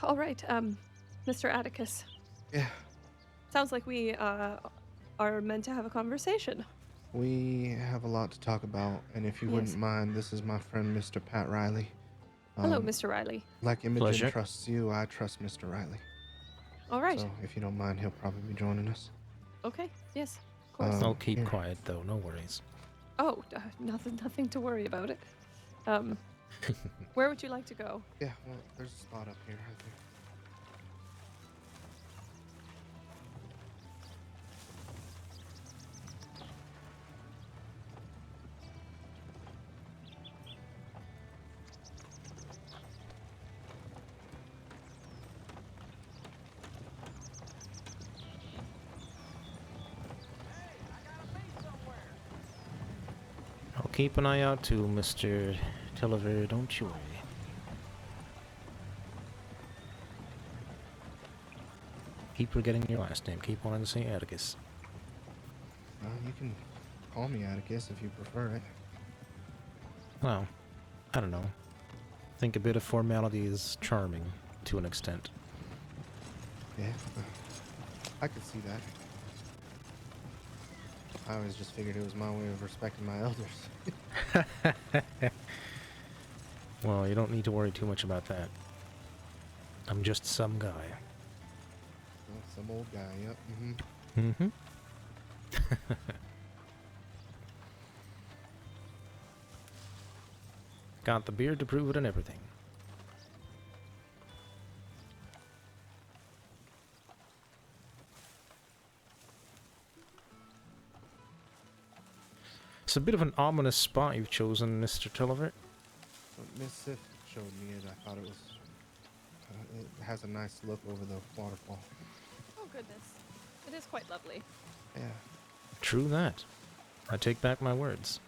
All right, Mr. Atticus. Yeah, Sounds like we are meant to have a conversation. we have a lot to talk about, and if you wouldn't Yes. mind, this is my friend Mr. Pat Riley. Hello, Um, Mr. Riley. like Imogen Pleasure. trusts you, I trust Mr. Riley. All right. So if you don't mind, he'll probably be joining us. Okay. Yes. Of course. I'll keep Here. quiet though, no worries. Oh, nothing to worry about it. Um, where would you like to go? Yeah, well, there's a spot up here, I think. I'll keep an eye out too, Mr. Tulliver, don't you worry. Keep forgetting your last name. Keep wanting to say Atticus. You can call me Atticus if you prefer it. Well, I don't know. I think a bit of formality is charming to an extent. Yeah, I could see that. I always just figured it was my way of respecting my elders. Well, you don't need to worry too much about that. I'm just some guy. Well, some old guy, yep. Mm-hmm. Got the beard to prove it and everything. It's a bit of an ominous spot you've chosen, Mr. Tulliver. But Miss Sif showed me it. I thought it was. It has a nice look over the waterfall. Oh goodness, it is quite lovely. Yeah. True that. I take back my words.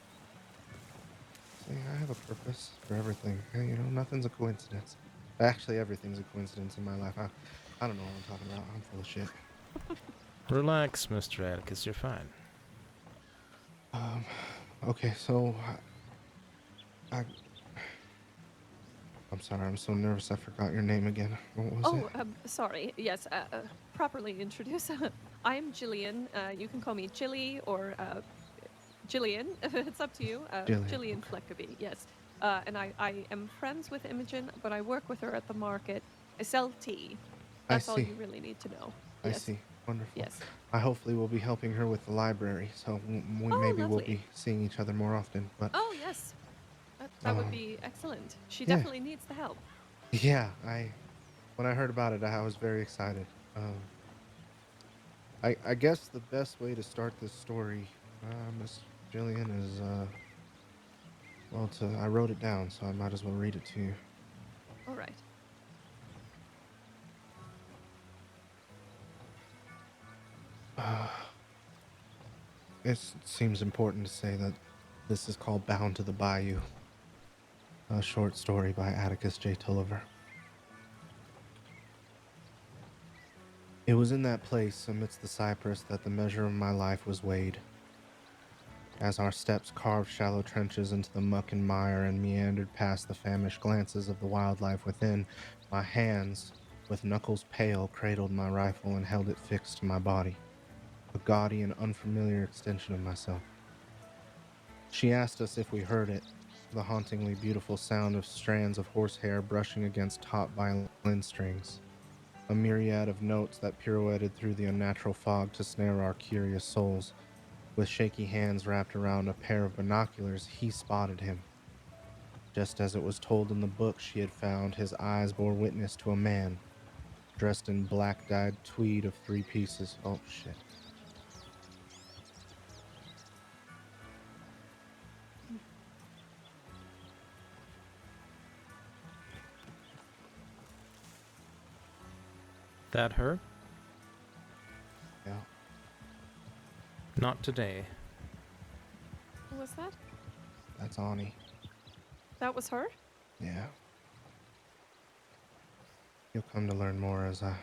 See, I have a purpose for everything. You know, nothing's a coincidence. Actually, everything's a coincidence in my life. I don't know what I'm talking about. I'm full of shit. Relax, Mr. Atticus, you're fine. Okay, so I I'm sorry. I'm so nervous. I forgot your name again. What was it? Oh, sorry. Yes. Properly introduce. I'm Jillian. You can call me Chili or Jillian. It's up to you. Jillian. Jillian Okay. Fleckaby. Yes. And I am friends with Imogen, but I work with her at the market. I sell tea. I That's all see. you really need to know. I Yes. see. Wonderful. Yes. I hopefully will be helping her with the library, so Oh, maybe we'll lovely. be seeing each other more often. But Oh, yes. That would be excellent. She yeah, definitely needs the help. yeah. When I heard about it, I was very excited. I guess the best way to start this story, Miss Jillian, is well, I wrote it down, so I might as well read it to you. All right. It seems important to say that this is called "Bound to the Bayou," a short story by Atticus J. Tulliver. It was in that place, amidst the cypress, that the measure of my life was weighed. As our steps carved shallow trenches into the muck and mire and meandered past the famished glances of the wildlife within, my hands, with knuckles pale, cradled my rifle and held it fixed to my body, a gaudy and unfamiliar extension of myself. She asked us if we heard it, the hauntingly beautiful sound of strands of horsehair brushing against taut violin strings, a myriad of notes that pirouetted through the unnatural fog to snare our curious souls. With shaky hands wrapped around a pair of binoculars, he spotted him. Just as it was told in the book she had found, his eyes bore witness to a man, dressed in black-dyed tweed of 3 pieces. Oh, shit. That her? Yeah. Not today. Who was that? That's Ani. That was her? Yeah. You'll come to learn more as I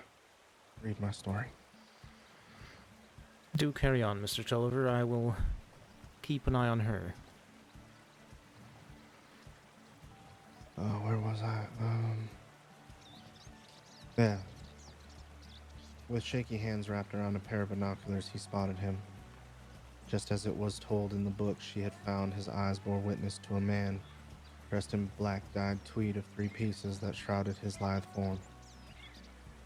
read my story. Do carry on, Mr. Tulliver. I will keep an eye on her. Where was I? Yeah. With shaky hands wrapped around a pair of binoculars, he spotted him. Just as it was told in the book she had found, his eyes bore witness to a man dressed in black dyed tweed of 3 pieces that shrouded his lithe form.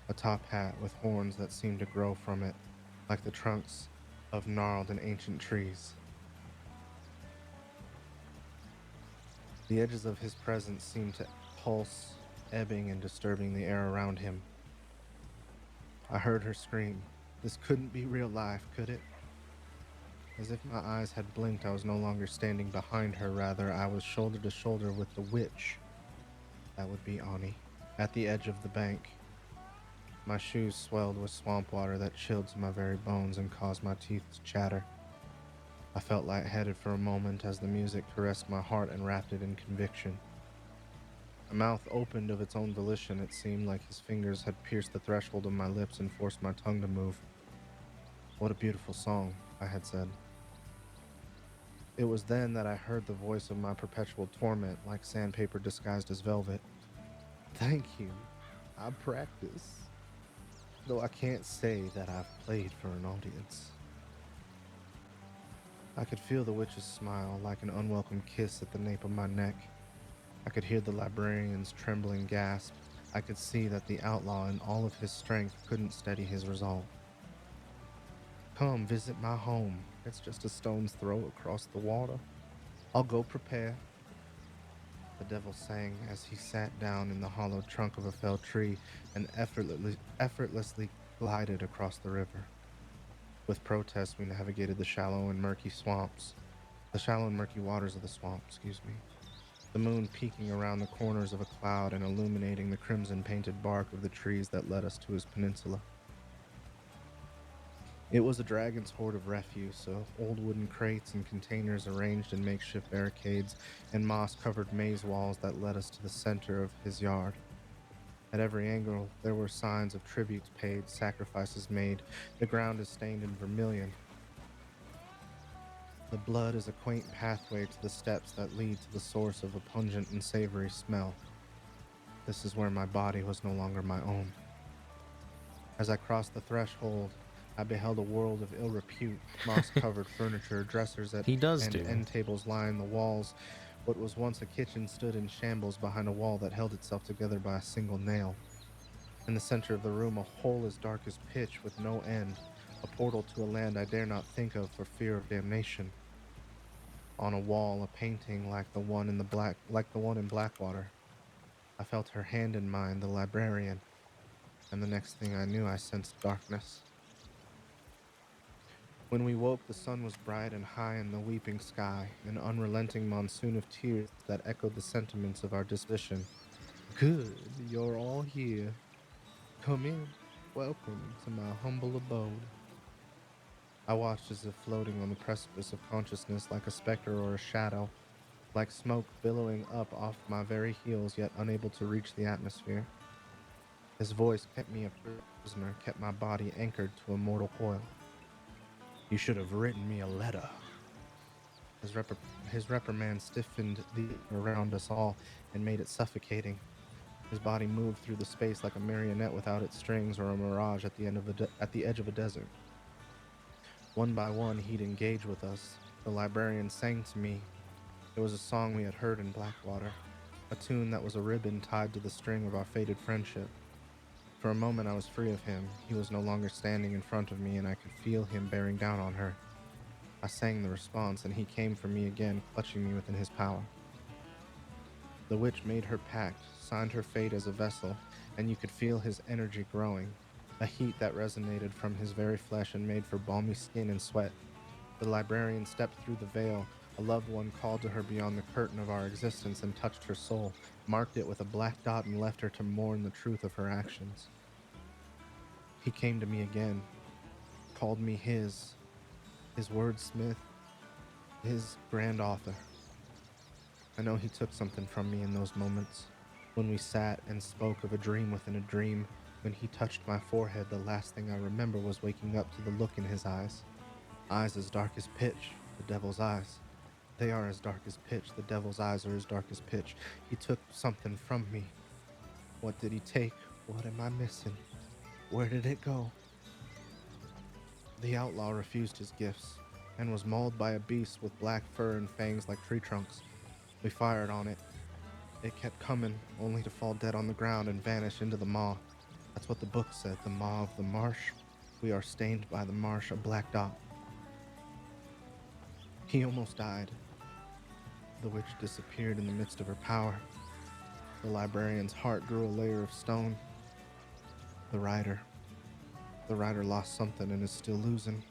A top hat with horns that seemed to grow from it, like the trunks of gnarled and ancient trees. The edges of his presence seemed to pulse, ebbing and disturbing the air around him. I heard her scream. This couldn't be real life, could it? As if my eyes had blinked, I was no longer standing behind her. Rather, I was shoulder to shoulder with the witch. That would be Ani. At the edge of the bank. My shoes swelled with swamp water that chilled to my very bones and caused my teeth to chatter. I felt lightheaded for a moment as the music caressed my heart and wrapped it in conviction. My mouth opened of its own volition. It seemed like his fingers had pierced the threshold of my lips and forced my tongue to move. What a beautiful song, I had said. It was then that I heard the voice of my perpetual torment, like sandpaper disguised as velvet. Thank you. I practice. Though I can't say that I've played for an audience. I could feel the witch's smile, like an unwelcome kiss at the nape of my neck. I could hear the librarian's trembling gasp. I could see that the outlaw in all of his strength couldn't steady his resolve. Come visit my home. It's just a stone's throw across the water. I'll go prepare. The devil sang as he sat down in the hollow trunk of a felled tree and effortlessly glided across the river. With protest, we navigated the shallow and murky waters of the swamp, the moon peeking around the corners of a cloud and illuminating the crimson-painted bark of the trees that led us to his peninsula. It was a dragon's hoard of refuse, of old wooden crates and containers arranged in makeshift barricades and moss-covered maze walls that led us to the center of his yard. At every angle, there were signs of tributes paid, sacrifices made. The ground is stained in vermilion. The blood is a quaint pathway to the steps that lead to the source of a pungent and savory smell. This is where my body was no longer my own. As I crossed the threshold, I beheld a world of ill repute, moss-covered furniture, dressers He does and do. end tables line the walls. What was once a kitchen stood in shambles behind a wall that held itself together by a single nail. In the center of the room, a hole as dark as pitch with no end, a portal to a land I dare not think of for fear of damnation. On a wall, a painting like the one in Blackwater. I felt her hand in mine, the librarian, and the next thing I knew, I sensed darkness. When we woke, the sun was bright and high in the weeping sky, an unrelenting monsoon of tears that echoed the sentiments of our disposition. Good, you're all here. Come in. Welcome to my humble abode. I watched as if floating on the precipice of consciousness like a specter or a shadow, like smoke billowing up off my very heels, yet unable to reach the atmosphere. His voice kept me a prisoner, kept my body anchored to a mortal coil. You should have written me a letter. His reprimand stiffened the air around us all and made it suffocating. His body moved through the space like a marionette without its strings or a mirage at the edge of a desert. One by one, he'd engage with us. The librarian sang to me. It was a song we had heard in Blackwater, a tune that was a ribbon tied to the string of our fated friendship. For a moment, I was free of him. He was no longer standing in front of me, and I could feel him bearing down on her. I sang the response, and he came for me again, clutching me within his power. The witch made her pact, signed her fate as a vessel, and you could feel his energy growing, a heat that resonated from his very flesh and made for balmy skin and sweat. The librarian stepped through the veil. A loved one called to her beyond the curtain of our existence and touched her soul, marked it with a black dot and left her to mourn the truth of her actions. He came to me again, called me his wordsmith, his grand author. I know he took something from me in those moments, when we sat and spoke of a dream within a dream. When he touched my forehead, the last thing I remember was waking up to the look in his eyes. Eyes as dark as pitch, the devil's eyes. They are as dark as pitch, the devil's eyes are as dark as pitch. He took something from me. What did he take? What am I missing? Where did it go? The outlaw refused his gifts and was mauled by a beast with black fur and fangs like tree trunks. We fired on it. It kept coming, only to fall dead on the ground and vanish into the maw. That's what the book said, the maw of the marsh. We are stained by the marsh, a black dot. He almost died. The witch disappeared in the midst of her power. The librarian's heart grew a layer of stone. The writer lost something and is still losing.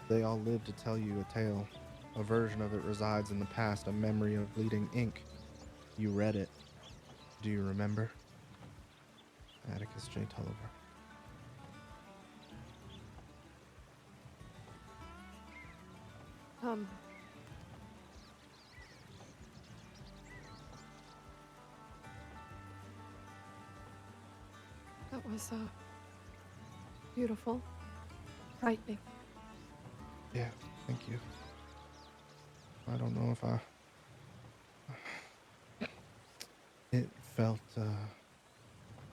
They all live to tell you a tale. A version of it resides in the past, a memory of bleeding ink. You read it. Do you remember? Atticus J. Tulliver. Um. That was, beautiful. Frightening. Yeah, thank you. I don't know if it felt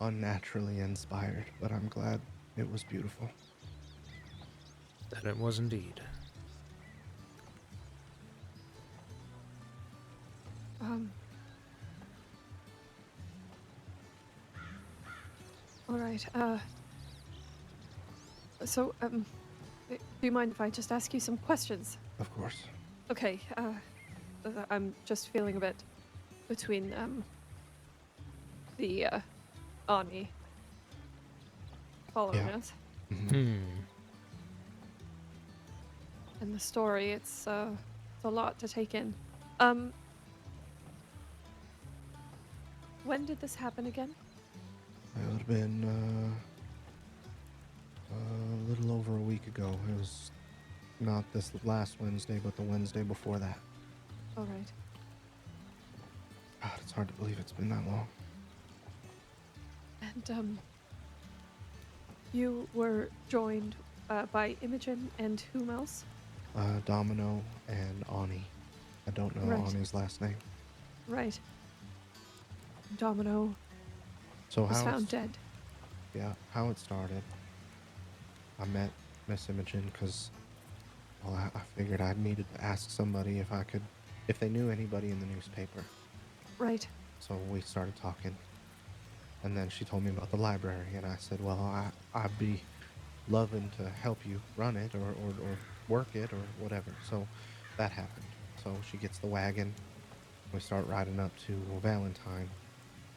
unnaturally inspired, but I'm glad it was beautiful. That it was indeed. All right. So, do you mind if I just ask you some questions? Of course. Okay. I'm just feeling a bit between the Ani following Yeah. us Hmm. and the story. It's a lot to take in. When did this happen again? It would have been a little over a week ago. It was not this last Wednesday, but the Wednesday before that. All right. God, it's hard to believe it's been that long. And you were joined by Imogen and whom else? Domino and Ani. I don't know Right. Ani's last name. Right. Domino So was how found it's, dead. yeah, how it started. I met Miss Imogen because, well, I figured I needed to ask somebody if they knew anybody in the newspaper. Right. So we started talking, and then she told me about the library, and I said, well, I'd be loving to help you run it or work it or whatever. So that happened. So she gets the wagon. We start riding up to Valentine.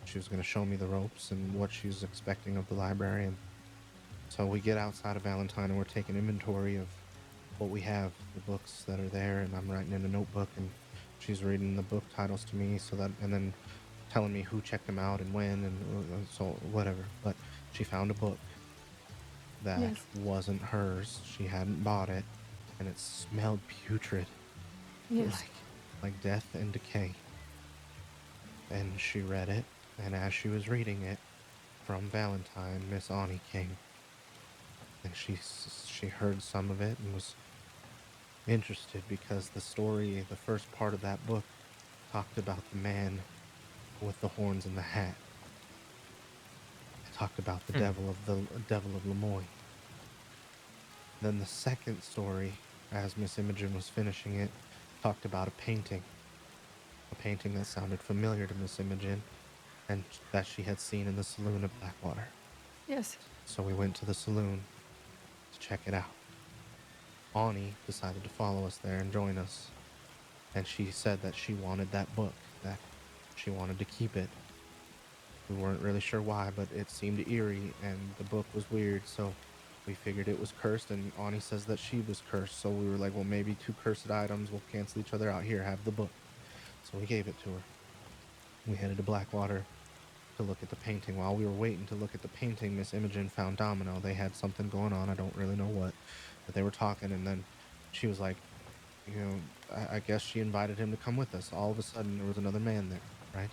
She was going to show me the ropes and what she was expecting of the library. And so we get outside of Valentine and we're taking inventory of what we have, the books that are there, and I'm writing in a notebook and she's reading the book titles to me and then telling me who checked them out and when and so whatever. But she found a book that Yes. wasn't hers. She hadn't bought it and it smelled putrid. Yes. Like death and decay. And she read it, and as she was reading it, from Valentine, Miss Ani came. And she heard some of it and was interested because the story, the first part of that book, talked about the man with the horns and the hat. It talked about the devil of Lemoyne. Then the second story, as Miss Imogen was finishing it, talked about a painting that sounded familiar to Miss Imogen and that she had seen in the saloon at Blackwater. Yes. So we went to the saloon to check it out. Ani decided to follow us there and join us, and she said that she wanted that book, that she wanted to keep it. We weren't really sure why, but it seemed eerie and the book was weird, so we figured it was cursed, and Ani says that she was cursed, so we were like, well, maybe two cursed items will cancel each other out. Here, have the book. So we gave it to her. We headed to Blackwater to look at the painting. While we were waiting to look at the painting, Miss Imogen found Domino. They had something going on. I don't really know what, but they were talking, and then she was like, I guess she invited him to come with us. All of a sudden, there was another man there, right?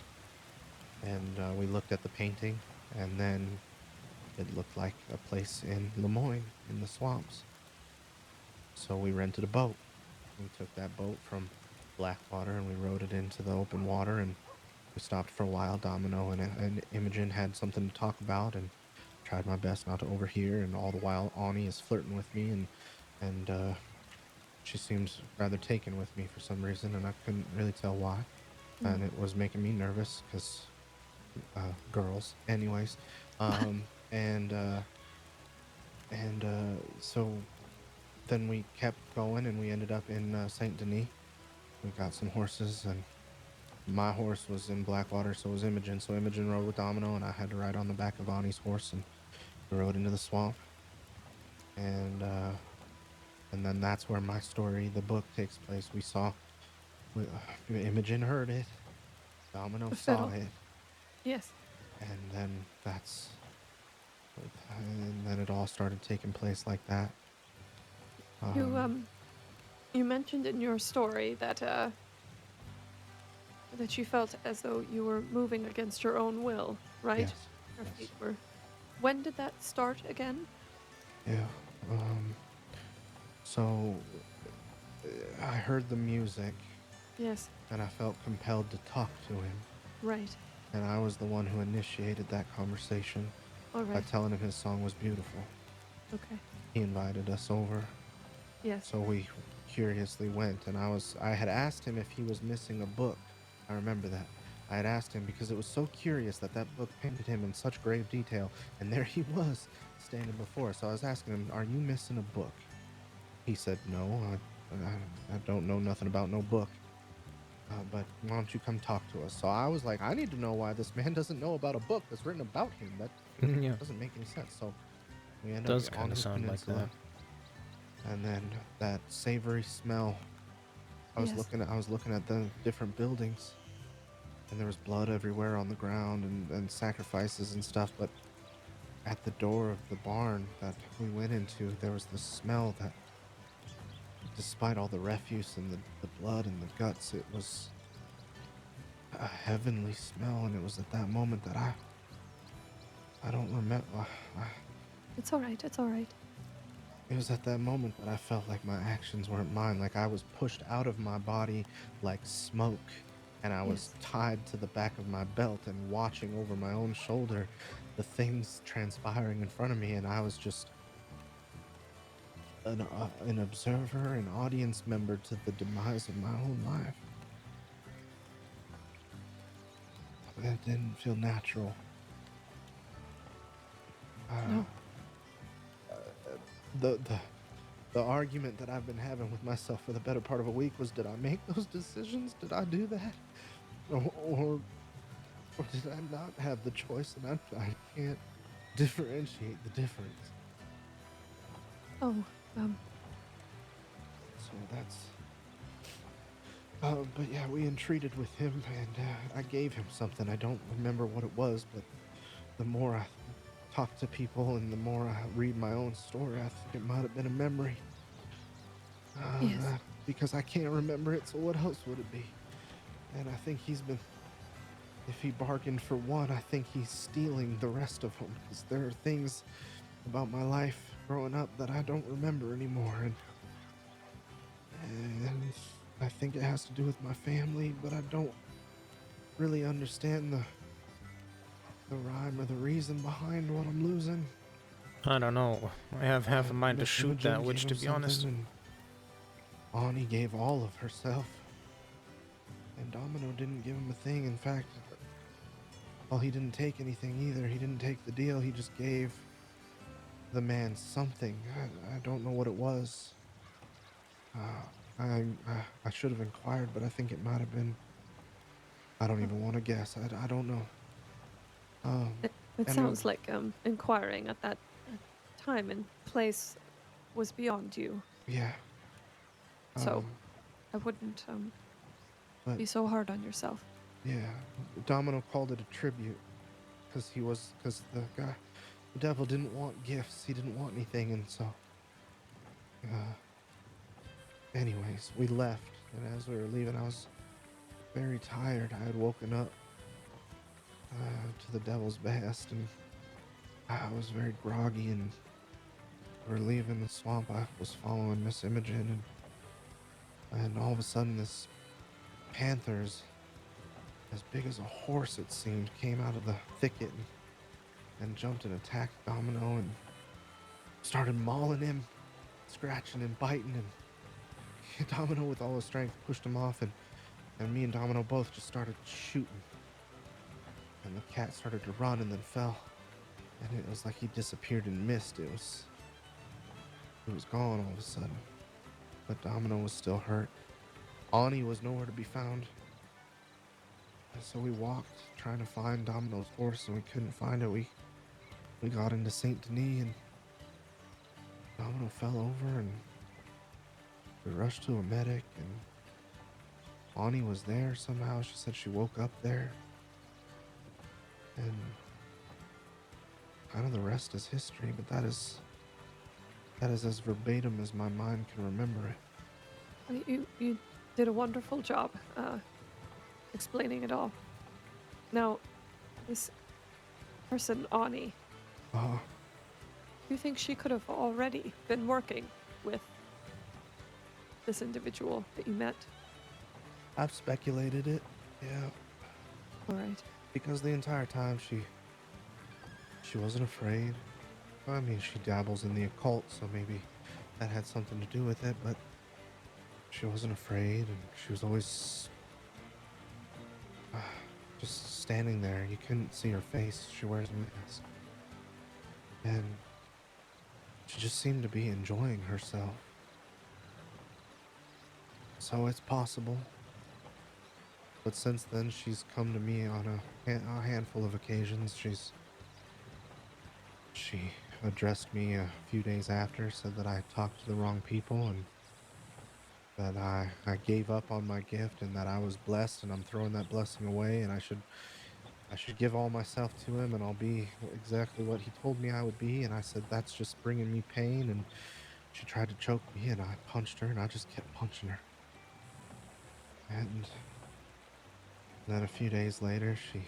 And we looked at the painting, and then it looked like a place in Lemoyne, in the swamps. So we rented a boat. We took that boat from Blackwater, and we rowed it into the open water, and We stopped for a while. Domino and Imogen had something to talk about, and tried my best not to overhear. And all the while, Ani is flirting with me, and she seems rather taken with me for some reason, and I couldn't really tell why. Mm. And it was making me nervous because girls, anyways. Um, and uh, and so then we kept going, and we ended up in Saint Denis. We got some horses, and my horse was in Blackwater, so was Imogen. So Imogen rode with Domino, and I had to ride on the back of Ani's horse, and we rode into the swamp. And and then that's where my story, the book, takes place. Imogen heard it, Domino The saw fiddle. it, Yes. and then it all started taking place like that. You Um, you mentioned in your story that you felt as though you were moving against your own will, right? yes, Your feet yes, were. When did that start again? yeah. Um, so I heard the music, Yes. and I felt compelled to talk to him, Right. and I was the one who initiated that conversation All by right. telling him his song was beautiful. Okay. He invited us over, Yes. so we curiously went, and I had asked him if he was missing a book. I remember that. I had asked him because it was so curious that that book painted him in such grave detail, and there he was standing before us. So I was asking him, "Are you missing a book?" He said, "No, I don't know nothing about no book. But why don't you come talk to us?" So I was like, I need to know why this man doesn't know about a book that's written about him. That Yeah, doesn't make any sense. So we end up does on kind of his sound like peninsula, that. and then that savory smell. Yes. I was looking at the different buildings, and there was blood everywhere on the ground, and sacrifices and stuff. But at the door of the barn that we went into, there was this smell that, despite all the refuse and the blood and the guts, it was a heavenly smell. And it was at that moment that I don't remember. It's all right. It's all right. It was at that moment that I felt like my actions weren't mine, like I was pushed out of my body like smoke, and I was Yes. tied to the back of my belt and watching over my own shoulder the things transpiring in front of me, and I was just an observer, an audience member to the demise of my own life. That didn't feel natural. Uh, No. the the argument that I've been having with myself for the better part of a week was, did I make those decisions? Did I do that? Or did I not have the choice, and I can't differentiate the difference? Oh. So that's but yeah, we entreated with him, and I gave him something. I don't remember what it was, but the more I talk to people and the more I read my own story, I think it might have been a memory. Yes. Because I can't remember it, so what else would it be? And I think if he bargained for one, I think he's stealing the rest of them, because there are things about my life growing up that I don't remember anymore. And I think it has to do with my family, but I don't really understand the rhyme or the reason behind what I'm losing. I don't know. I have half a mind to Miss shoot Imogen that gave witch, him to be honest. something, and Ani gave all of herself, and Domino didn't give him a thing. In fact, well, he didn't take anything either. He didn't take the deal. He just gave the man something. I don't know what it was. Uh, I should have inquired, but I think it might have been. I don't Oh. even want to guess. I don't know. Um, It and sounds like inquiring at that time and place was beyond you. yeah. So Um, I wouldn't but be so hard on yourself. yeah, Domino called it a tribute because the devil didn't want gifts. He didn't want anything, and so, uh, anyways, we left. And as we were leaving, I was very tired. I had woken up to the devil's behest, and I was very groggy. And we were leaving the swamp. I was following Miss Imogen, and all of a sudden, this panthers as big as a horse, it seemed, came out of the thicket and jumped and attacked Domino and started mauling him, scratching and biting. And Domino, with all his strength, pushed him off, and me and Domino both just started shooting. And the cat started to run and then fell. And it was like he disappeared in mist. It was gone all of a sudden. But Domino was still hurt. Ani was nowhere to be found. And so we walked, trying to find Domino's horse, and we couldn't find it. We got into Saint Denis, and Domino fell over, and we rushed to a medic, and Ani was there somehow. She said she woke up there. And kind of the rest is history, but that is as verbatim as my mind can remember it. You did a wonderful job explaining it all. Now, this person, Ani, Uh, do you think she could have already been working with this individual that you met? I've speculated it, yeah, All right. because the entire time she wasn't afraid. I mean, she dabbles in the occult, so maybe that had something to do with it, but she wasn't afraid, and she was always just standing there. You couldn't see her face. She wears a mask. And she just seemed to be enjoying herself. So it's possible. But since then, she's come to me on a handful of occasions. She addressed me a few days after, said that I talked to the wrong people, and that I gave up on my gift, and that I was blessed, and I'm throwing that blessing away, and I should give all myself to him, and I'll be exactly what he told me I would be. And I said, that's just bringing me pain. And she tried to choke me, and I punched her, and I just kept punching her. And then a few days later, she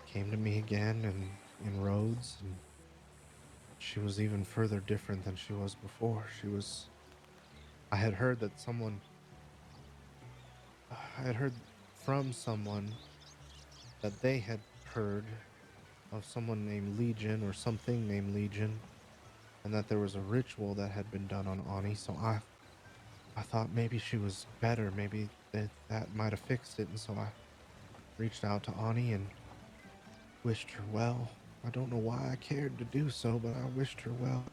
came to me again in Rhodes, and she was even further different than she was before. I had heard from someone that they had heard of someone named Legion or something named Legion, and that there was a ritual that had been done on Ani. So I thought maybe she was better, maybe that might have fixed it, and so I reached out to Ani and wished her well. I don't know why I cared to do so, but I wished her well.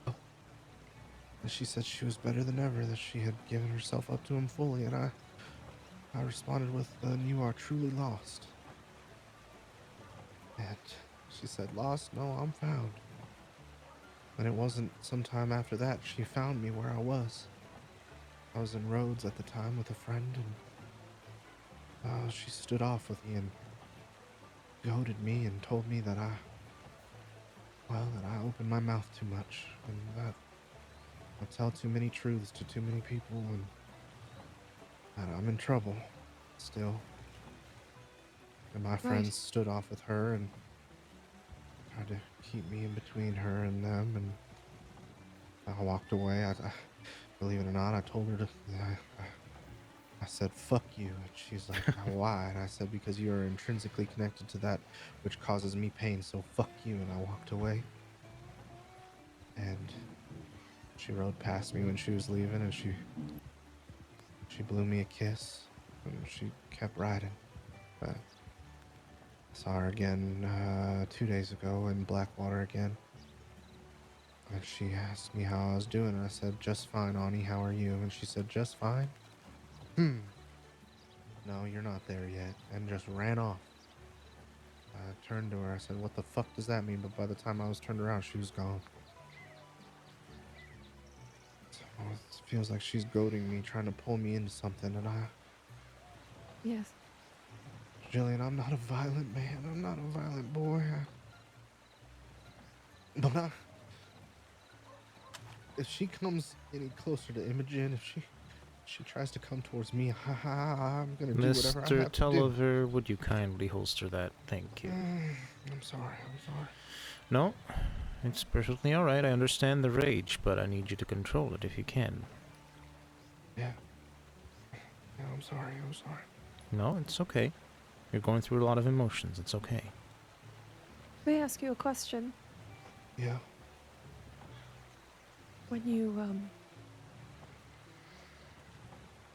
And she said she was better than ever, that she had given herself up to him fully, and I responded with, you are truly lost. And she said, lost? No, I'm found. And it wasn't sometime after that she found me where I was. I was in Rhodes at the time with a friend, and she stood off with me and goaded me and told me that I opened my mouth too much, and that I tell too many truths to too many people, and that I'm in trouble still. And my friends stood off with her and tried to keep me in between her and them, and I walked away. I believe it or not, I told her to. I said, "Fuck you," and she's like, "Why?" And I said, "Because you are intrinsically connected to that which causes me pain. So fuck you." And I walked away. And she rode past me when she was leaving, and she blew me a kiss, and she kept riding. But I saw her again 2 days ago in Blackwater again. And she asked me how I was doing, and I said, "Just fine, Ani, how are you?" And she said, "Just fine? No, you're not there yet," and just ran off. I turned to her, I said, "What the fuck does that mean?" But by the time I was turned around, she was gone. So it feels like she's goading me, trying to pull me into something, and Yes. Jillian, I'm not a violent man. I'm not a violent boy. But if she comes any closer to Imogen, if she tries to come towards me, I'm gonna do whatever I Mr. have to do. Tulliver, would you kindly holster that? Thank you. I'm sorry. No, it's perfectly alright. I understand the rage, but I need you to control it if you can. Yeah, I'm sorry. No, it's okay. You're going through a lot of emotions. It's okay. May I ask you a question? Yeah. When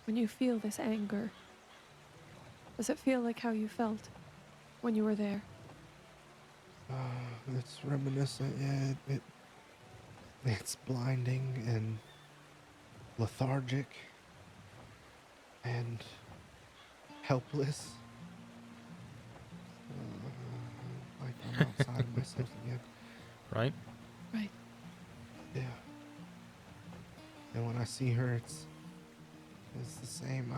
you feel this anger, does it feel like how you felt when you were there? It's reminiscent. Yeah, it's blinding and lethargic and helpless. Like I'm outside of myself again. Right? Right. Yeah. And when I see her, it's the same.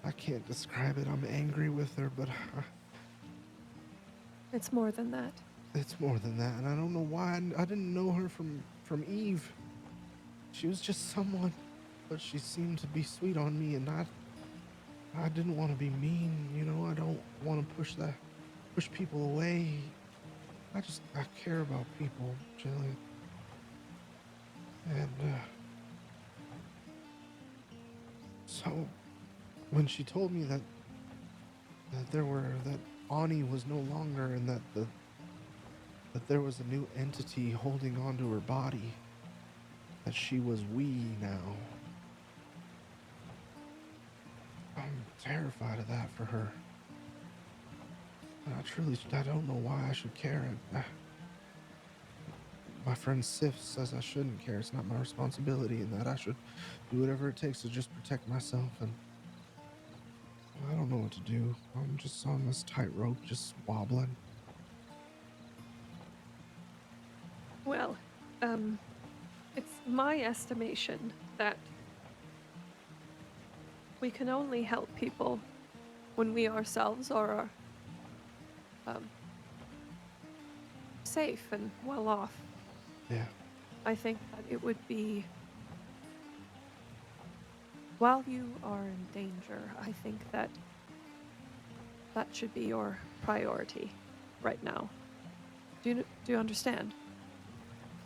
I can't describe it. I'm angry with her, but It's more than that. it's more than that. And I don't know why. I didn't know her from Eve. She was just someone, but she seemed to be sweet on me, and I didn't want to be mean. I don't want to push people away. I care about people, Jillian. And so when she told me that Ani was no longer, and that there was a new entity holding onto her body, that she was we now, I'm terrified of that for her. And I don't know why I should care. My friend Sif says I shouldn't care. It's not my responsibility, and that I should do whatever it takes to just protect myself. And I don't know what to do. I'm just on this tightrope, just wobbling. Well, it's my estimation that we can only help people when we ourselves are um, safe and well off. Yeah. I think that it would be, while you are in danger, I think that should be your priority right now. Do you understand?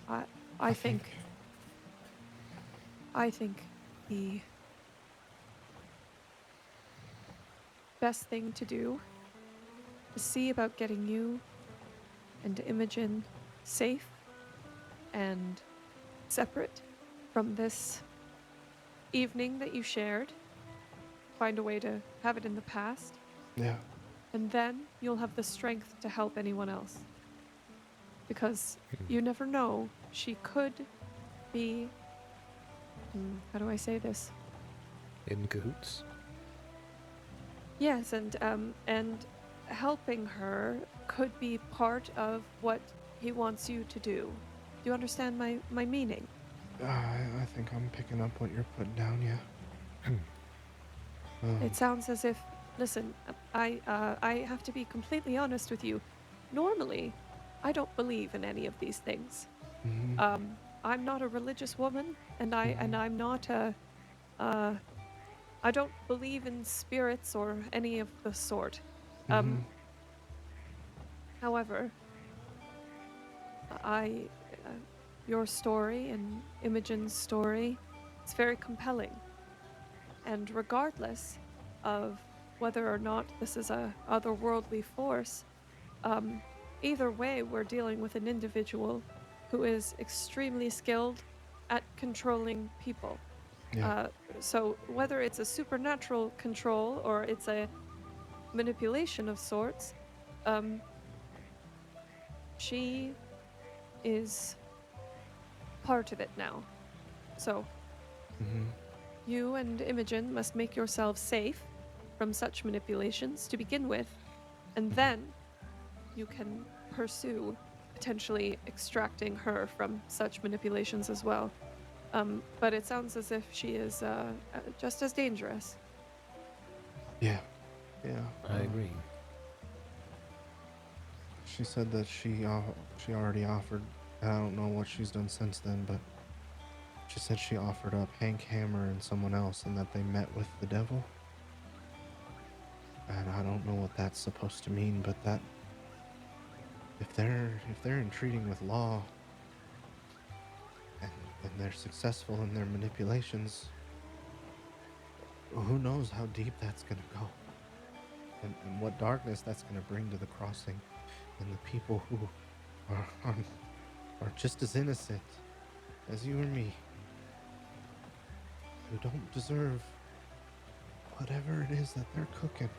I think the best thing to do is see about getting you and Imogen safe and separate from this evening that you shared. Find a way to have it in the past, Yeah. and then you'll have the strength to help anyone else. Because you never know, she could be, how do I say this? In cahoots. Yes, and helping her could be part of what he wants you to do. Do you understand my meaning? I think I'm picking up what you're putting down, yeah. It sounds as if, listen, I have to be completely honest with you. Normally, I don't believe in any of these things. Mm-hmm. I'm not a religious woman, and Mm-hmm. I'm not I don't believe in spirits or any of the sort. Mm-hmm. However, I, uh, your story and Imogen's story, it's very compelling. And regardless of whether or not this is a otherworldly force, um, either way, we're dealing with an individual who is extremely skilled at controlling people. Yeah. So whether it's a supernatural control or it's a manipulation of sorts, um, she is part of it now. So Mm-hmm. you and Imogen must make yourselves safe from such manipulations to begin with, and then you can pursue potentially extracting her from such manipulations as well. But it sounds as if she is just as dangerous. Yeah. Yeah. I agree. She said that she already offered. I don't know what she's done since then, but she said she offered up Hank Hammer and someone else, and that they met with the devil. And I don't know what that's supposed to mean, but that if they're entreating with law and they're successful in their manipulations, who knows how deep that's gonna go. and what darkness that's going to bring to the crossing and the people who are, are, are just as innocent as you or me, who don't deserve whatever it is that they're cooking.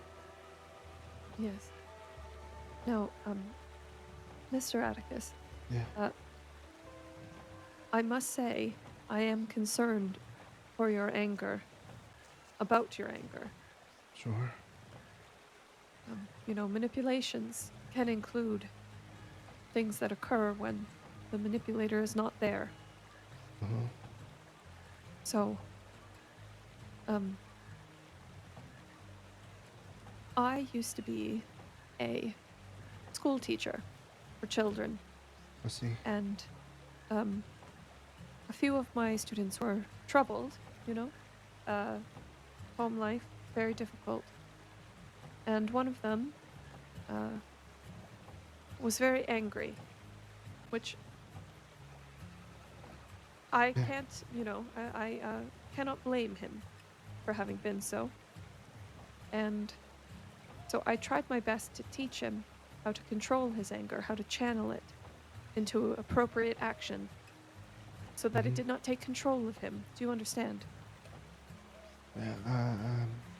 Yes. Now, Mr. Atticus, Yeah, I must say I am concerned for your anger, about your anger. sure. Manipulations can include things that occur when the manipulator is not there. Uh-huh. So, um, I used to be a school teacher for children, I see. and um, a few of my students were troubled, uh, home life, very difficult. And one of them uh, was very angry, which I Yeah, can't, I cannot blame him for having been so. And so I tried my best to teach him how to control his anger, how to channel it into appropriate action so that it mm-hmm. did not take control of him. Do you understand? Yeah,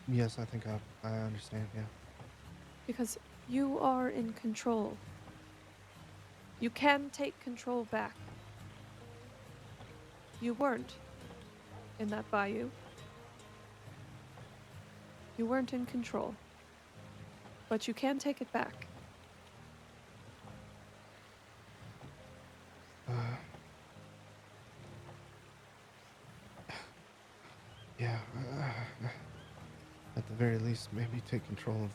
yes, I think I understand, yeah. Because you are in control. You can take control back. You weren't in that bayou. You weren't in control. But you can take it back. Uh, yeah, at the very least, maybe take control of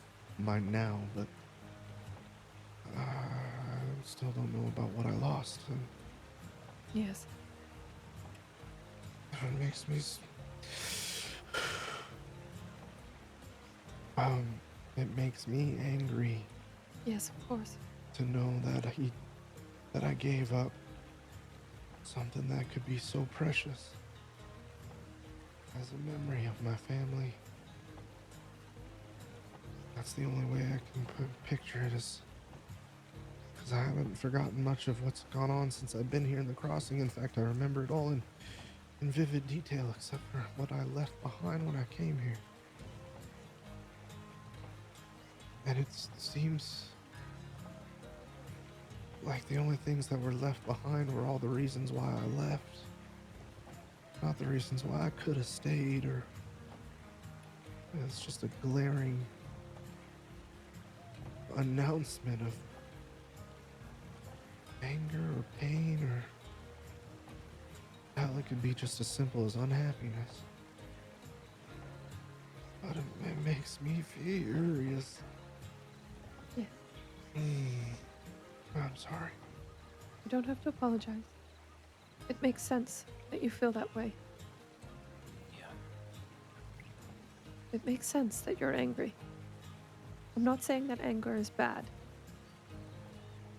mine now, but I still don't know about what I lost, and Yes. it makes me, it makes me angry Yes, of course. to know that I gave up something that could be so precious as a memory of my family. That's the only way I can picture it, is because I haven't forgotten much of what's gone on since I've been here in the crossing. In fact, I remember it all in vivid detail, except for what I left behind when I came here. And it seems like the only things that were left behind were all the reasons why I left, not the reasons why I could have stayed, or it's just a glaring announcement of anger or pain, or hell, it could be just as simple as unhappiness. But it makes me furious. Yes. I'm sorry. You don't have to apologize. It makes sense that you feel that way. Yeah. It makes sense that you're angry. I'm not saying that anger is bad.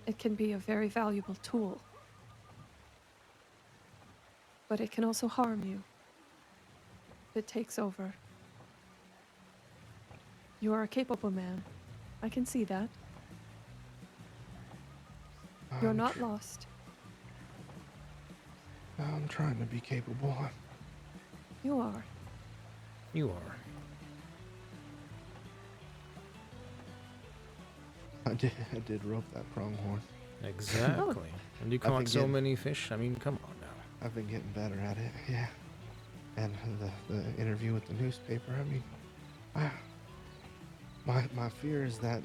It can be a very valuable tool. But it can also harm you if it takes over. You are a capable man. I can see that. You're I'm, not tr- lost. I'm trying to be capable. You are. You are. I did rope that pronghorn. Oh, Exactly. And you I've been caught so getting, many fish. I mean, come on now. I've been getting better at it. Yeah. And the interview with the newspaper. I mean, I, my fear is that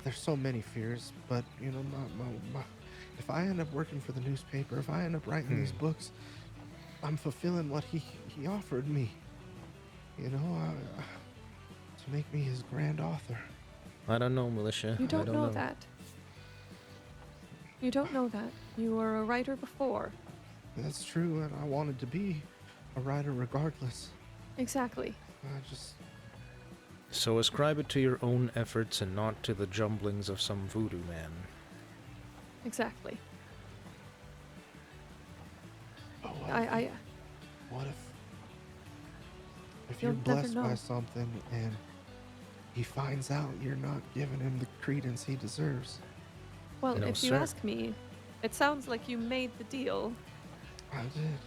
there's so many fears, but if I end up working for the newspaper, if I end up writing these books, I'm fulfilling what he offered me. To make me his grand author. I don't know, Militia. you I don't don't know know. that. You don't know that. You were a writer before. That's true, and I wanted to be a writer regardless. Exactly. I just So ascribe it to your own efforts and not to the jumblings of some voodoo man. Exactly. oh, I what if you're You'll never blessed by know. something and he finds out you're not giving him the credence he deserves. Well, No, if you sir. ask me, it sounds like you made the deal. I did.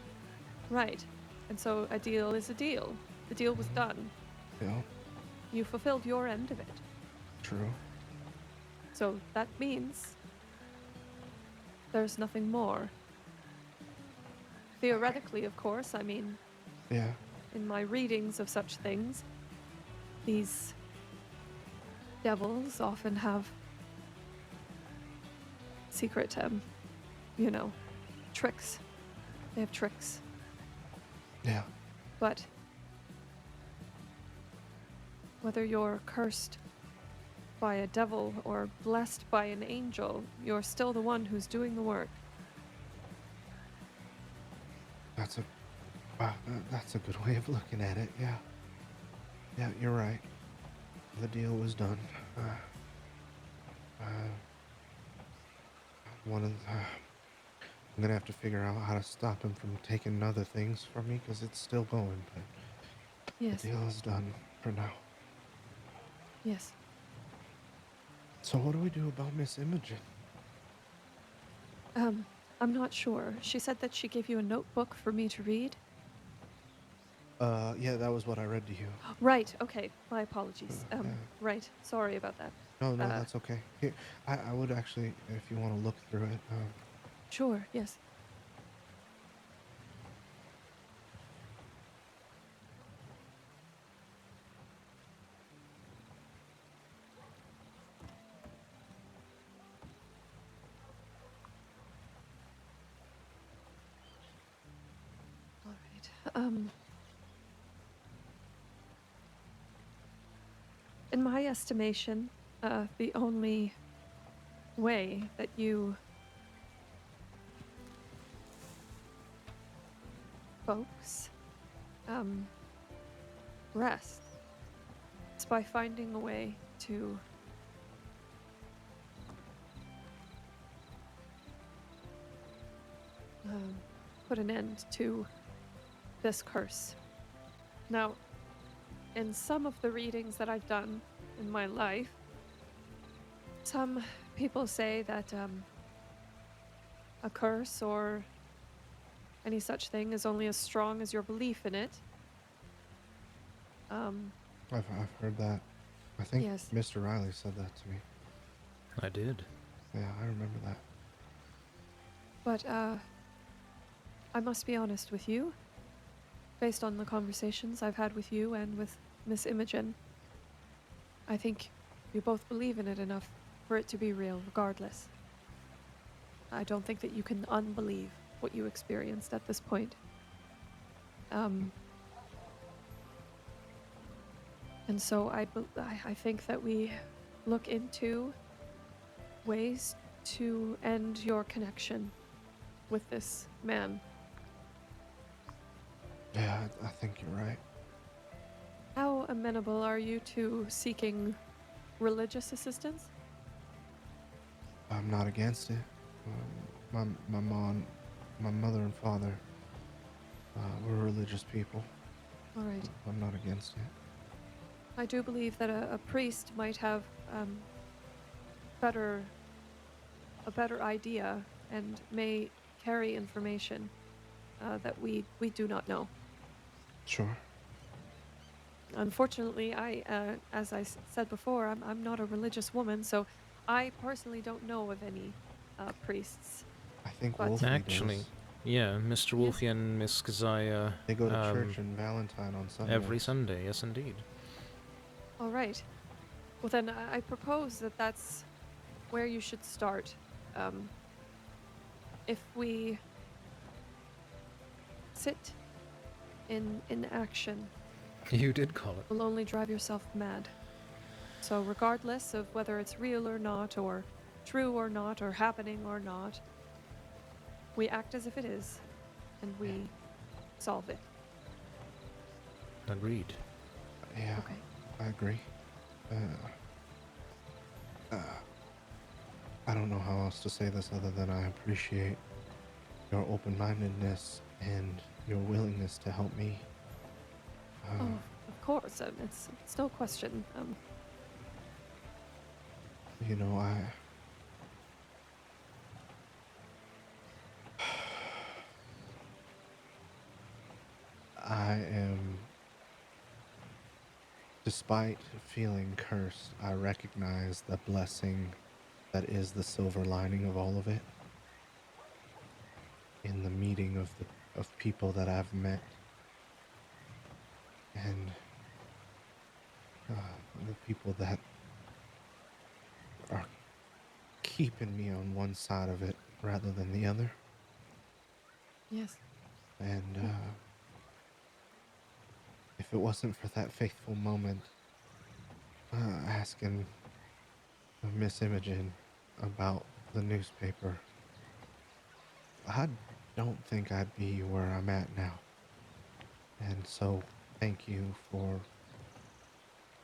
Right. And so a deal is a deal. The deal was done. Yeah, You fulfilled your end of it. true. So that means there's nothing more. Theoretically, of course, I mean, Yeah, in my readings of such things, these devils often have secret, tricks. They have tricks. yeah. But whether you're cursed by a devil or blessed by an angel, you're still the one who's doing the work. That's a wow, that's a good way of looking at it. Yeah, yeah. You're right. The deal was done. Uh, one of the, I'm gonna have to figure out how to stop him from taking other things from me because it's still going. But Yes, the deal is done for now. yes. So what do we do about Miss Imogen? I'm not sure. She said that she gave you a notebook for me to read. Yeah, that was what I read to you. Right, okay. My apologies. Yeah. Right. Sorry about that. No, Uh, that's okay. Here, I would actually, if you want to look through it. sure, yes. All right. In my estimation, the only way that you folks rest is by finding a way to put an end to this curse. Now, in some of the readings that I've done in my life, some people say that a curse or any such thing is only as strong as your belief in it. I've heard that. I think Yes. Mr. Riley said that to me. I did. Yeah, I remember that. But I must be honest with you. Based on the conversations I've had with you and with Miss Imogen, I think you both believe in it enough for it to be real, regardless. I don't think that you can unbelieve what you experienced at this point. And so I think that we look into ways to end your connection with this man. Yeah, I think you're right. How amenable are you to seeking religious assistance? I'm not against it. My mom, my mother and father were religious people. All right. I'm not against it. I do believe that a priest might have a better idea and may carry information that we do not know. Sure. Unfortunately, as I said before, I'm not a religious woman, so I personally don't know of any priests. I think But- Wolfie Actually, does. yeah, Mr. Wolfie and Miss Keziah. They go to church in Valentine on Sunday. Every Sunday, yes, indeed. All right. Well, then I propose that that's where you should start. If we sit in action, You did call it. will only drive yourself mad. So regardless of whether it's real or not, or true or not, or happening or not, we act as if it is, and we solve it. Agreed. Yeah, Okay. I agree. I don't know how else to say this other than I appreciate your open-mindedness and your willingness to help me. Oh, of course. It's no question. You know, I am, despite feeling cursed, I recognize the blessing that is the silver lining of all of it in the meeting of people that I've met and the people that are keeping me on one side of it rather than the other. Yes. And if it wasn't for that faithful moment asking Miss Imogen about the newspaper, I don't think I'd be where I'm at now. And so, thank you for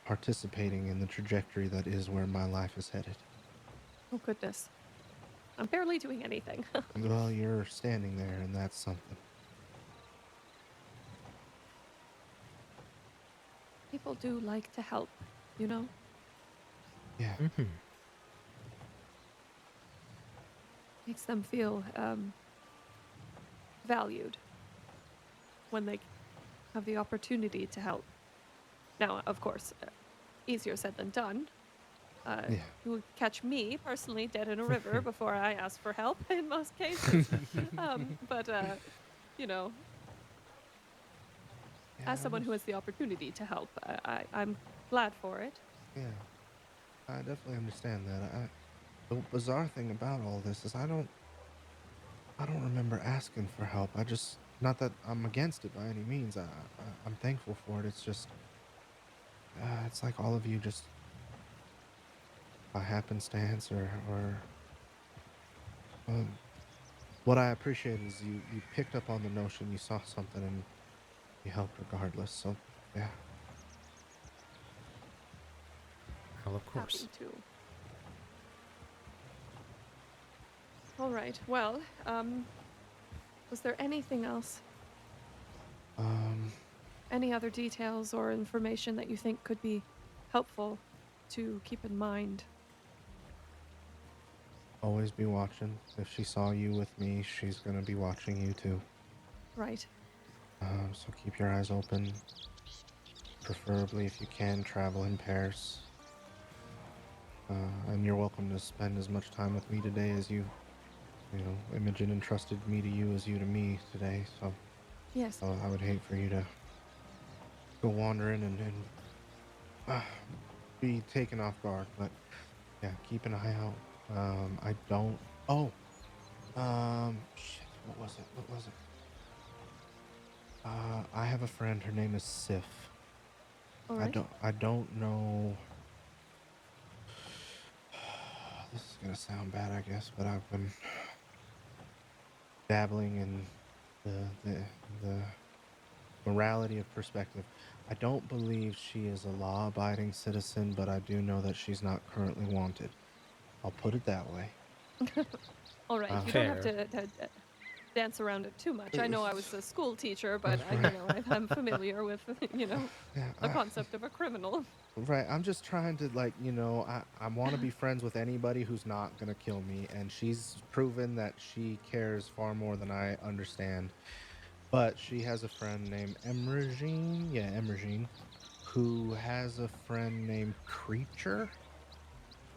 participating in the trajectory that is where my life is headed. Oh, goodness. I'm barely doing anything. Well, you're standing there, and that's something. People do like to help, you know? Yeah. Mm-hmm. Makes them feel valued when they have the opportunity to help. Now, of course, easier said than done. Yeah. You would catch me personally dead in a river before I ask for help in most cases. But, you know, Yeah, as someone who has the opportunity to help, I'm glad for it. yeah, I definitely understand that. The bizarre thing about all this is I don't remember asking for help. I just, not that I'm against it by any means. I'm thankful for it. It's just, it's like all of you just by happenstance or um, what I appreciate is you picked up on the notion, you saw something and you helped regardless. So yeah. Well, of course. Happy to. All right. Well, was there anything else? Um, Any other details or information that you think could be helpful to keep in mind? Always be watching. If she saw you with me, she's gonna be watching you too. Right. So keep your eyes open. Preferably, if you can, travel in pairs. And you're welcome to spend as much time with me today as you know, Imogen entrusted me to you as you to me today. So Yes. I would hate for you to go wandering and uh, be taken off guard. But yeah, keep an eye out. I don't. Oh, shit. What was it? What was it? I have a friend. Her name is Sif. All right. I don't know. This is gonna sound bad, I guess, but I've been dabbling in the morality of perspective. I don't believe she is a law-abiding citizen, but I do know that she's not currently wanted. I'll put it that way. All right. You don't have Fair. to dance around it too much. I know I was a school teacher, but Right. I'm familiar with Yeah, the concept of a criminal. right. I'm just trying to I want to be friends with anybody who's not gonna kill me, and she's proven that she cares far more than I understand. But she has a friend named Emergine, yeah, Emergine, who has a friend named Creature.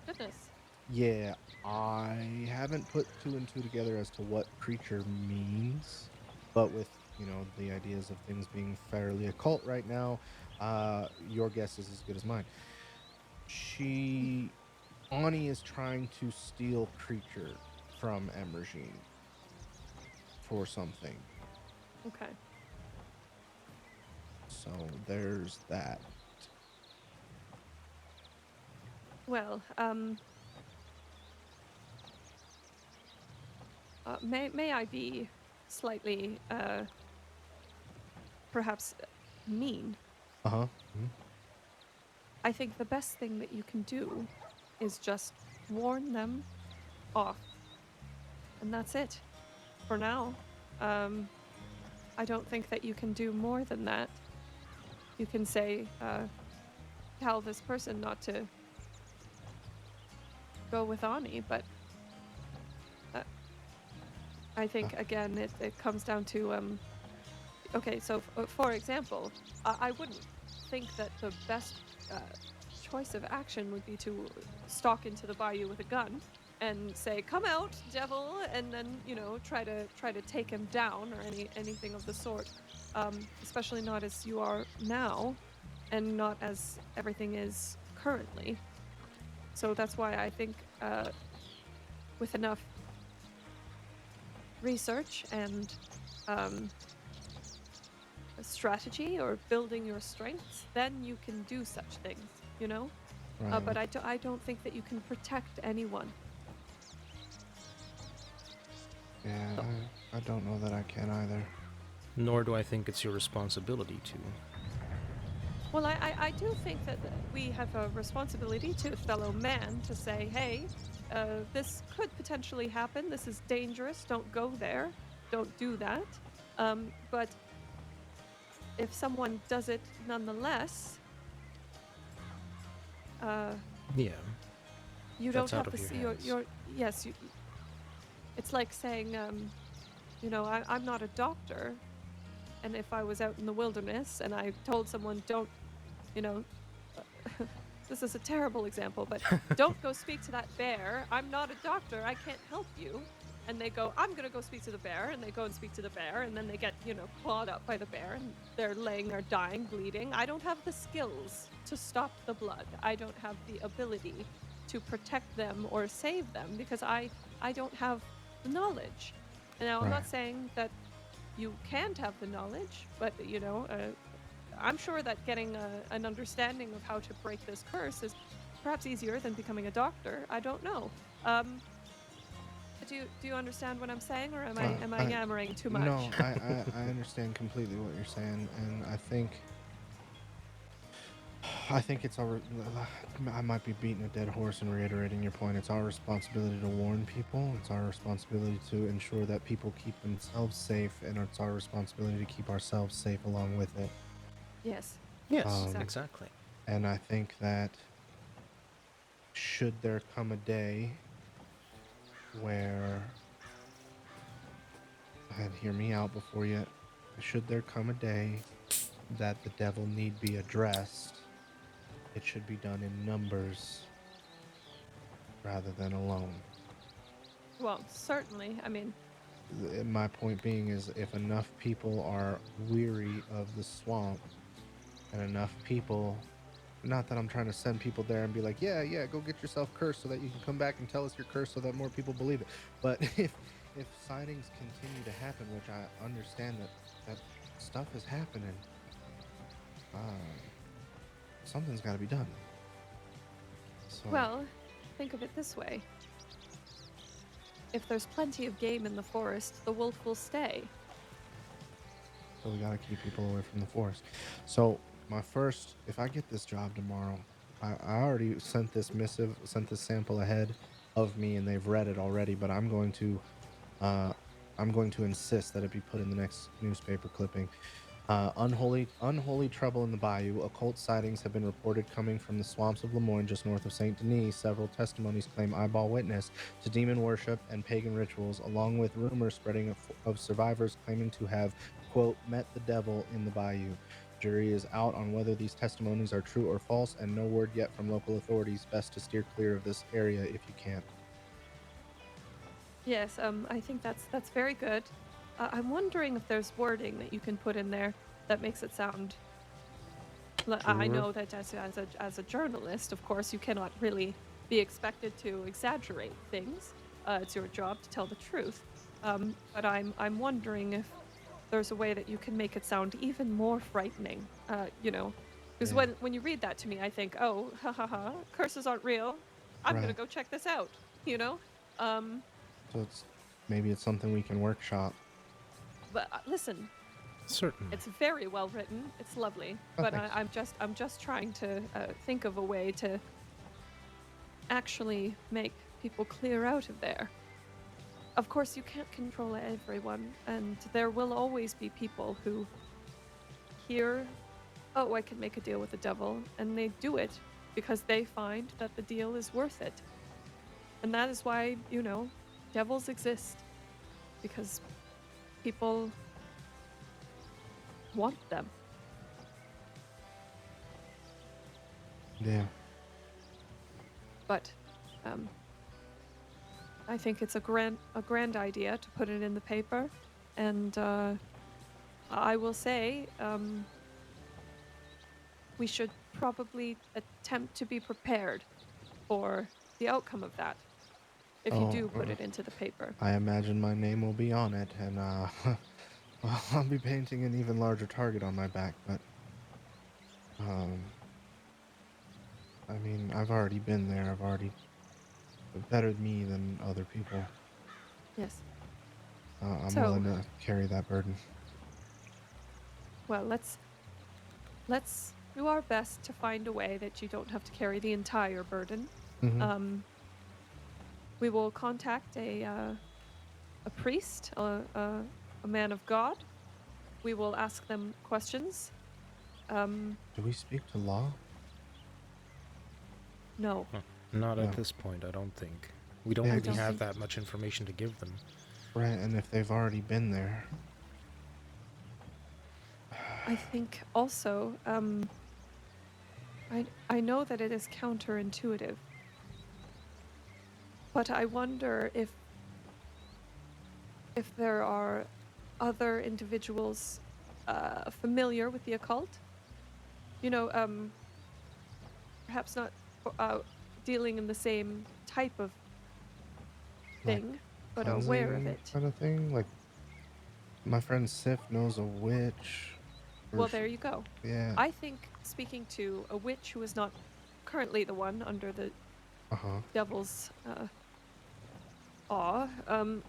Goodness. Yeah, I haven't put two and two together as to what creature means, but with, the ideas of things being fairly occult right now, your guess is as good as mine. She Ani is trying to steal creature from Emergine for something. Okay. So there's that. Well, may I be slightly perhaps mean? Uh-huh. Mhm. I think the best thing that you can do is just warn them off, and that's it for now. Um, I don't think that you can do more than that. You can say, tell this person not to go with Ani, but uh, I think again it comes down to okay, so for example, I wouldn't think that the best choice of action would be to stalk into the bayou with a gun and say, "Come out, devil," and then try to take him down or anything of the sort. Especially not as you are now, and not as everything is currently. So that's why I think with enough research and strategy or building your strengths, then you can do such things. Right. But I don't think that you can protect anyone. Yeah, So, I don't know that I can either. Nor do I think it's your responsibility to. well, I do think that we have a responsibility to fellow man to say, hey, this could potentially happen. This is dangerous. Don't go there. Don't do that. But if someone does it nonetheless, uh, Yeah, you don't that's out have of your this. hands. Yes. It's like saying, I'm not a doctor, and if I was out in the wilderness and I told someone, don't, you know, this is a terrible example, but don't go speak to that bear. I'm not a doctor. I can't help you. And they go, I'm going to go speak to the bear. And they go and speak to the bear. And then they get, clawed up by the bear. And they're laying there dying, bleeding. I don't have the skills to stop the blood. I don't have the ability to protect them or save them because I don't have the knowledge. And now I'm Right. not saying that you can't have the knowledge, but, I'm sure that getting an understanding of how to break this curse is perhaps easier than becoming a doctor. I don't know. Do you understand what I'm saying, or am I yammering too much? No, I understand completely what you're saying, and I think it's our. I might be beating a dead horse and reiterating your point. It's our responsibility to warn people. It's our responsibility to ensure that people keep themselves safe, and it's our responsibility to keep ourselves safe along with it. Yes, Yes, Um, exactly. And I think that should there come a day where, and hear me out before you, should there come a day that the devil need be addressed, it should be done in numbers rather than alone. well, certainly. I mean, My point being is if enough people are weary of the swamp and enough people, not that I'm trying to send people there and be like, yeah, go get yourself cursed so that you can come back and tell us you're cursed so that more people believe it. But if sightings continue to happen, which I understand that stuff is happening, something's got to be done. So well, think of it this way. If there's plenty of game in the forest, the wolf will stay. we got to keep people away from the forest. So if I get this job tomorrow, I already sent this sample ahead of me, and they've read it already. But I'm going to insist that it be put in the next newspaper clipping. Unholy trouble in the bayou. Occult sightings have been reported coming from the swamps of Lemoyne, just north of Saint Denis. Several testimonies claim eyeball witness to demon worship and pagan rituals, along with rumors spreading of survivors claiming to have, quote, met the devil in the bayou. Jury is out on whether these testimonies are true or false, and no word yet from local authorities. Best to steer clear of this area if you can. Yes, I think that's very good. I'm wondering if there's wording that you can put in there that makes it sound. I Truer. know that as a journalist, of course, you cannot really be expected to exaggerate things. It's your job to tell the truth. But I'm wondering if there's a way that you can make it sound even more frightening. Because Yeah. when you read that to me, I think, oh, ha ha ha, curses aren't real. I'm gonna Right. go check this out. You know. Um, So maybe it's something we can workshop. but listen, Certainly. it's very well written. It's lovely. Oh, But thanks. I'm just trying to think of a way to actually make people clear out of there. Of course, you can't control everyone, and there will always be people who hear, oh, I can make a deal with the devil, and they do it because they find that the deal is worth it. And that is why, devils exist, because people want them. Yeah. But um, I think it's a grand idea to put it in the paper. And I will say, we should probably attempt to be prepared for the outcome of that if you Oh, do put it into the paper. I imagine my name will be on it, and well, I'll be painting an even larger target on my back. But um, I mean, I've already been there. I've already better me than other people. Yes. I'm So, willing to carry that burden. well, let's do our best to find a way that you don't have to carry the entire burden. Mm-hmm. Um, we will contact a priest, a man of God. We will ask them questions. Do we speak to law? No, Huh. Not No. at this point, I don't think. We don't Yeah, I really don't have think. that much information to give them. right. And if they've already been there, I think also, I know that it is counterintuitive, but I wonder if there are other individuals familiar with the occult. You know, perhaps not dealing in the same type of like thing, but aware of cleansing it. kind of thing. Like my friend Sif knows a witch. Or Well, there you go. yeah. I think speaking to a witch who is not currently the one under the Uh huh. devil's awe,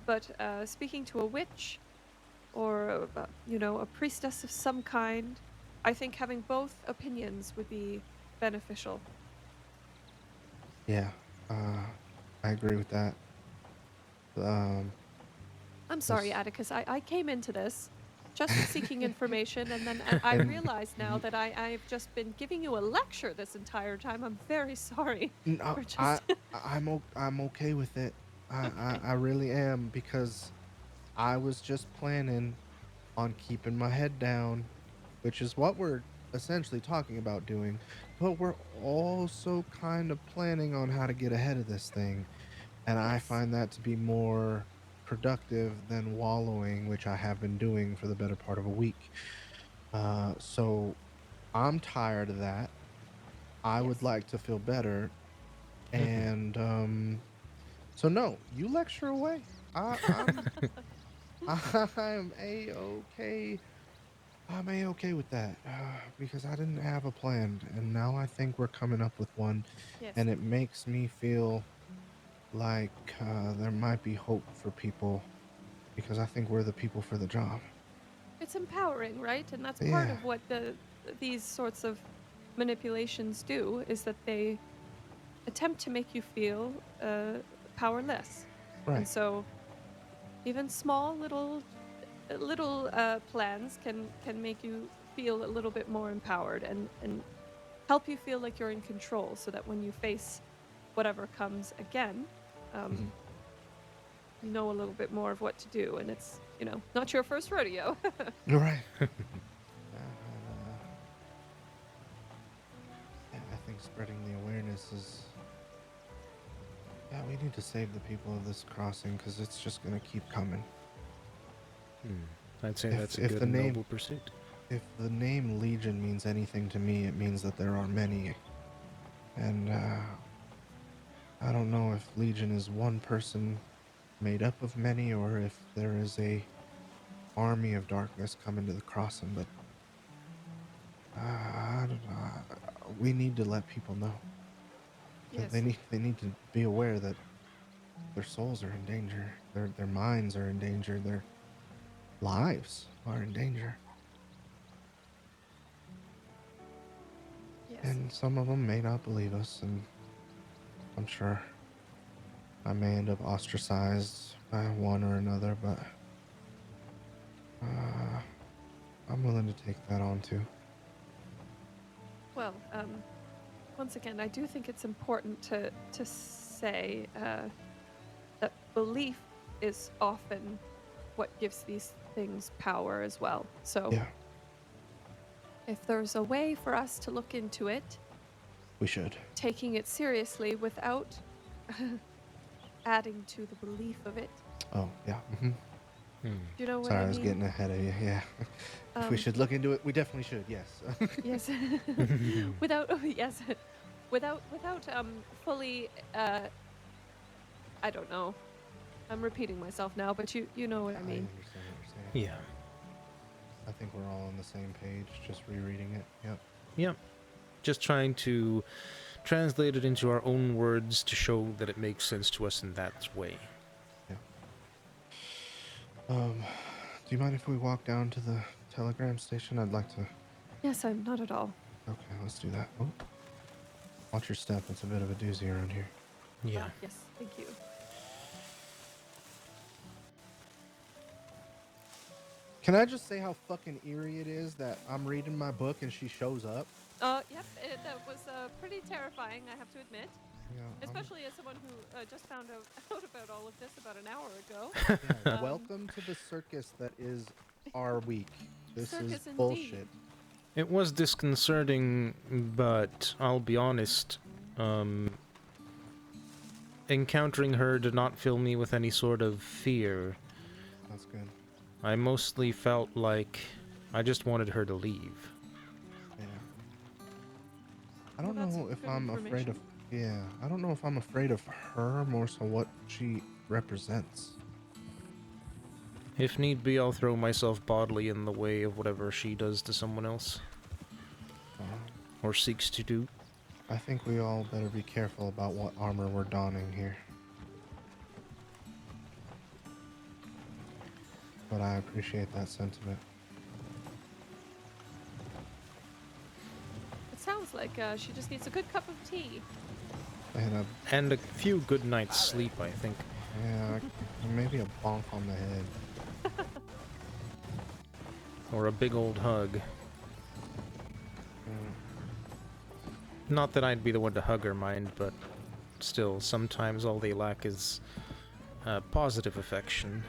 but speaking to a witch or, a priestess of some kind, I think having both opinions would be beneficial. Yeah. Uh, I agree with that. Um, I'm sorry, this Atticus. I came into this just seeking information, and then I and realize now that I've just been giving you a lecture this entire time. I'm very sorry no, for just. I'm okay with it. Okay. I really am because I was just planning on keeping my head down, which is what we're essentially talking about doing. But we're also kind of planning on how to get ahead of this thing. And I Yes. find that to be more productive than wallowing, which I have been doing for the better part of a week. So I'm tired of that. I would Yes. like to feel better. And so no, you lecture away. I'm I'm a okay. I'm a okay with that because I didn't have a plan, and now I think we're coming up with one, Yes. and it makes me feel like there might be hope for people because I think we're the people for the job. It's empowering, right? And that's part Yeah, of what these sorts of manipulations do, is that they attempt to make you feel powerless. And right. so even small little plans can make you feel a little bit more empowered and help you feel like you're in control, so that when you face whatever comes again, Mhm. um, you know a little bit more of what to do, and it's not your first rodeo. You're right. Yeah, I think spreading the awareness is. Yeah, we need to save the people of this crossing because it's just gonna keep coming. I'd say If that's a if good the and name noble pursuit. if the name Legion means anything to me, it means that there are many, and I don't know if Legion is one person made up of many or if there is a army of darkness coming to the crossing, but I don't know. We need to let people know. They Yes. need to be aware that their souls are in danger, their minds are in danger, their lives are in danger, Yes. and some of them may not believe us, and I'm sure I may end up ostracized by one or another, but uh, I'm willing to take that on too. Well, once again, I do think it's important to say that belief is often what gives these things power as well. So Yeah, if there's a way for us to look into it, we should. taking it seriously without adding to the belief of it. Oh, yeah. Hmm. Do you know what Sorry, I I was mean? getting ahead of you. Yeah. If we Um, should look into it, we definitely should. Yes. yes. Without yes, without fully I don't know. I'm repeating myself now, but you know what I I mean. understand what you're saying. Yeah. I think we're all on the same page, just rereading it. Yep. Yep. Just trying to translate it into our own words to show that it makes sense to us in that way. Yeah. Do you mind if we walk down to the telegram station? I'd like to. Yes, I'm not at all. Okay, let's do that. Oh, watch your step. It's a bit of a doozy around here. Yeah. Yes, thank you. Can I just say how fucking eerie it is that I'm reading my book and she shows up? Yep, that was pretty terrifying, I have to admit. Yeah. Especially as someone who just found out about all of this about an hour ago. Yeah, welcome to the circus that is our week. This is Circus indeed. bullshit. It was disconcerting, but I'll be honest, encountering her did not fill me with any sort of fear. That's good. I mostly felt like I just wanted her to leave. Yeah. I don't Well, that's know if good I'm afraid of. information. Yeah, I don't know if I'm afraid of her more so what she represents. If need be, I'll throw myself bodily in the way of whatever she does to someone else. Or seeks to do. I think we all better be careful about what armor we're donning here. But I appreciate that sentiment. It sounds like she just needs a good cup of tea. And a few good nights' sleep, I think. Yeah, maybe a bonk on the head. Or a big old hug. Mm, Not that I'd be the one to hug her, mind, but still, sometimes all they lack is positive affection.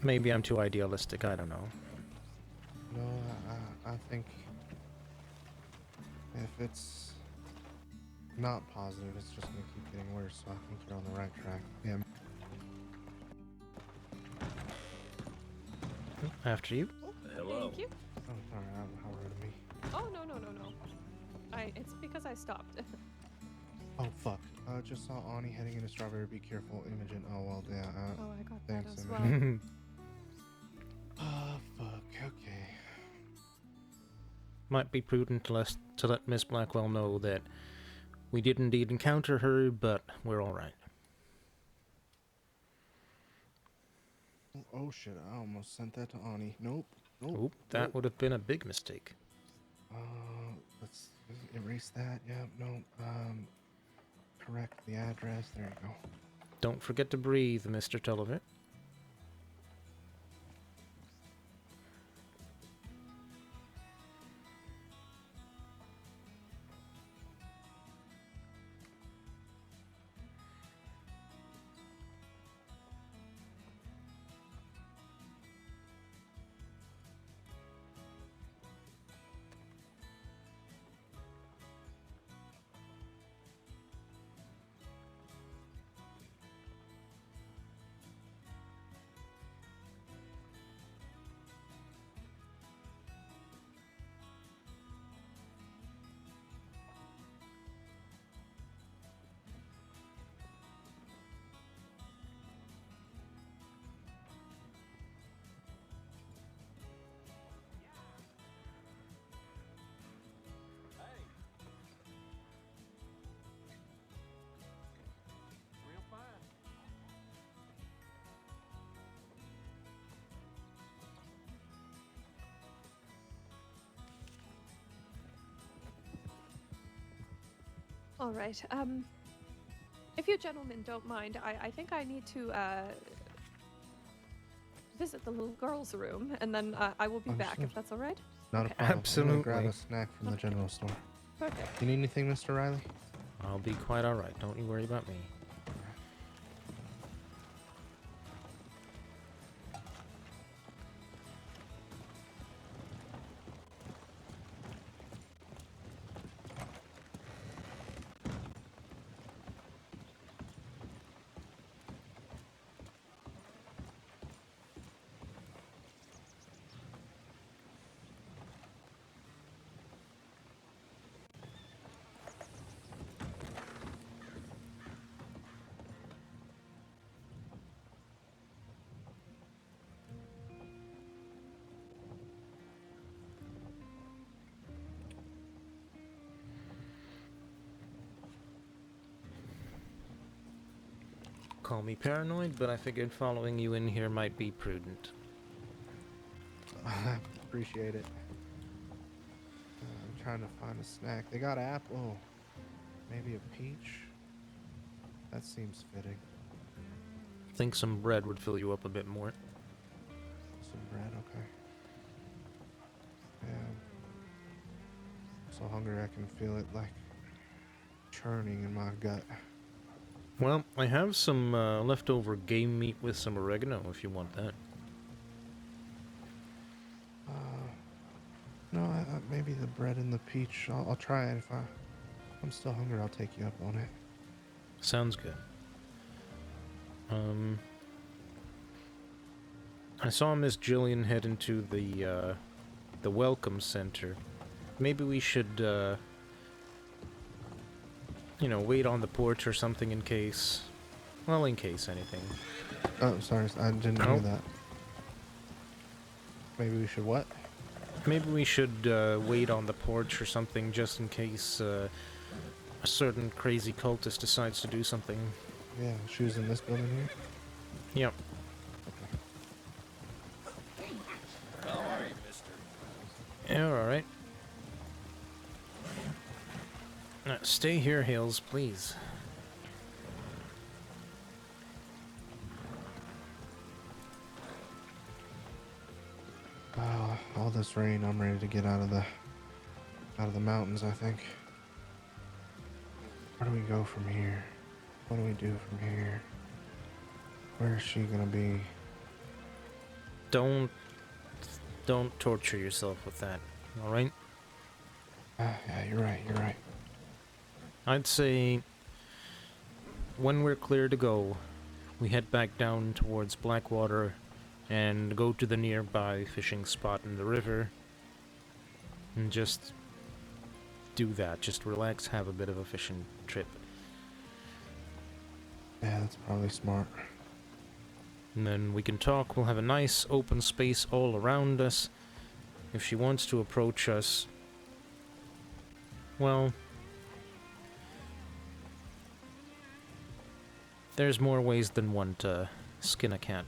Maybe I'm too idealistic, I don't know. No, I think if it's not positive, it's just gonna keep getting worse. So I think you're on the right track. Yeah. After you. Hello. Thank you. Oh, sorry. How rude of me. Oh, no. It's because I stopped. Oh, fuck. Just saw Ani heading into Strawberry. Be careful, Imogen. Oh, well, yeah. Oh, I got Thanks, that as Imogen. well. Oh, fuck. Okay. Might be prudent to let Miss Blackwell know that we did indeed encounter her, but we're alright. Oh, shit. I almost sent that to Ani. Nope. Nope. Oop, that would have been a big mistake. Let's erase that. Yep. No. Correct the address. There you go. Don't forget to breathe, Mr. Tulliver. Real fine. All right. If you gentlemen don't mind, I think I need to visit the little girl's room, and then I will be back, Understood. if that's all right? Not Okay. a problem. I'm gonna grab Absolutely. a snack from the Okay. general store. Perfect. You need anything, Mr. Riley? I'll be quite alright. Don't you worry about me. Call me paranoid, but I figured following you in here might be prudent. I appreciate it. I'm trying to find a snack. They got apple. Maybe a peach? That seems fitting. Think some bread would fill you up a bit more. Some bread, okay. Yeah. I'm so hungry I can feel it like churning in my gut. Well, I have some leftover game meat with some oregano if you want that. No, maybe the bread and the peach. I'll try it. If I'm still hungry, I'll take you up on it. Sounds good. I saw Miss Jillian head into the welcome center. Maybe we should, you know, wait on the porch or something in case. Well, in case anything. Oh, sorry, I didn't hear Oh. that. Maybe we should what? Maybe we should wait on the porch or something just in case a certain crazy cultist decides to do something. Yeah, she was in this building here? Yep. How are you, mister? Yeah, alright. Stay here, Hales, please. All this rain, I'm ready to get out of the mountains, I think. Where do we go from here? What do we do from here? Where is she gonna be? Don't torture yourself with that, alright? Yeah, you're right. I'd say when we're clear to go, we head back down towards Blackwater and go to the nearby fishing spot in the river and just do that. Just relax, have a bit of a fishing trip. Yeah, that's probably smart. And then we can talk. We'll have a nice open space all around us. If she wants to approach us, well, there's more ways than one to skin a cat.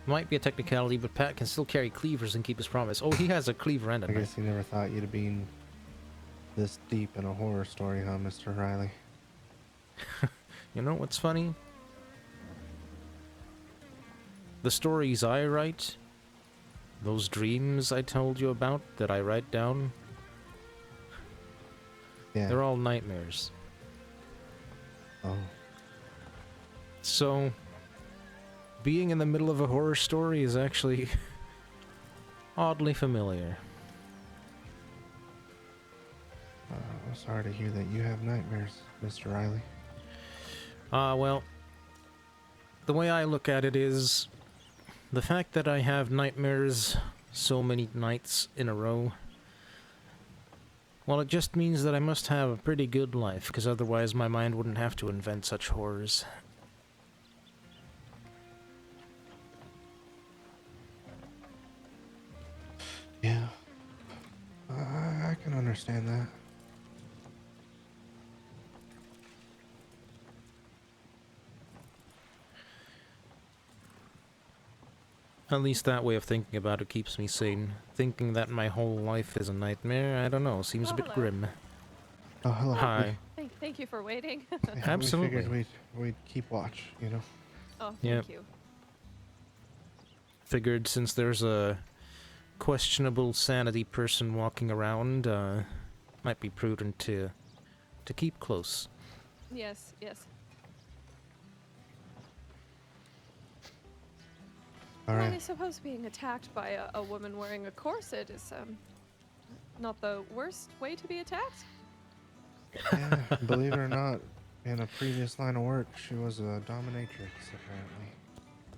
Might be a technicality, but Pat can still carry cleavers and keep his promise. Oh, he has a cleaver and a I knife. guess you never thought you'd have been this deep in a horror story, huh, Mr. Riley? You know what's funny? The stories I write, those dreams I told you about that I write down, Yeah. they're all nightmares. Oh. So, being in the middle of a horror story is actually oddly familiar. I'm sorry to hear that you have nightmares, Mr. Riley. Well, the way I look at it is the fact that I have nightmares so many nights in a row, well, it just means that I must have a pretty good life, because otherwise my mind wouldn't have to invent such horrors. Yeah. I can understand that. At least that way of thinking about it keeps me sane. Thinking that my whole life is a nightmare, I don't know, seems a bit Hello. grim. Oh, hello. Hi. Thank Thank you for waiting. Yeah, Absolutely. we figured we'd keep watch, you know. Oh, Yeah. thank you. Figured since there's a questionable sanity person walking around, might be prudent to keep close. Yes, yes. All Well, right. I suppose being attacked by a woman wearing a corset is not the worst way to be attacked. Yeah, believe it or not, in a previous line of work, she was a dominatrix, apparently.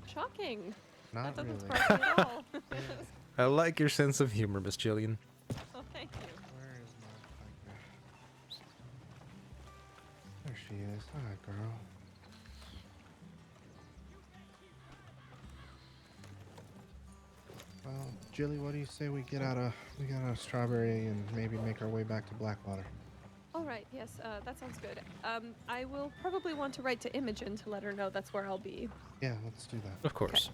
Shocking. That Not doesn't really. surprise me at all. Yeah. I like your sense of humor, Miss Jillian. Oh, thank you. Where is my piper? There she is. Hi, girl. Well, Jilly, what do you say we get out of Strawberry and maybe make our way back to Blackwater? All right, yes, that sounds good. I will probably want to write to Imogen to let her know that's where I'll be. Yeah, let's do that. Of course.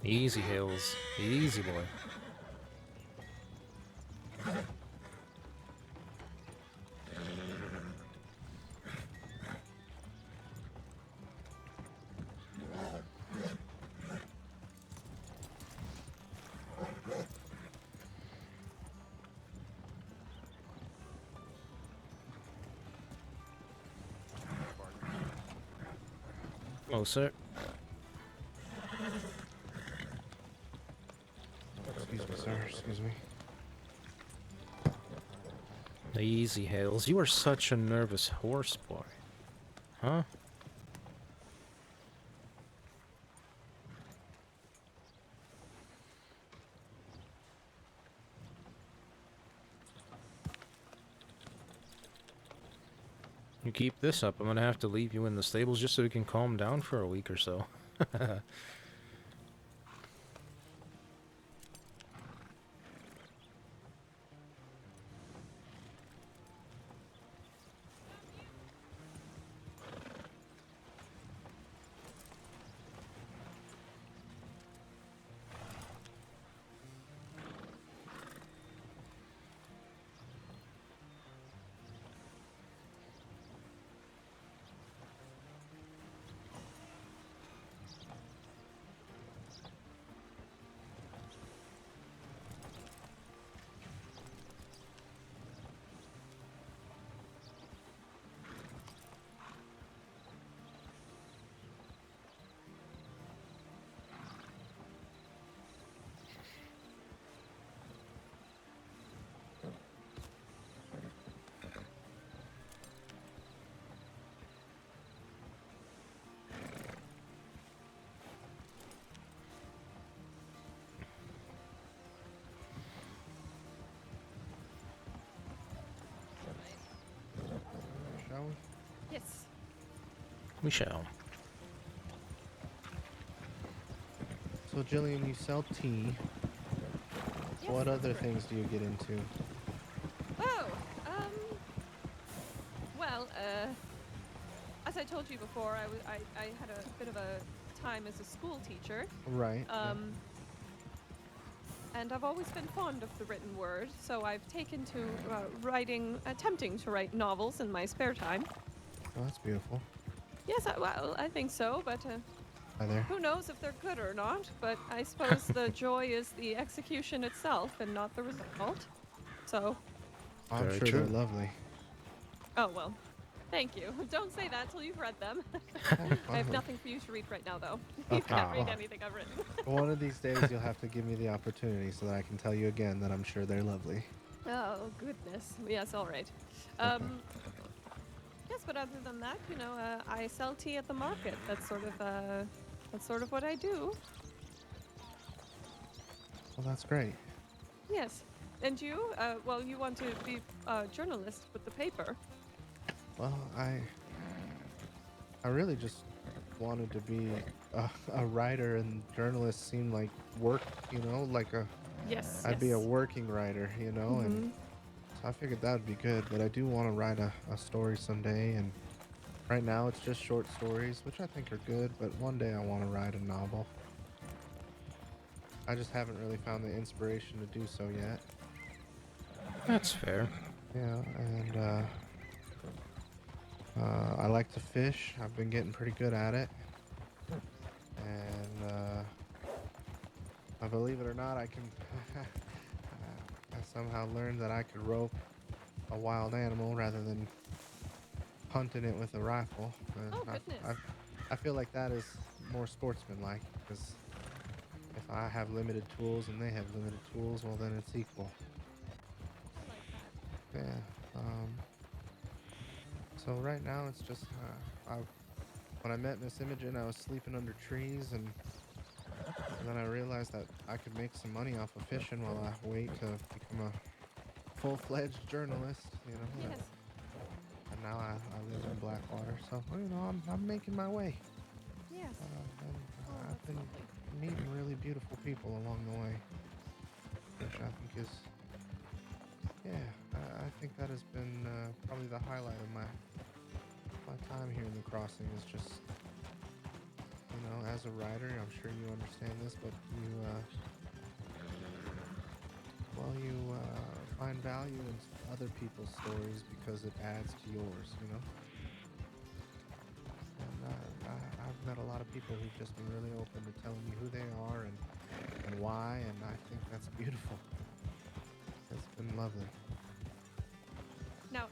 Easy, Hills. Easy, boy. Oh, sir. Excuse me, sir. Excuse me. Easy, Hales. You are such a nervous horse, boy. Huh? You keep this up, I'm gonna have to leave you in the stables just so you can calm down for a week or so. Shall we? Yes. We shall. So, Jillian, you sell tea. Yes, What that's other correct. things do you get into? Oh, well, as I told you before, I had a bit of a time as a school teacher. Right. Yeah. And I've always been fond of the written word, so I've taken to attempting to write novels in my spare time. Oh, that's beautiful. Yes, I think so, but Hi there. who knows if they're good or not. But I suppose the joy is the execution itself and not the result. So, I'm Very sure true. they're lovely. oh well. Thank you. Don't say that till you've read them. Oh, I have fine. nothing for you to read right now, though. You Okay. can't read well, anything I've written. One of these days, you'll have to give me the opportunity so that I can tell you again that I'm sure they're lovely. Oh, goodness. Yes, all right. Okay. Yes, but other than that, I sell tea at the market. That's sort of what I do. Well, that's great. Yes. And you? Well, you want to be a journalist with the paper. Well, I really just wanted to be a writer, and journalist seemed like work, like Yes. I'd be a working writer, and Mhm. so I figured that would be good. But I do want to write a story someday, and Right now, it's just short stories, which I think are good, but one day I want to write a novel. I just haven't really found the inspiration to do so yet. That's fair. Yeah, and I like to fish. I've been getting pretty good at it. And believe it or not, I can. I somehow learned that I could rope a wild animal rather than hunting it with a rifle. Oh, goodness. I feel like that is more sportsmanlike because if I have limited tools and they have limited tools, well, then it's equal. I like that. Yeah. So right now it's just when I met Miss Imogen, I was sleeping under trees, and then I realized that I could make some money off of fishing while I wait to become a full-fledged journalist. You know. Yes. And now I live in Blackwater, so you know I'm making my way. Yes. And Oh, I've that's been lovely. meeting really beautiful people along the way, which I think is, yeah, I think that has been probably the highlight of my time here in the crossing. Is just, you know, as a writer, I'm sure you understand this, but you find value in other people's stories because it adds to yours, you know. And I've met a lot of people who've just been really open to telling me who they are and why, and I think that's beautiful. It's been lovely. Now,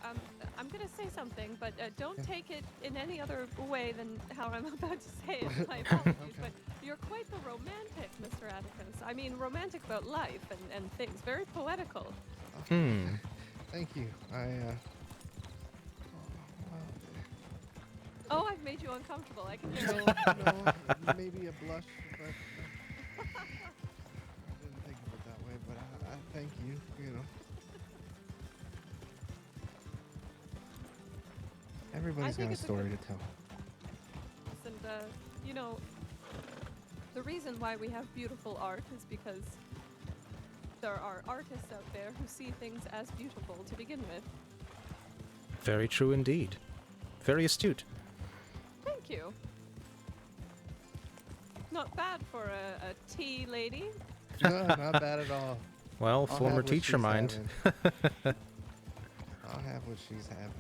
I'm going to say something, but don't Yeah. take it in any other way than how I'm about to say it. My apologies, Okay. but you're quite the romantic, Mr. Atticus. I mean, romantic about life and things. Very poetical. Hmm. Thank you. Well, Oh, I've made you uncomfortable. I can hear no, it. no, maybe a blush, but I didn't think of it that way. But I thank you. You know, I everybody's got think a it's a story good. to tell. And, you know, the reason why we have beautiful art is because there are artists out there who see things as beautiful to begin with. Very true indeed. Very astute. Thank you. Not bad for a tea lady. No, not bad at all. Well, I'll former have what teacher she's mind. having. I'll have what she's having.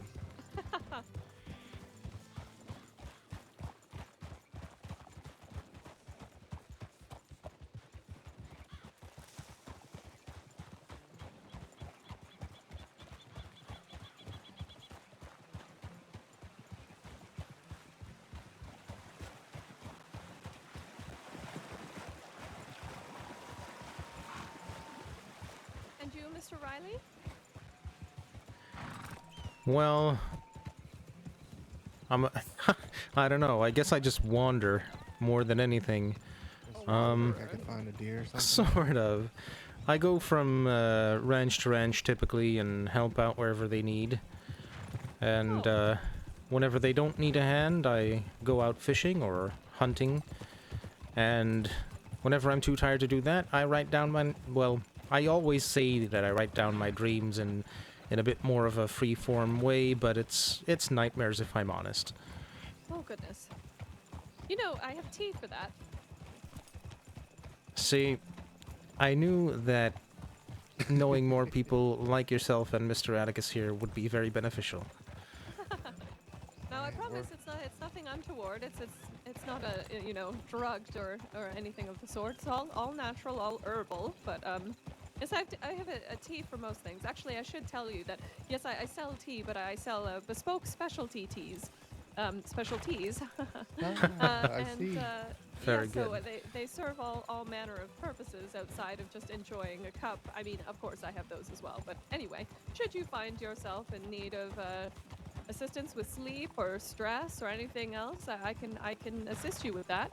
And you, Mr. Riley? Well, I don't know. I guess I just wander more than anything. Just Um, think I could find a deer or something. Sort of. I go from ranch to ranch typically and help out wherever they need. And Oh. whenever they don't need a hand, I go out fishing or hunting. And whenever I'm too tired to do that, I write down my... Well, I always say that I write down my dreams in a bit more of a free-form way, but it's nightmares if I'm honest. Oh, goodness. You know, I have tea for that. See, I knew that knowing more people like yourself and Mr. Atticus here would be very beneficial. No, I Hey, promise it's nothing untoward. It's not drugged or anything of the sort. It's all natural, all herbal. But yes, I have a tea for most things. Actually, I should tell you that yes, I sell tea, but I sell bespoke specialty teas. Specialties. I see. Very yeah, so good. they serve all manner of purposes outside of just enjoying a cup. I mean, of course, I have those as well. But anyway, should you find yourself in need of assistance with sleep or stress or anything else, I can assist you with that.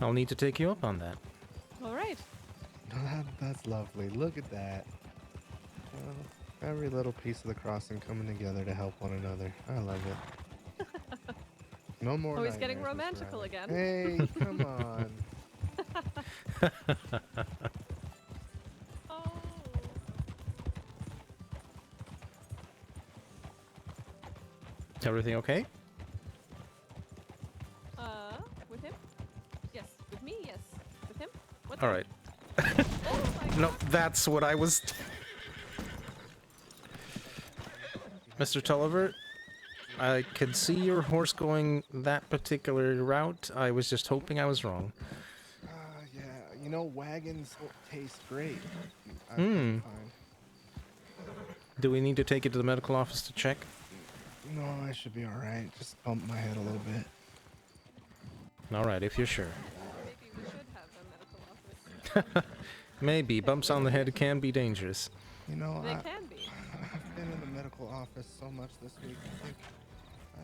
I'll need to take you up on that. All right. That's lovely. Look at that. Well, every little piece of the crossing coming together to help one another. I love it. No more Oh, he's getting nightmares, Mr. romantical Riley. again. Hey, come on. Oh. Everything okay? All right. Oh my No, that's what I was. Mr. Tulliver, I could see your horse going that particular route. I was just hoping I was wrong. Yeah, you know, wagons taste great. I've come Hmm. to find. Do we need to take it to the medical office to check? No, I should be alright. Just bump my head a little bit. All right, if you're sure. Maybe we should have a medical office. Maybe bumps on the head can be dangerous. You know, They can be. I've been in the medical office so much this week. I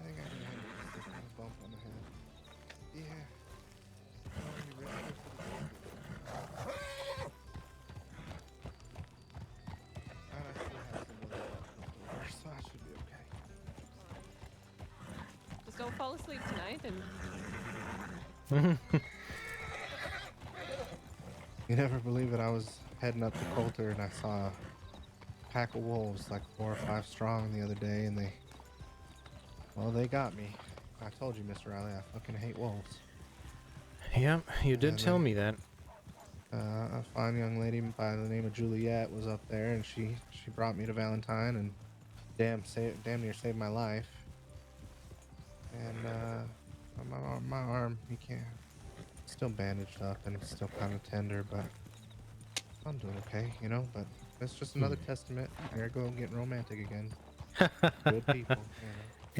think I can handle this kind of bump on the head. Yeah. Oh, you ready for the and I still have some little leftover, so I should be okay. Just don't fall asleep tonight and You never believe it. I was heading up to Coulter and I saw a pack of wolves, like 4 or 5 strong, the other day, and they got me. I told you, Mr. Riley, I fucking hate wolves. Yeah, you did And tell me that. A fine young lady by the name of Juliet was up there, and she brought me to Valentine, and damn near saved my life. And my arm, you can't. Still bandaged up and it's still kind of tender, but I'm doing okay, you know. But it's just another testament. Here I go getting romantic again. Good people, you know.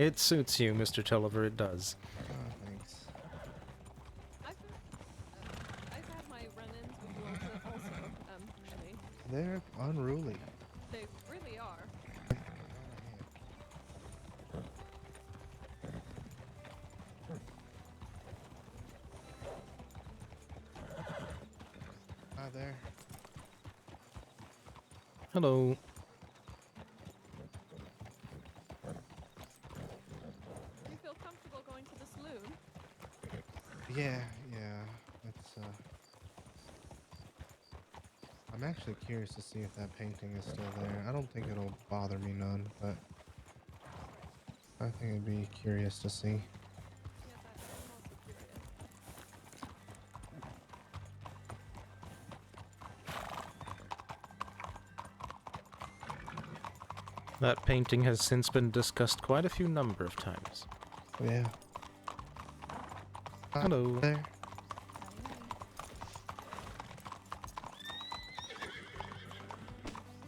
It suits you, Mr. Tulliver, it does. Oh, thanks. I've had my run-ins with wolves also, actually. They're unruly. They really are. Hi there. Hello. Do you feel comfortable going to the saloon? Yeah. It's I'm actually curious to see if that painting is still there. I don't think it'll bother me none, but I think I'd be curious to see. Yeah, I'm also curious. That painting has since been discussed quite a few number of times. Yeah. Hi Hello. there.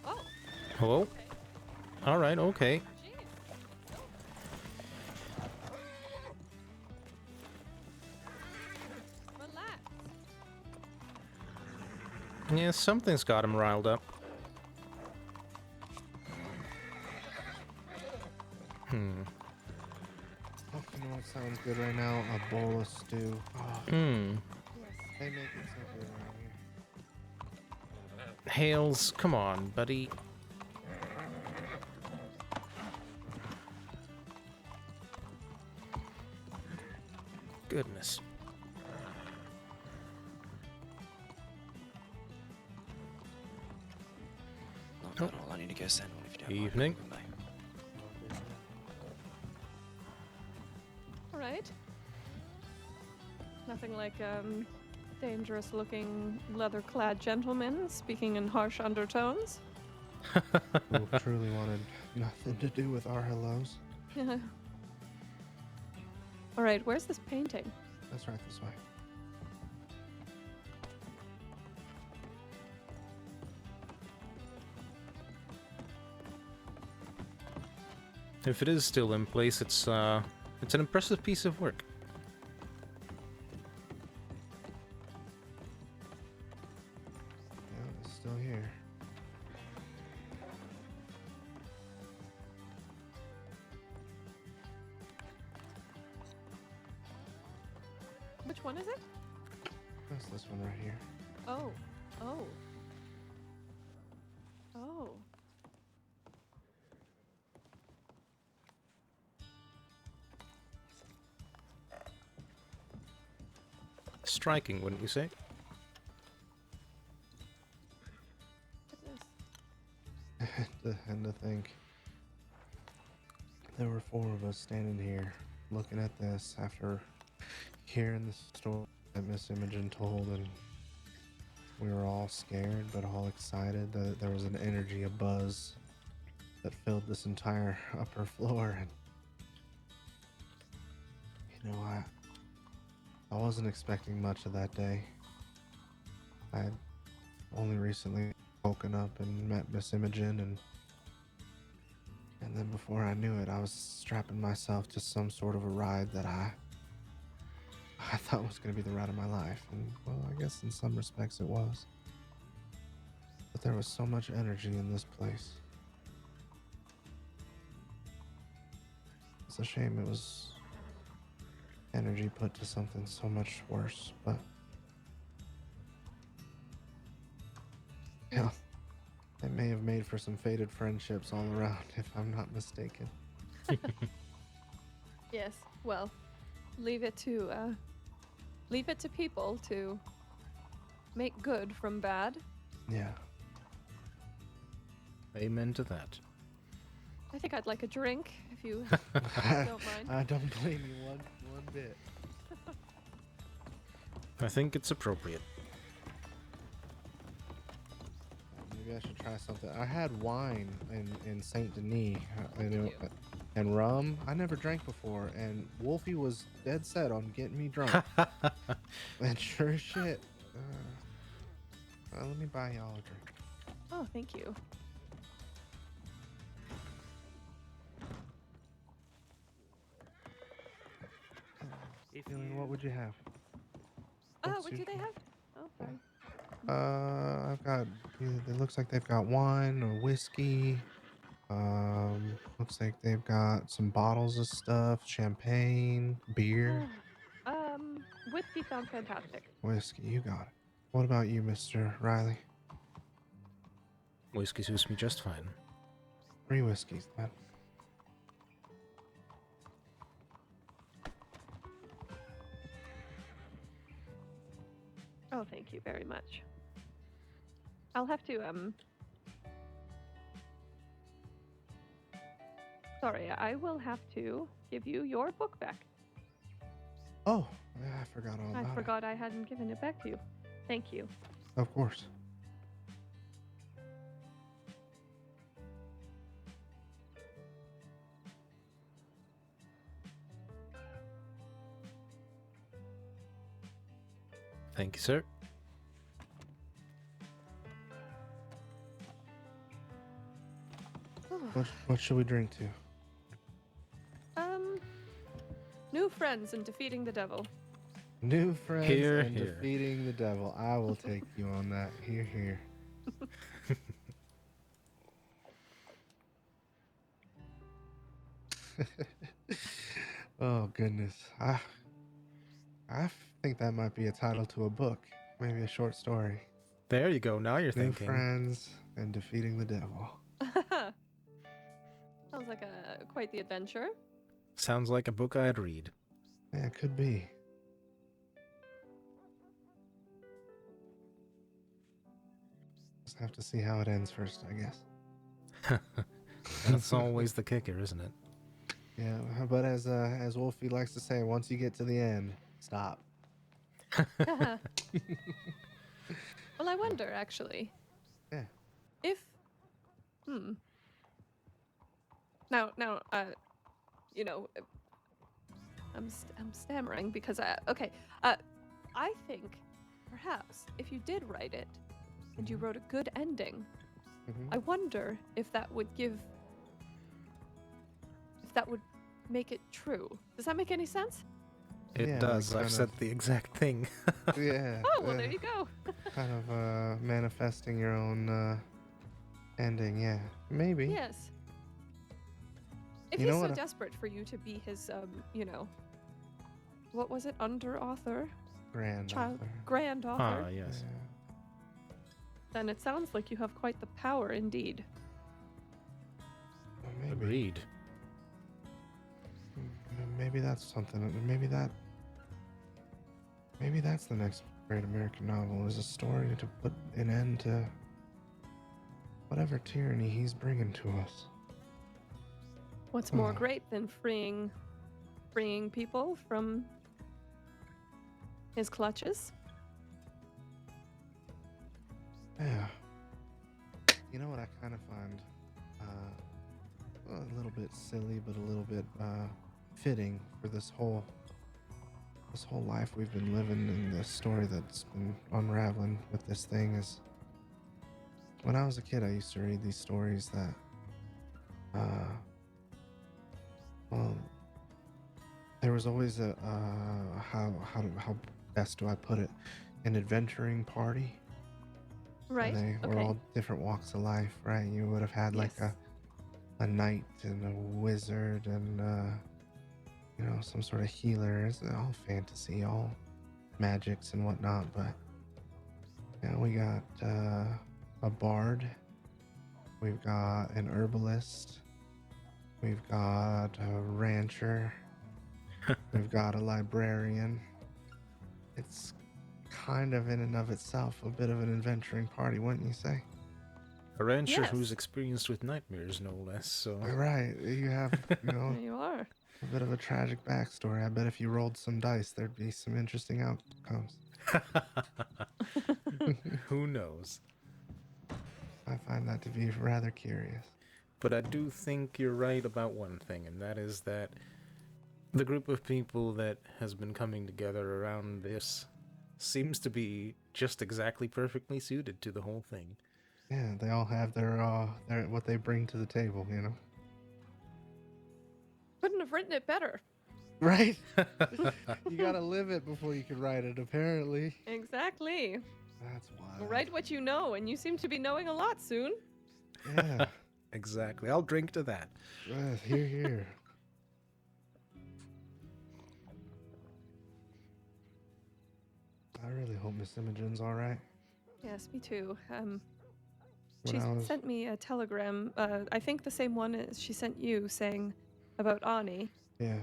Oh, Hello? okay. Alright, okay. Jeez. Relax. Yeah, something's got him riled up. Oh, you know what sounds good right now? A bowl of stew. Oh, Hmm. they make it so good around here. Hales, come on, buddy. Goodness. Not all. I need to go send one if you don't Evening. mind. Bye. All right. Nothing like dangerous-looking leather-clad gentleman speaking in harsh undertones. Who truly wanted nothing to do with our hellos. Yeah. All right, where's this painting? That's right, this way. If it is still in place, it's an impressive piece of work. Yeah, it's still here. Which one is it? That's this one right here. Oh. Oh. Oh. Striking, wouldn't you say? What's this? And to think, there were 4 of us standing here looking at this after hearing the story that Miss Imogen told, and We were all scared, but all excited. There was an energy, a buzz that filled this entire upper floor. And, I wasn't expecting much of that day. I had only recently woken up and met Miss Imogen, and then before I knew it, I was strapping myself to some sort of a ride that I thought was going to be the ride of my life. And, well, I guess in some respects it was. But there was so much energy in this place. It's a shame it was energy put to something so much worse, but yeah, it may have made for some faded friendships all around, if I'm not mistaken. Yes. Well, leave it to people to make good from bad. Yeah. Amen to that. I think I'd like a drink if you don't mind. I don't blame you one bit. I think it's appropriate. Maybe I should try something. I had wine in Saint Denis you. and rum. I never drank before, and Wolfie was dead set on getting me drunk. And sure as shit. Let me buy y'all a drink. Oh, thank you. Feeling, what would you have? What What's do your- they have? Oh, sorry. I've got. It looks like they've got wine or whiskey. Looks like they've got some bottles of stuff, champagne, beer, Whiskey sounds fantastic. whiskey. You got it. What about you, Mr. Riley? Whiskey suits me just fine. 3 whiskeys, then. Oh, thank you very much. I'll have to, Sorry, I will have to give you your book back. Oh, yeah, I forgot all about I forgot I hadn't given it back to you. Thank you. it. Of course. Thank you, sir. What should we drink to? New friends and defeating the devil. New friends Here, and here. defeating the devil. I will take you on that. Here, here. Oh goodness. I think that might be a title to a book. Maybe a short story. There you go. Now you're New thinking. friends and defeating the devil. Sounds like quite the adventure. Sounds like a book I'd read. Yeah, it could be. Just have to see how it ends first, I guess. That's always the kicker, isn't it? Yeah, but as Wolfie likes to say, once you get to the end, stop. Well, I wonder actually. Yeah. If Now, I'm stammering because I think perhaps if you did write it and you wrote a good ending, Mhm. I wonder if that would make it true. Does that make any sense? It Yeah, does. like I've kind said of- the exact thing. Yeah. Oh, well, there you go. Kind of manifesting your own ending. Yeah, maybe. Yes. If You he's know so what? desperate for you to be his, what was it, under author, Grand child, author. grand author, Ah, yes. Yeah. then it sounds like you have quite the power indeed. Well, maybe. Agreed. Maybe that's something. Maybe that's the next great American novel, is a story to put an end to whatever tyranny he's bringing to us. What's more Hmm. great than freeing people from his clutches? Yeah. You know what I kind of find a little bit silly, but a little bit fitting for this whole life we've been living, and the story that's been unraveling with this thing is when I was a kid, I used to read these stories that, well, there was always a how best do I put it, an adventuring party. So Right. they were Okay. all different walks of life, right? You would have had like Yes. a knight and a wizard and some sort of healer. It's all fantasy, all magics and whatnot. But yeah, we got a bard, we've got an herbalist, we've got a rancher, we've got a librarian. It's kind of in and of itself a bit of an adventuring party, wouldn't you say? A rancher who's Yes. experienced with nightmares, no less, so. Right. You have, There you are. a bit of a tragic backstory. I bet if you rolled some dice, there'd be some interesting outcomes. Who knows? I find that to be rather curious. But I do think you're right about one thing, and that is that the group of people that has been coming together around this seems to be just exactly perfectly suited to the whole thing. Yeah, they all have their what they bring to the table, you know. Couldn't have written it better. Right? You gotta live it before you can write it, apparently. Exactly. That's wild. Write what you know, and you seem to be knowing a lot soon. Yeah. Exactly. I'll drink to that. Here, here. I really hope Miss Imogen's all right. Yes, me too. When She I was, sent me a telegram. I think the same one as she sent you, saying about Ani. yeah,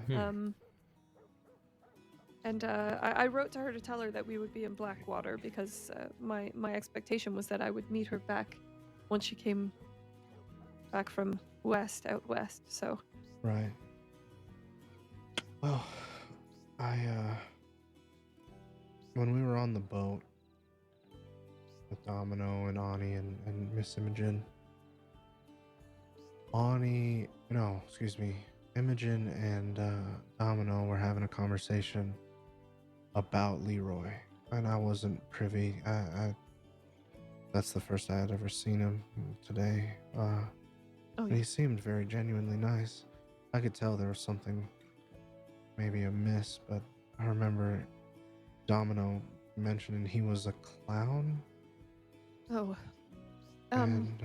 And I wrote to her to tell her that we would be in Blackwater because my expectation was that I would meet her back once she came back from out west. So right. Well, when we were on the boat with Domino and Ani and Miss Imogen, Imogen and Domino were having a conversation about Leroy, and I wasn't privy. That's the first I had ever seen him today. oh And yeah. he seemed very genuinely nice. I could tell there was something maybe amiss, but I remember Domino mentioning he was a clown, Oh. and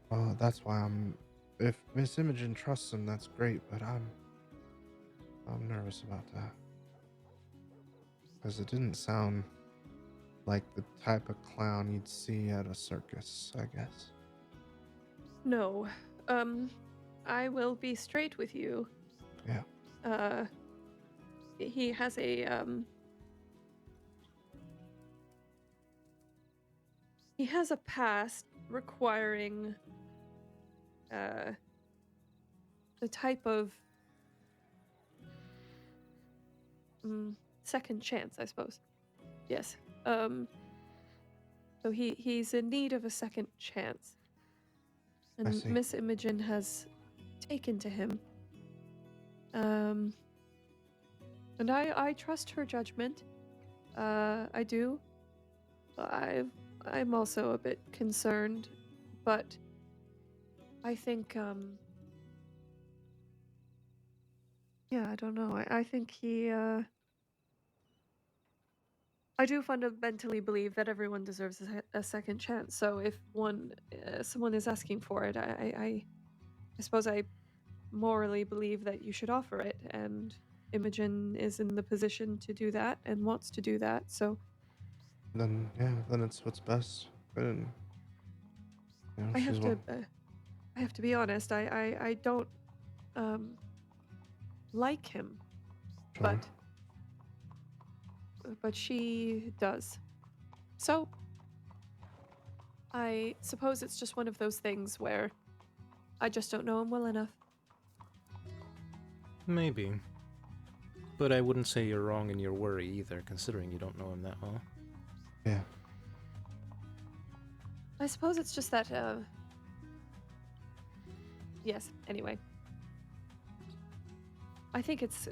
well, that's why I'm. If Miss Imogen trusts him, that's great, but I'm nervous about that because it didn't sound like the type of clown you'd see at a circus, I guess. No. I will be straight with you. Yeah. He has a past requiring the type of second chance, I suppose. Yes. So he's in need of a second chance. I And see. Miss Imogen has taken to him. And I trust her judgment. I do. I'm also a bit concerned, but I think yeah, I don't know. I think he I do fundamentally believe that everyone deserves a second chance. So if someone is asking for it, I suppose I morally believe that you should offer it, and Imogen is in the position to do that and wants to do that. So Then yeah, then it's what's best. And I she's have to well. I have to be honest. I don't like him, Sure. but she does. So I suppose it's just one of those things where I just don't know him well enough. Maybe. But I wouldn't say you're wrong in your worry either, considering you don't know him that well. Yeah. I suppose it's just that, yes, anyway. I think it's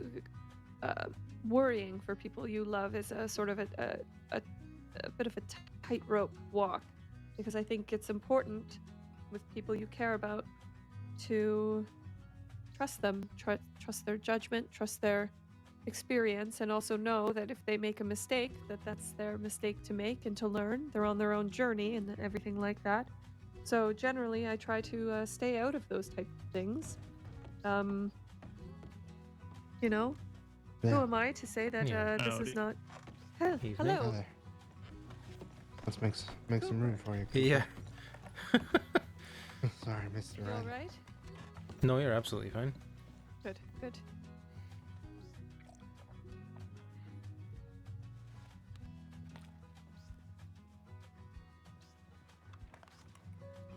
worrying for people you love is a sort of a bit of a tightrope walk, because I think it's important with people you care about to trust them, trust their judgment, trust their experience, and also know that if they make a mistake, that's their mistake to make and to learn. They're on their own journey and everything like that. So generally, I try to stay out of those type of things. You know, who Yeah. am I to say that Yeah. this Howdy. is not? Evening. Hi Hello. there. Let's make some room for you. Yeah. Sorry, Mr. You Ryan. all right? No, you're absolutely fine. Good. Good.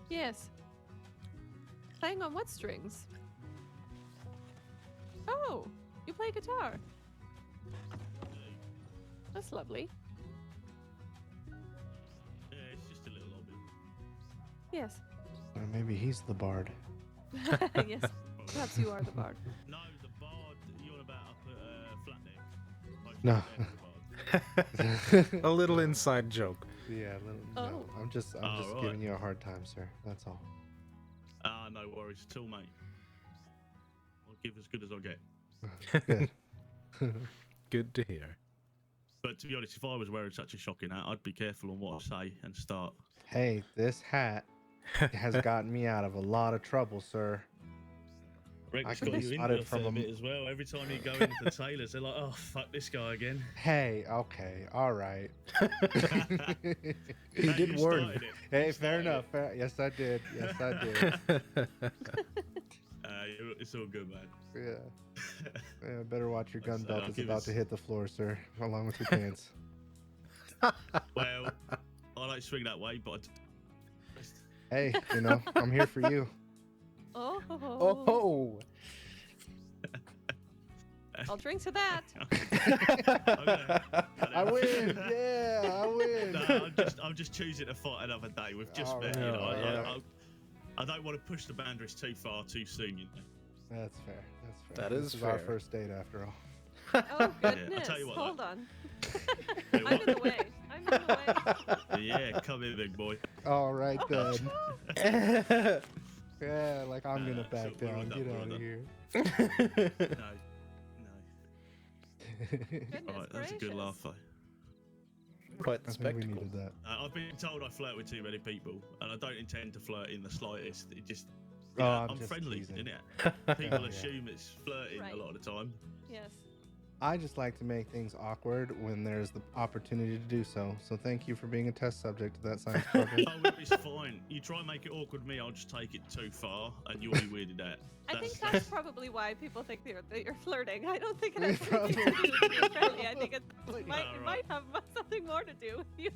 Yes. Playing on what strings? Oh, you play guitar. That's lovely. Yeah, it's just a little hobby. Yes. Or maybe he's the bard. Yes. Perhaps you are the bard. No, the bard you're on about up at Flatneck. Most No. of them are the bard. A little inside joke. Yeah, Oh. no. I'm just right. giving you a hard time, sir. That's all. No worries at all, mate. I'll give as good as I get. Good. Good to hear. But to be honest, if I was wearing such a shocking hat, I'd be careful on what I say and start. Hey, this hat has gotten me out of a lot of trouble, sir. Rick, I it's can got be you spotted into a from fair a bit as well. Every time you go into tailors, they're like, "Oh, fuck this guy again." Hey, okay, all right. He did You warn started you. it. Hey, You fair started enough. Fair. Yes, I did. Yes, I did. it. It's all good, man. Yeah. Better watch your gun I'll belt. It's give about us- to hit the floor, sir, along with your pants. Well, I don't swing that way, but Hey, I'm here for you. Oh. Oh. I'll drink to that. I win. Yeah, I win. No, I'm just choosing to fight another day. We've just All met. right, You know, all right. I don't want to push the boundaries too far too soon. You know. That's fair. That's fair. That This is our fair. first date, after all. Oh I'll goodness. tell you what, Hold on. Hey, I'm in the way. I'm in the way. Yeah, come here, big boy. All right then. Yeah, like I'm gonna So back we're down. on that, Get we're out on of that. here. No, Goodness All right, that's a good gracious. laugh, though. Quite the I think we spectacle. needed that. I've been told I flirt with too many people, and I don't intend to flirt in the slightest. It just, Oh, yeah, I'm I'm just friendly, teasing. isn't it? People Yeah. assume it's flirting Right. a lot of the time. Yes. I just like to make things awkward when there's the opportunity to do so. So thank you for being a test subject to that science project. Oh, it's fine. You try and make it awkward with me, I'll just take it too far, and you'll be weirded out. I think that's probably why people think that you're flirting. I don't think it has Probably. anything to do with being friendly. I think it Like- might, Oh, it right. might have something more to do with you.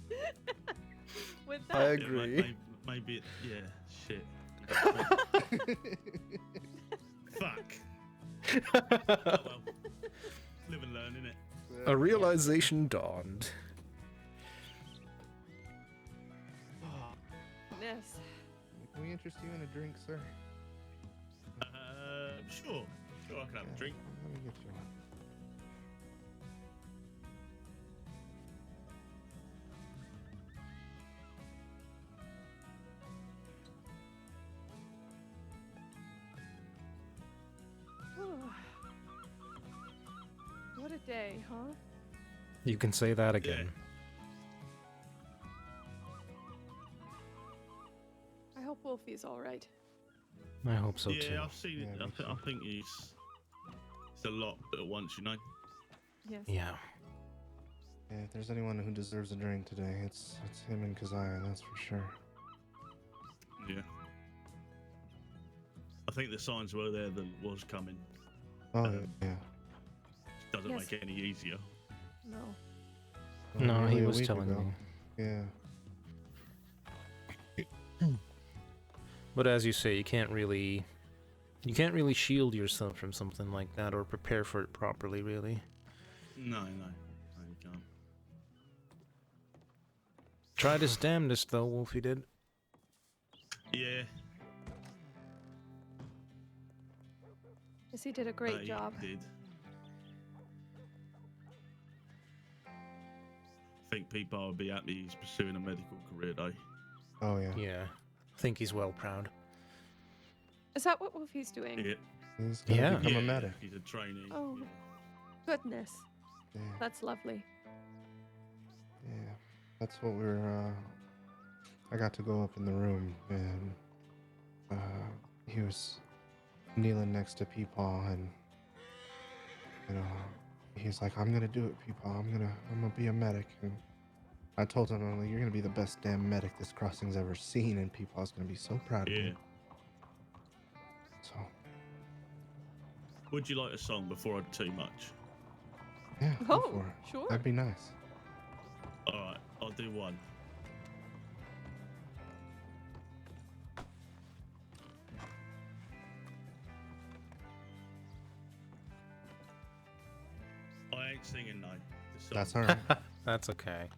With I that. agree. Maybe it, yeah, shit. Fuck. Oh, well. Live and learn, innit? A realization dawned. Goodness. Can we interest you in a drink, sir? Sure. Sure, I can have a drink. Let me get you one. What a day, huh? You can say that again. I hope Wolfie's all right. I hope so Yeah, too. I've seen it. Yeah, me I think it's a lot at once, you know. Yes. Yeah. Yeah, if there's anyone who deserves a drink today, it's him and Keziah, that's for sure. Yeah. I think the signs were there that it was coming. Oh, yeah. Doesn't Yes. make it any easier. No. No, he Nearly a was week telling ago. me. Yeah. But as you say, you can't really shield yourself from something like that or prepare for it properly, really. No, you can't. Tried his damnedest though, Wolfie did. Yeah, Yes, he did a great he job. did. I think people would be happy he's pursuing a medical career, though. Oh yeah. Yeah. I think he's well proud. Is that what Wolfie's doing? Yeah, He's gonna Yeah. become yeah, a medic. he's a trainee. Oh. Yeah. Goodness. Yeah. That's lovely. Yeah. That's what we were. I got to go up in the room and he was kneeling next to Peepaw and he's like, I'm gonna do it, Peepaw. I'm gonna be a medic. And I told him, I'm like, you're gonna be the best damn medic this crossing's ever seen, and Peepaw's gonna be so proud of Yeah. me. So Would you like a song before I do too much? yeah, go Oh, for it. sure. That'd be nice. All right, I'll do one. I ain't singing, no. The song. That's all right. That's okay.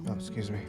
Oh, excuse me.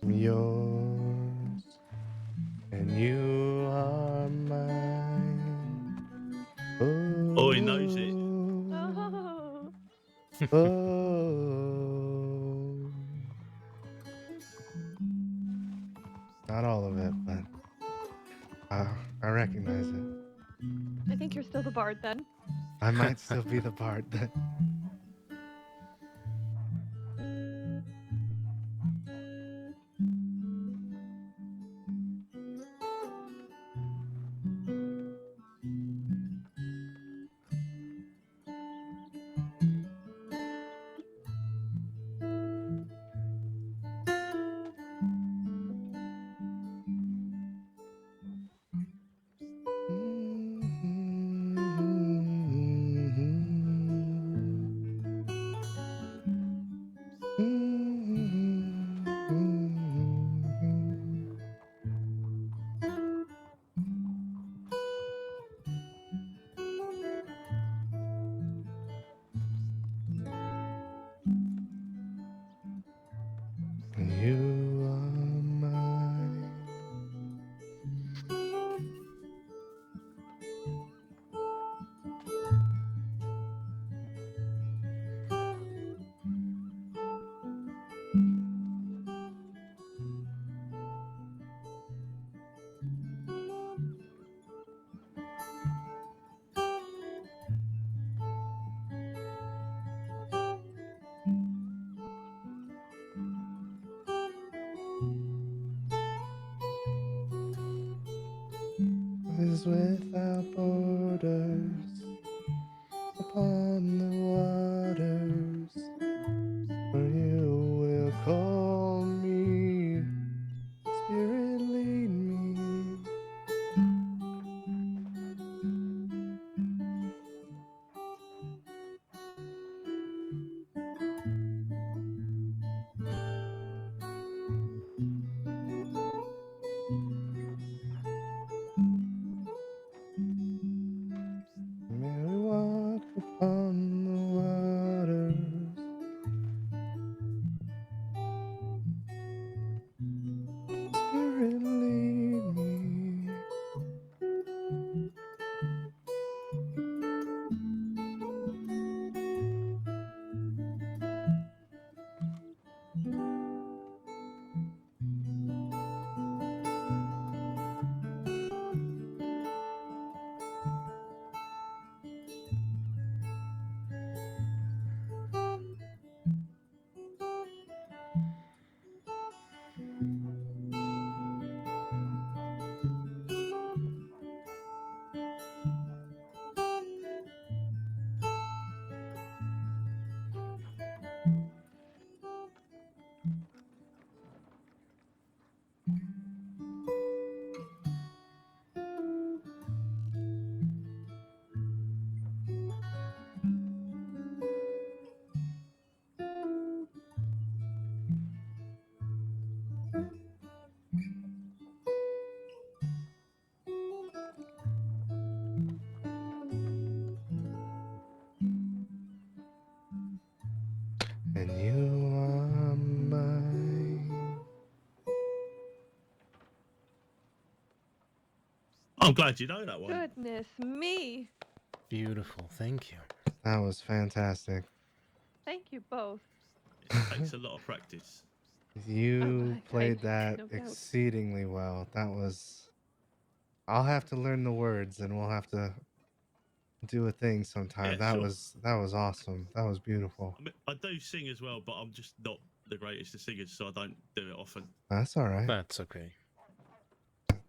I'm yours, and you are mine. Oh, he knows it. Oh. Oh. Not all of it, but I recognize it. I think you're still the bard then. I might still be the bard that. You are mine. Is without borders upon the waters, where you will call me, Spirit lead me. I'm glad you know that one. Goodness me. Beautiful. Thank you. That was fantastic. Thank you both. It takes a lot of practice. You played that no doubt. exceedingly well. That was. I'll have to learn the words, and we'll have to do a thing sometime. Yeah, sure. That was awesome. That was beautiful. I mean, I do sing as well, but I'm just not the greatest of singers, so I don't do it often. That's all right. That's okay.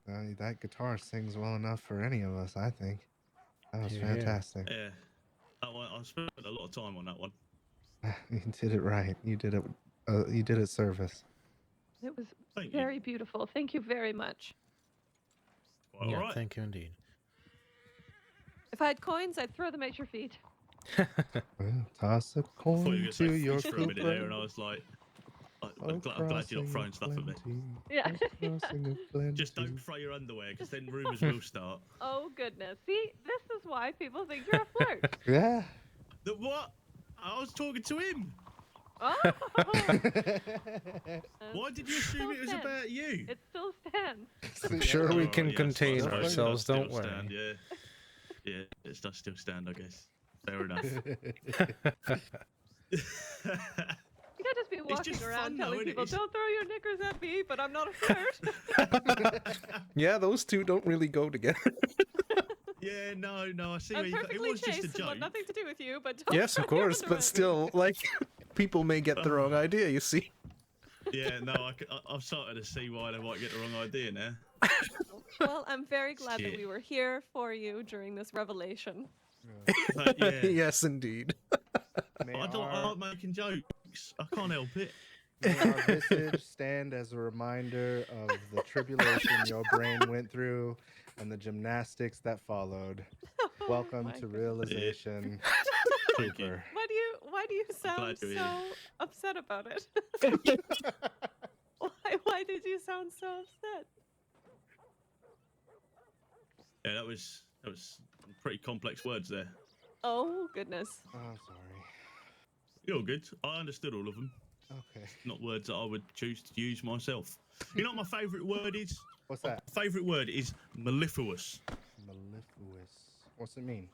That guitar sings well enough for any of us, I think. That was Hear, hear. fantastic. Yeah. That one, I spent a lot of time on that one. You did it right. You did it. You did it service. It was Thank you. very beautiful. Thank you very much. Well, Yeah, all right. thank you indeed. If I had coins, I'd throw them at your feet. Well, toss a I thought you coin were going to to say your fish for a minute there, and I Cooper. was like, I'm glad you're not throwing stuff at me. Yeah. Just don't throw your underwear, because then rumours will start. Oh, goodness. See, this is why people think you're a flirt. Yeah. The what? I was talking to him. Oh. Why did you assume it was stands. about you? It still stands. I'm sure we Oh, can yes, contain I suppose it ourselves, does don't still worry. stand, yeah. Yeah, it does still stand, I guess. Fair enough. You can't just be walking just around fun, though, telling isn't it? people, It's- don't throw your knickers at me, but I'm not a flirt. Yeah, those two don't really go together. Yeah, no, I see where I'm you it perfectly was just a chaste and joke. want nothing to do with you, but don't Yes, throw of your course, underwear but at me. still, like, people may get the wrong idea, you see. Yeah, no, I've started to see why they might get the wrong idea now. Well, I'm very glad that Shit. we were here for you during this revelation. But, yeah, Yes, indeed. May I like making jokes. I can't help it. may our visage stand as a reminder of the tribulation your brain went through and the gymnastics that followed. Welcome my to goodness. realization, Thank you. Cooper. Why do you sound glad you're so here. upset about it? why did you sound so upset? Yeah, that was pretty complex words there. Oh, goodness. Oh, I'm sorry. You're good. I understood all of them. Okay. Not words that I would choose to use myself. You know what my favourite word is? What's that? My favourite word is mellifluous. Mellifluous. What's it mean?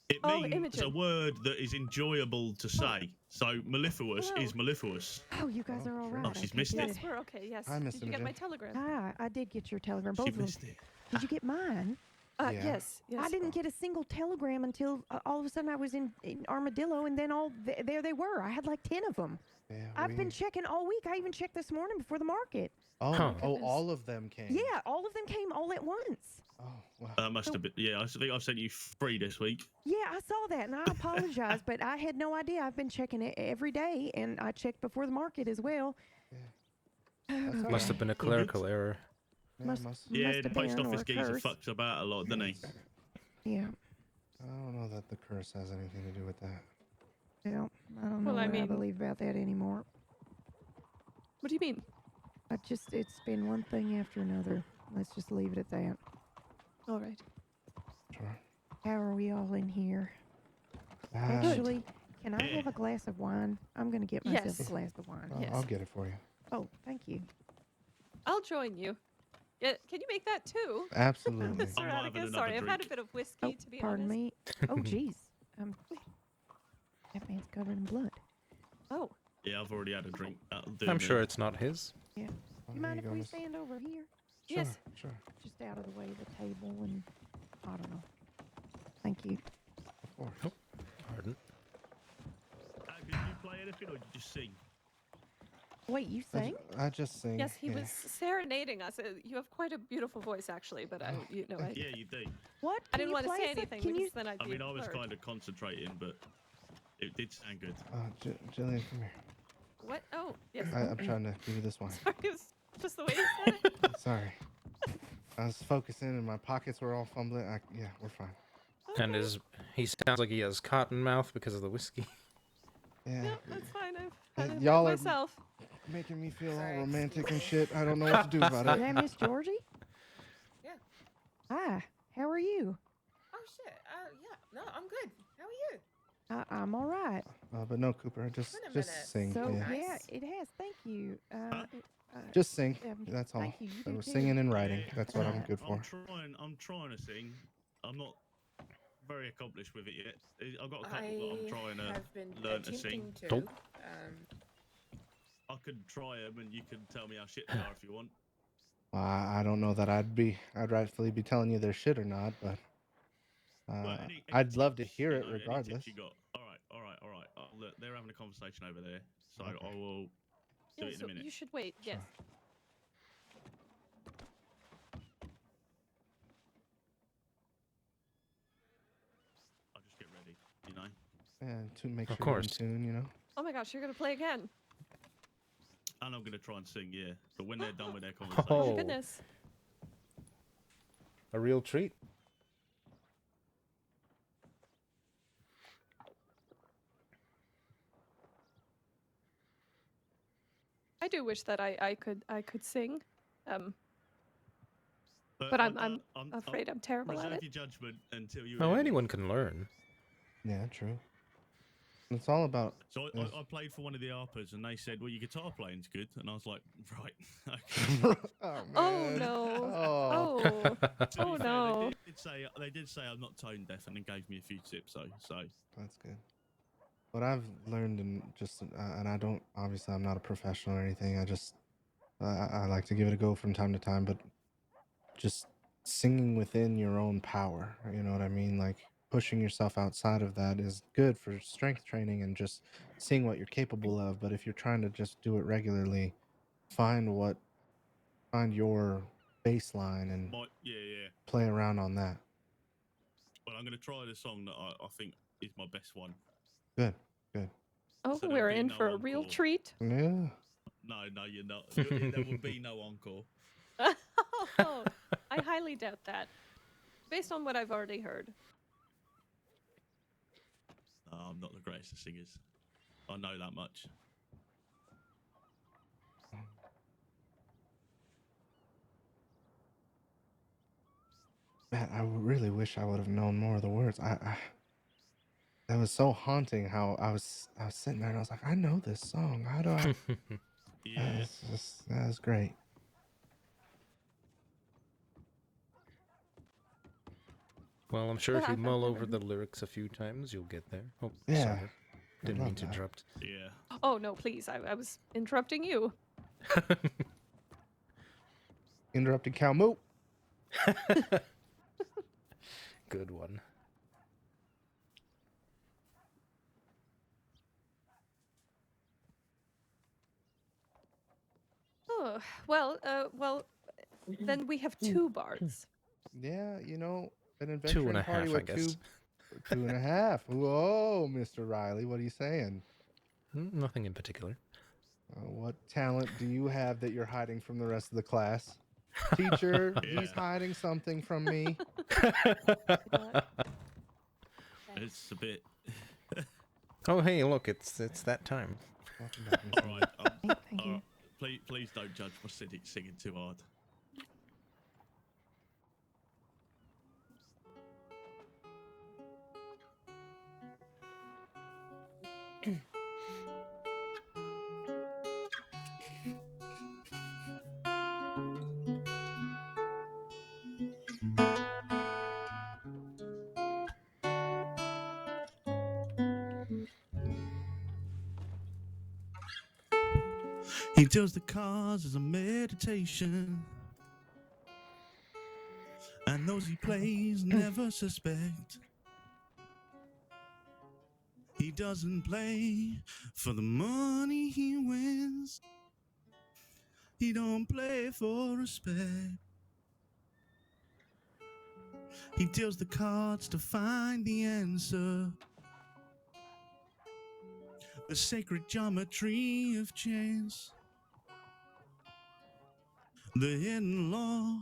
It Oh, means Imogen. a word that is enjoyable to say. So mellifluous Hello. is mellifluous. Oh, you guys Oh, are all sure. right. Oh, I she's take missed it. Yes, we're okay. Yes. Hi, Miss Did you get my Imogen. telegram? Hi, I did get your telegram, both She of them. missed it. Did you get mine? Yeah. Yes. I didn't get a single telegram until all of a sudden I was in Armadillo, and then there they were. I had like 10 of them. Yeah, I've been checking all week. I even checked this morning before the market. Oh, Huh. oh, all of them came. Yeah, all of them came all at once. Oh, wow. That must have been. Yeah, I think I've sent you 3 this week. Yeah, I saw that, and I apologize, but I had no idea. I've been checking it every day, and I checked before the market as well. That's Must okay. have been a clerical error. Yeah, must- must- Yeah, Must the have post been, or office a geezer curse. fucks about a lot, doesn't he? Yeah, I don't know that the curse has anything to do with that. well, I don't know Well, I what I mean- believe about that anymore. What do you mean? It's been one thing after another. Let's just leave it at that. All right. Sure. How are we all in here? Ah, Actually, can I Yeah. have a glass of wine? I'm going to get myself Yes. a glass of wine. I'll- Yes. I'll get it for you. Oh, thank you. I'll join you. Yeah, can you make that too? Absolutely. Mr. I'm not having Atticus? another Sorry, I've had a drink. bit of whiskey, Oh, to be pardon honest. me. Oh, jeez. That man's covered in blood. Oh, Yeah, I've already had a drink. That'll do I'm me. sure it's not his. Oh, You here mind you if go, we miss. stand over here? Sure, Yes. Sure. Just out of the way of the table and I don't know. Thank you. Of course. Pardon. Did you play anything or did you just sing? Wait, you I sang? I just sing. yes, he yeah. was serenading us. You have quite a beautiful voice, actually, but I Yeah, you do. What? I Can didn't you want to play say some- anything Can because you? then I'd I be mean, a I was flirt. kind of concentrating, but it did sound good. Jillian, come here. What? Oh, yes. I'm trying to give you this wine. Sorry, it was just the way you said it. Sorry. I was focusing and my pockets were all fumbling. Yeah, we're fine. And he sounds like he has cotton mouth because of the whiskey. Yeah. No, that's fine. I've Hey, had it y'all are- myself. Making me feel all Sorry. romantic and shit. I don't know what to do about Is it. that Miss Georgie? Yeah. Hi. How are you? Oh shit. Yeah. No, I'm good. How are you? I'm all right. But no, Cooper, been a just minute. sing. So Yeah. yeah, Nice. it has. Thank you. Just sing. That's all. Thank you. You do too. Singing and writing. Yeah, That's what I'm good for. I'm trying to sing. I'm not very accomplished with it yet. I've got a couple that I'm trying to have been learn to sing. attempting to. Nope. I could try them, and you can tell me how shit they are if you want. Well, I don't know that I'd rightfully be telling you they're shit or not, but Well, I'd love to tips, hear you it know, any regardless. tips you got? All right. Look, they're having a conversation over there, so Okay. I will do Yeah, it in so a minute. you should wait. Yes. I'll just get ready, you know. And to make Of sure you're in course. tune, you know. Oh my gosh, you're gonna play again. And I'm gonna try and sing, yeah. But when they're done with their Oh conversation, my Oh. goodness. A real treat. I do wish that I could sing. But I I'm don't- afraid I'm terrible at reserve it. your judgment until you. Oh, hear me. anyone can learn. Yeah, true. It's all about. So Yes. I played for one of the ARPers, and they said, "Well, your guitar playing's good," and I was like, "Right." Okay. Oh Oh man. no. Oh. Oh. To be Oh fair, no. they did say I'm not tone deaf, and then gave me a few tips. So That's good. What I've learned and and I don't obviously I'm not a professional or anything. I like to give it a go from time to time, but just singing within your own power. You know what I mean? Like pushing yourself outside of that is good for strength training and just seeing what you're capable of. But if you're trying to just do it regularly, find your baseline and yeah. play around on that. Well, I'm gonna try the song that I think is my best one. Good. Oh, So there'll we're be in no for a real encore. treat. Yeah. No, you're not. There will be no encore. Oh, I highly doubt that. Based on what I've already heard. No, I'm not the greatest of singers. I know that much. Man, I really wish I would have known more of the words. That was so haunting how I was sitting there and I was like, I know this song. How do I? Yeah. That was great. Well, I'm sure Well, if you I've mull never over the heard- lyrics a few times, you'll get there. Oh, Yeah, sorry. I Didn't love mean to that. interrupt. Yeah. Oh no, please. I was interrupting you. Interrupted cow moo. Good one. Oh, well, then we have two bards. Yeah, you know, an Two adventuring and a party half, I with guess. two and a half. Whoa, Mr. Riley, what are you saying? Nothing in particular. What talent do you have that you're hiding from the rest of the class? Teacher, he's Yeah. hiding something from me. What? It's a bit. Oh, hey, look, it's that time. Welcome back, Miss All Amy. right. Thank you. Please don't judge my singing too hard. He does the cards as a meditation, and those he plays never suspect. He doesn't play for the money he wins. He don't play for respect. He deals the cards to find the answer. The sacred geometry of chance. The hidden law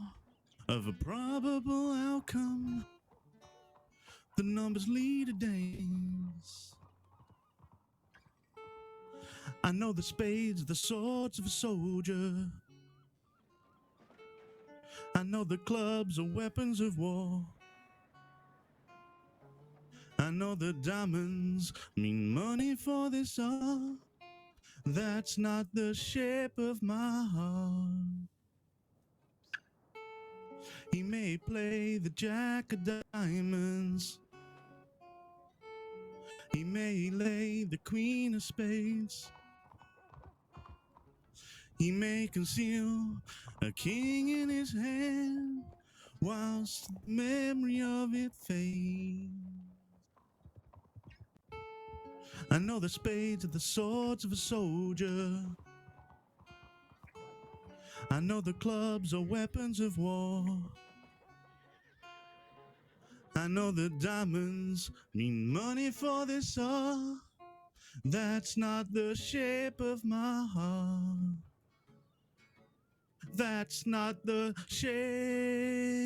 of a probable outcome. The numbers lead a dance. I know the spades are the swords of a soldier. I know the clubs are weapons of war. I know the diamonds mean money for this art. That's not the shape of my heart. He may play the jack of diamonds. He may lay the queen of spades. He may conceal a king in his hand, whilst the memory of it fades. I know the spades are the swords of a soldier. I know the clubs are weapons of war. I know the diamonds mean money for this art. That's not the shape of my heart. That's not the shape.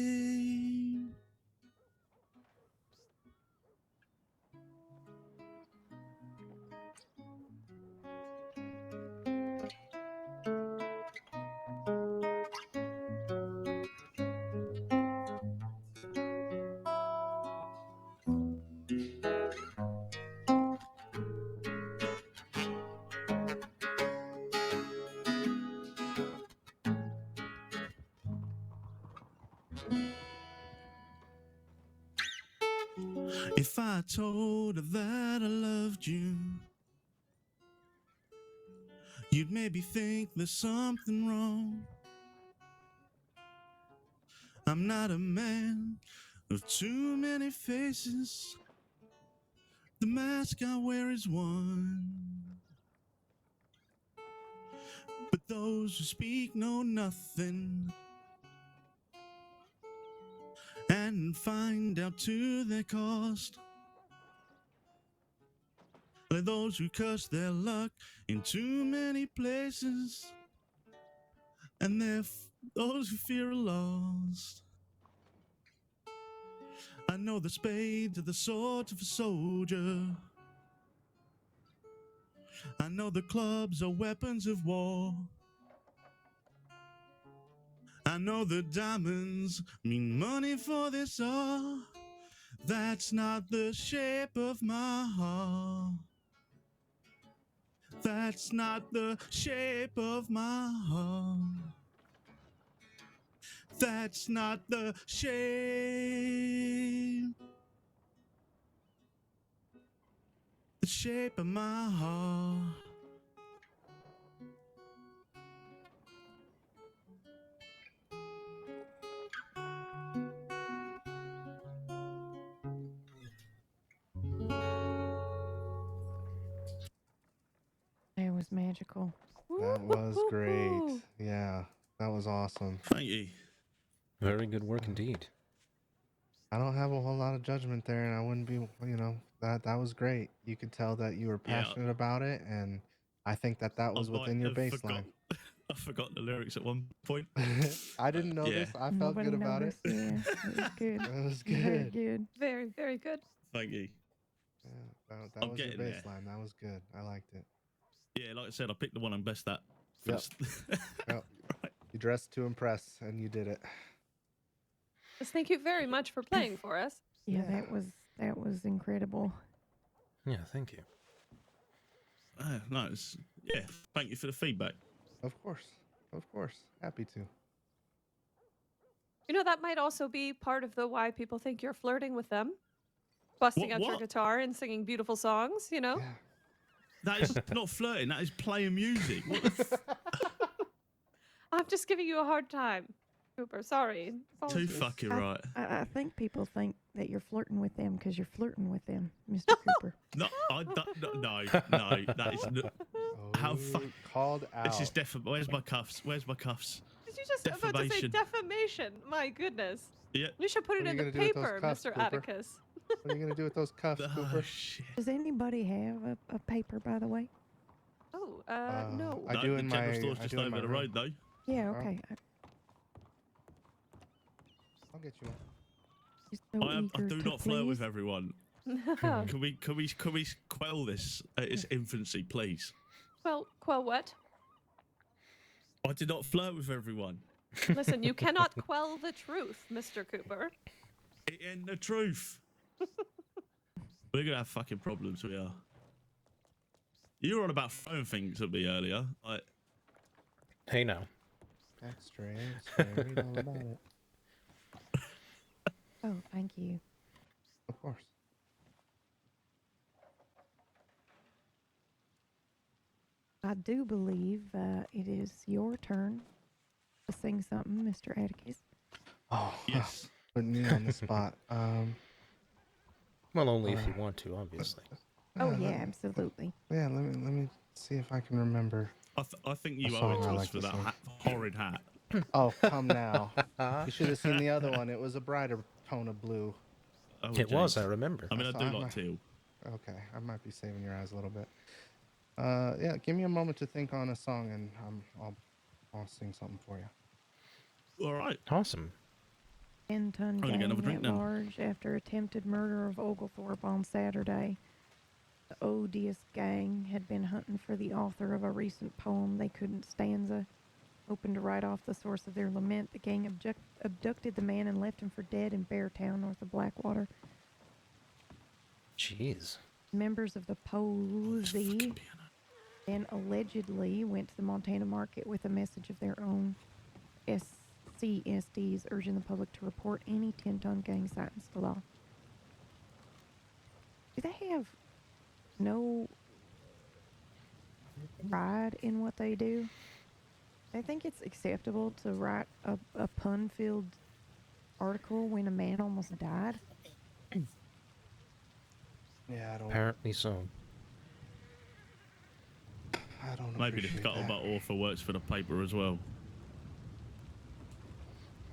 If I told her that I loved you, you'd maybe think there's something wrong. I'm not a man of too many faces. The mask I wear is one. But those who speak know nothing and find out to their cost. Like those who curse their luck in too many places, and those who fear are lost. I know the spades are the swords of a soldier. I know the clubs are weapons of war. I know the diamonds mean money for this art. That's not the shape of my heart. That's not the shape of my heart. That's not the shape. The shape of my heart. It was magical. That was great. Woo-hoo-hoo. Yeah, that was awesome. Thank you. Very good work indeed. I don't have a whole lot of judgment there, and I wouldn't be, that was great. You could tell that you were Yeah. passionate about it, and I think that was within your baseline. I forgot the lyrics at one point. I didn't know Yeah. this. I felt Nobody good about it. noticed. Yeah, it was good. It was Very good. good. Very, very good. Thank you. Yeah, that I'm was your getting there. baseline. That was good. I liked it. Yeah, like I said, I picked the one I'm best at. Yep. First. Yep. Right. You dressed to impress, and you did it. Yes, thank you very much for playing for us. Yeah, Yeah. that was incredible. Yeah, thank you. No, yeah. Thank you for the feedback. Of course. Of course. Happy to. You know, that might also be part of the why people think you're flirting with them. Busting out your What? guitar and singing beautiful songs, you know? Yeah. That is not flirting. That is playing music. What the I'm just giving you a hard time, Cooper. Sorry. too Apologies. fucking right. I think people think that you're flirting with them because you're flirting with them, Mr. Cooper. No, no. That is not. How fu- Called out. This is Where's my cuffs? Where's my cuffs? Did you just about to say Defamation. defamation? My goodness. Yeah. You should put What it are in you the gonna do with those paper, cuffs, Mr. Cooper? Atticus. What are you gonna do with those cuffs, Oh Cooper? shit. Does anybody have a paper, by the way? Oh, no. I No, do the in general my. store's I just do in over my the room. road, though. Yeah, Oh. okay. I'll get you one. Just so I eager do to not flirt with please. everyone. Can we quell this at its infancy, please? Quell what? I did not flirt with everyone. Listen, you cannot quell the truth, Mr. Cooper. It ain't the truth. We're gonna have fucking problems. We are. You were on about throwing things at me earlier. Hey now. Extra, read all about it. Oh, thank you. Of course. I do believe it is your turn to sing something, Mr. Atticus. Oh, yes. putting me on the spot. Well, only if Alright. you want to, obviously. Oh, let yeah, me- absolutely. Yeah, let me see if I can remember. I think A you owe song it to I us like for to that sing. horrid hat. Oh, come now. You should have seen the other one. It was a brighter tone of blue. Oh, It was, I jeez. remember. I mean, I So do I like might- teal. Okay, I might be saving your eyes a little bit. Yeah, give me a moment to think on a song, and I'll sing something for you. All right. Awesome. 10-ton I'm gonna get another gang drink at then. large after attempted murder of Oglethorpe on Saturday. The odious gang had been hunting for the author of a recent poem they couldn't stanza. Hoping to write off the source of their lament, the gang abducted the man and left him for dead in Beartown, north of Blackwater. Jeez. Members of the This Posey fucking piano. then allegedly went to the Montana market with a message of their own. SCSDs urging the public to report any 10-ton gang sightings to law. Do they have no pride in what they do? I think it's acceptable to write a pun-filled article when a man almost died. Yeah, Apparently so. I don't Maybe the appreciate that. scuttlebutt author works for the paper as well.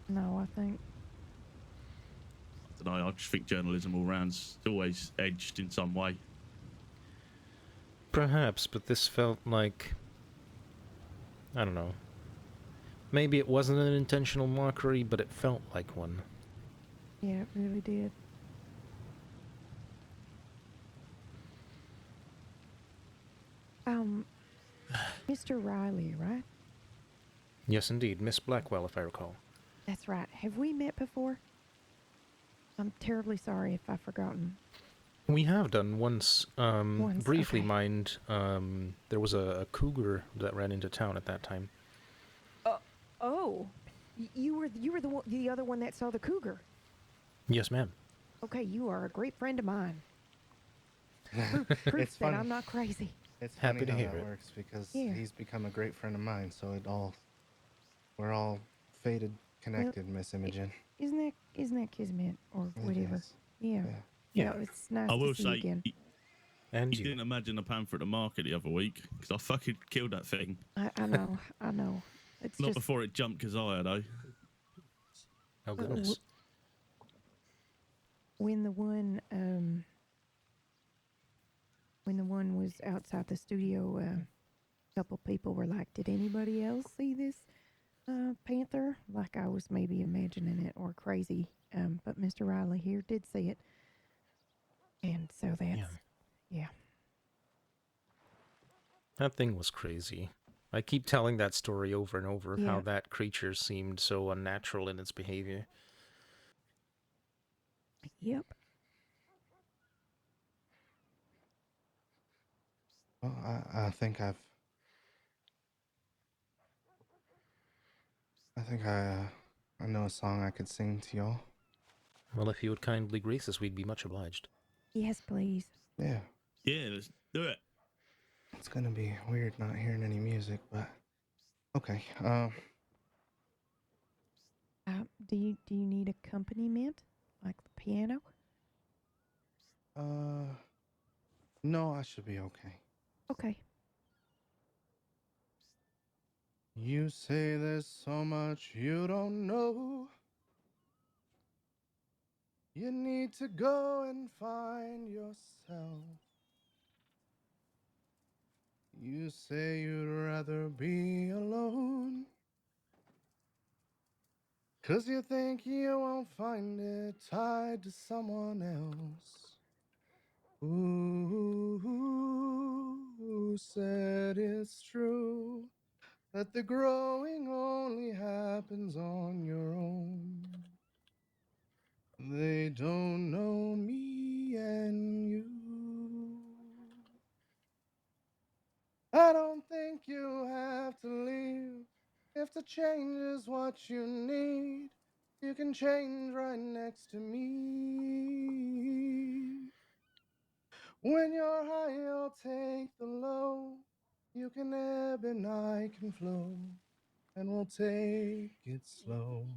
No, I think I don't know. I just think journalism all round's always edged in some way. Perhaps, but this felt like... I don't know. Maybe it wasn't an intentional mockery, but it felt like one. yeah, it really did. Mr. Riley, right? Yes, indeed. Miss Blackwell, if I recall. That's right. Have we met before? I'm terribly sorry if I've forgotten. We have done once. Briefly, okay. mind. There was a cougar that ran into town at that time. Oh, you were the other one that saw the cougar. Yes, ma'am. Okay, you are a great friend of mine. Proof It's that funny. I'm not crazy. It's Happy funny to how hear that it. works because Yeah. he's become a great friend of mine. So we're all fated connected, Miss Imogen. Isn't that kismet or It whatever? is. Yeah. Yeah. It's nice I to will see you say, again. And you you. didn't imagine the panther at the market the other week because I fucking killed that thing. I know. I know. It's Not just before it jumped Keziah though. Oh, goodness. when the one was outside the studio, a couple people were like, "Did anybody else see this panther?" Like I was maybe imagining it or crazy. But Mr. Riley here did see it, and so that's yeah. That thing was crazy. I keep telling that story over and over, Yeah. how that creature seemed so unnatural in its behavior. Yep. Well, I think I know a song I could sing to y'all. Well, if you would kindly grace us, we'd be much obliged. Yes, please. Yeah, Yeah, let's do it. it's gonna be weird not hearing any music, but okay. Do you need accompaniment like the piano? No, I should be okay. Okay. You say there's so much you don't know. You need to go and find yourself. You say you'd rather be alone. 'Cause you think you won't find it tied to someone else. Who said it's true that the growing only happens on your own? They don't know me and you. I don't think you have to leave. If the change is what you need, you can change right next to me. When you're high, I'll take the low. You can ebb and I can flow, and we'll take it slow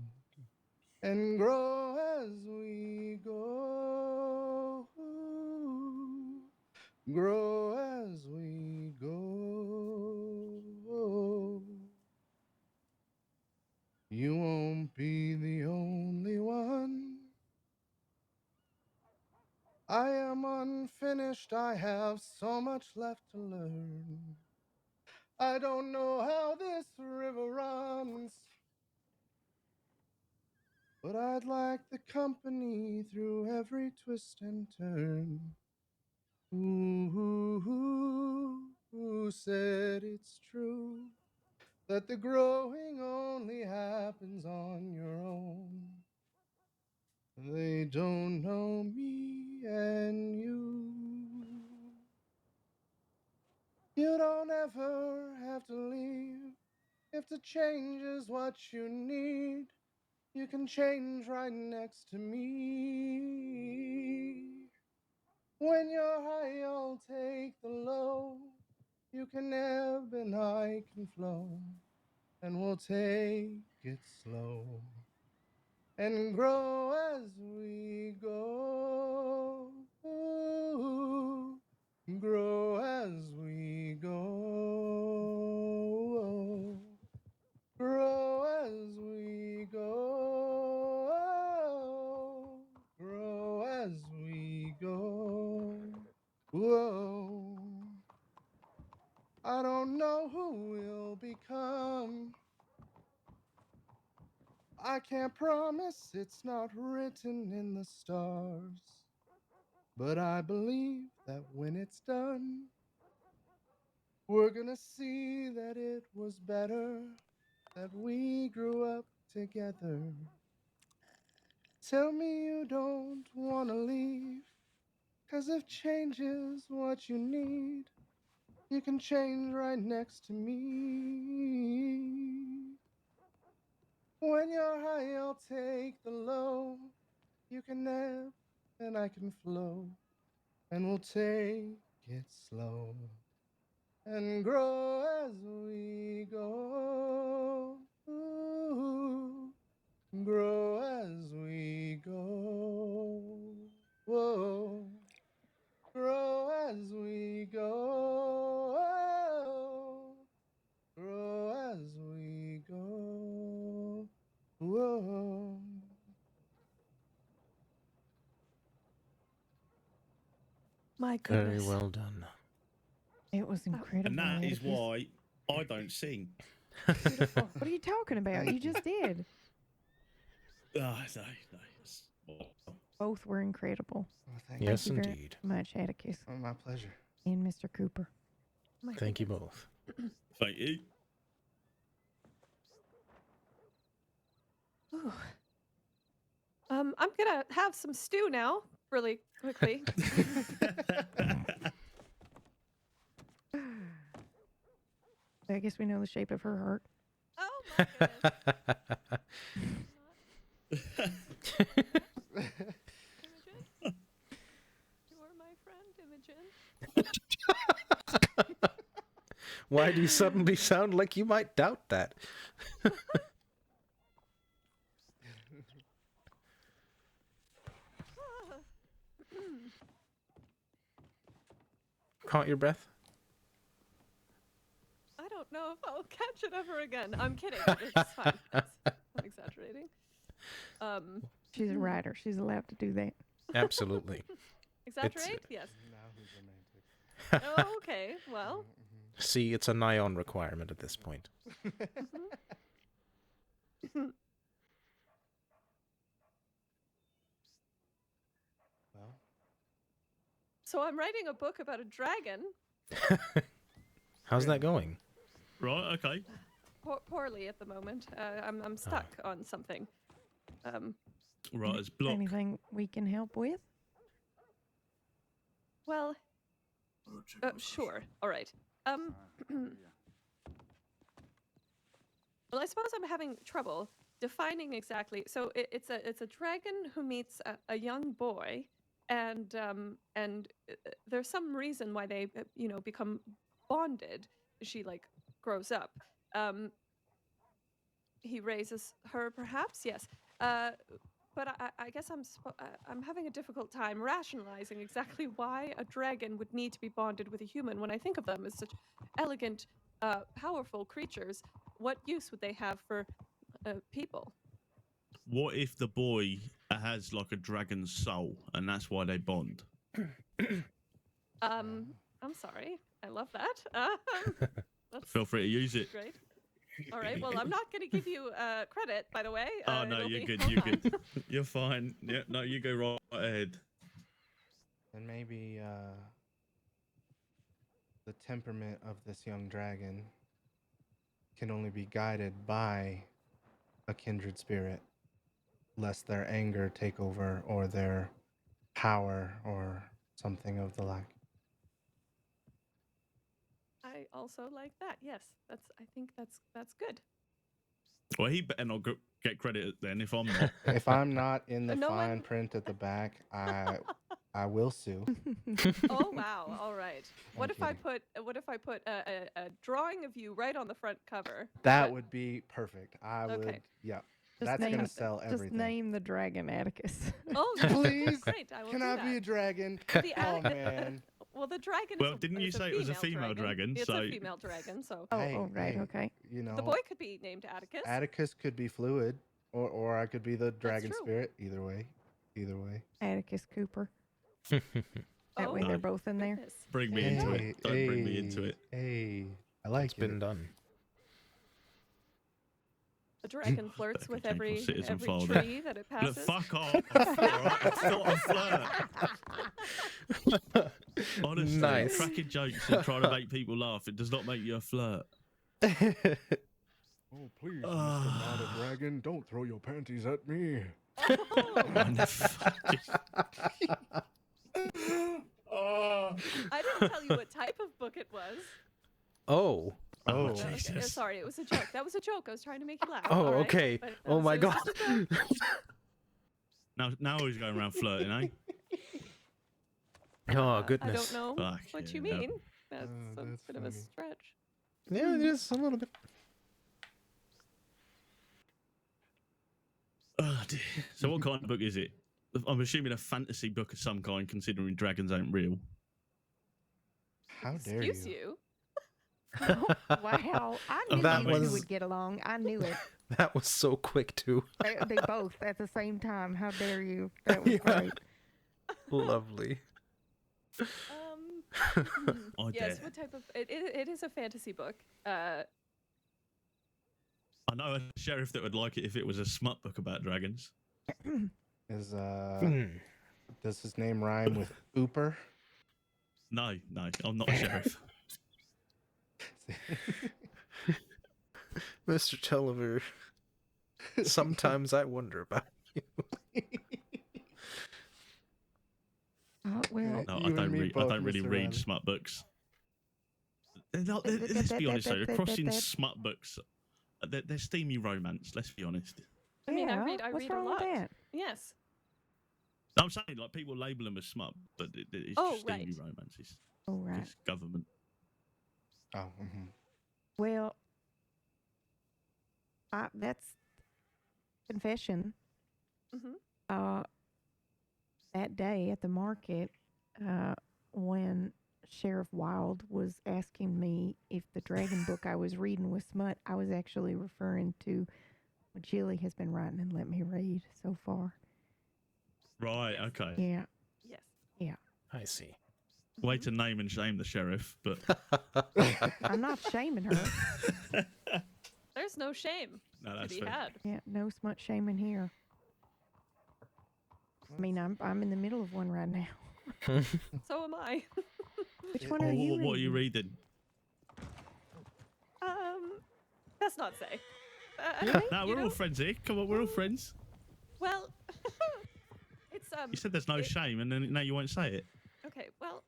and grow as we go. Grow as we go. You won't be the only one. I am unfinished, I have so much left to learn. I don't know how this river runs, but I'd like the company through every twist and turn. Who said it's true that the growing only happens on your own? They don't know me and you. You don't ever have to leave. If the change is what you need, you can change right next to me. When you're high, I'll take the low. You can ebb and I can flow, and we'll take it slow and grow as we go. Grow as we go. Grow as we go. Grow as we go. Whoa. I don't know who we'll become. I can't promise, it's not written in the stars. But I believe that when it's done, we're gonna see that it was better that we grew up together. Tell me you don't wanna leave, 'cause if change is what you need, you can change right next to me. When you're high, I'll take the low. You can ebb and I can flow, and we'll take it slow and grow as we go. Grow as we go. Whoa. Grow as we go. Grow as we go. Whoa. My Very goodness. well done. It was incredible. And that is Atticus. why I don't sing. Beautiful. What are you talking about? Thank You you. just did. No. It's, Both were incredible. Well, thank Yes, Thank you very indeed. much, Atticus you. My pleasure. and Mr. Cooper. My Thank you goodness. both. thank you. Ooh. I'm gonna have some stew now, really quickly. I guess we know the shape of her heart. Oh my goodness. Imogen? You are my friend, Imogen. Why do you suddenly sound like you might doubt that? Caught your breath? I don't know if I'll catch it ever again. I'm kidding. It's fine. I'm exaggerating. She's a writer. She's allowed to do that. Absolutely. Exaggerate? Yes. Now who's romantic? Oh, okay. Well. See, it's a nigh on requirement at this point. Well, So I'm writing a book about a dragon. How's that going? Right, okay. Poorly at the moment. I'm stuck on something. Right, it's block. Anything we can help with? Well, sure. All right. Well, I suppose I'm having trouble defining exactly. So it's a dragon who meets a young boy, and there's some reason why they become bonded. She like grows up. Um, he raises her, perhaps. Yes. But I guess I'm having a difficult time rationalizing exactly why a dragon would need to be bonded with a human when I think of them as such elegant, powerful creatures. What use would they have for people? What if the boy has like a dragon's soul, and that's why they bond? I'm sorry. I love that. That's Feel free to use it. great. All right. Well, I'm not going to give you credit, by the way. Oh no, it'll you're be good. all You're mine. good. You're fine. Yeah, no, you go right ahead. And maybe the temperament of this young dragon can only be guided by a kindred spirit, lest their anger take over or their power or something of the like. I also like that. Yes, I think that's good. Well, he better not get credit then if I'm not. If I'm not in the No fine one- print at the back, I will sue. Oh wow! All right. What I'm if I kidding. put a drawing of you right on the front cover? That But- would be perfect. I Okay. would. Yeah, Just that's name- gonna sell Just everything. name the dragon Atticus. Oh, yes, Please, great! I will Can do I that. be a dragon? The Oh attic- man. Well, the dragon. Well, is a, didn't you it's a say it was a female dragon, It's so- a female dragon. So Oh, Hey, right, hey, okay. You know, the boy could be named Atticus. Atticus could be fluid, or I could be the dragon true. spirit. Either way. Atticus Cooper. That way Oh, they're both in there. goodness. Bring me There you into go. it. Don't bring me into it. Hey, I like It's been it. done. The dragon flirts with Okay, every we'll sit as and fold tree that it Look, passes. fuck off. Alright, it's not a flirt. Honestly, Nice. cracking jokes and trying to make people laugh, it does not make you a flirt. Oh please, Mr. Not a Dragon, don't throw your panties at me. What the fuck is- I didn't tell you what type of book it was. Oh. Oh, Oh. Okay, Jesus. sorry, it was a joke. That was a joke. I was trying to make you laugh. Oh, all right? okay. But, Oh my it was god. just a joke. Now he's going around flirting, eh? Oh I goodness. don't know Fuck what you yeah, no. mean. That's a that's bit of a funny. stretch. Yeah, it is a little bit. Oh, dear. So what kind of book is it? I'm assuming a fantasy book of some kind, considering dragons ain't real. How dare Excuse you? you. Wow, I knew That you two was- would get along. I knew it. That was so quick too. They both at the same time. How dare you? That was Yeah. great. Lovely. I Yes. dare. What type of? It is a fantasy book. I know a sheriff that would like it if it was a smut book about dragons. Is Hmm. does his name rhyme with Ooper? No, I'm not a sheriff. Mr. Tulliver, sometimes I wonder about you. Oh, well, No, You I and don't me read. I both, don't really Mr. read Riley. smut books. Let's be honest though, crossing smut books, they're steamy romance. Let's be honest. I mean, yeah, I read what's a wrong lot. with that? Yes. I'm saying like people label them as smut, but it's Oh, just steamy right. romances. Oh, right. Just government. Oh, mhm. Well, that's confession. Mm-hmm. That day at the market, when Sheriff Wild was asking me if the dragon book I was reading was smut, I was actually referring to what Jilly has been writing and let me read so far. Right. Okay. Yeah. Yes. I see. Way to name and shame the sheriff, but I'm not shaming her. There's no shame no, to that's be fair. had. Yeah, no smut shaming here. I mean, I'm in the middle of one right now. So am I. Which one are you What are you reading? reading? Let's not say. Really? No, you we're all know, friends here. Come on, we're all friends. Well, it's You said there's no it- shame, and then now you won't say it. Okay, well,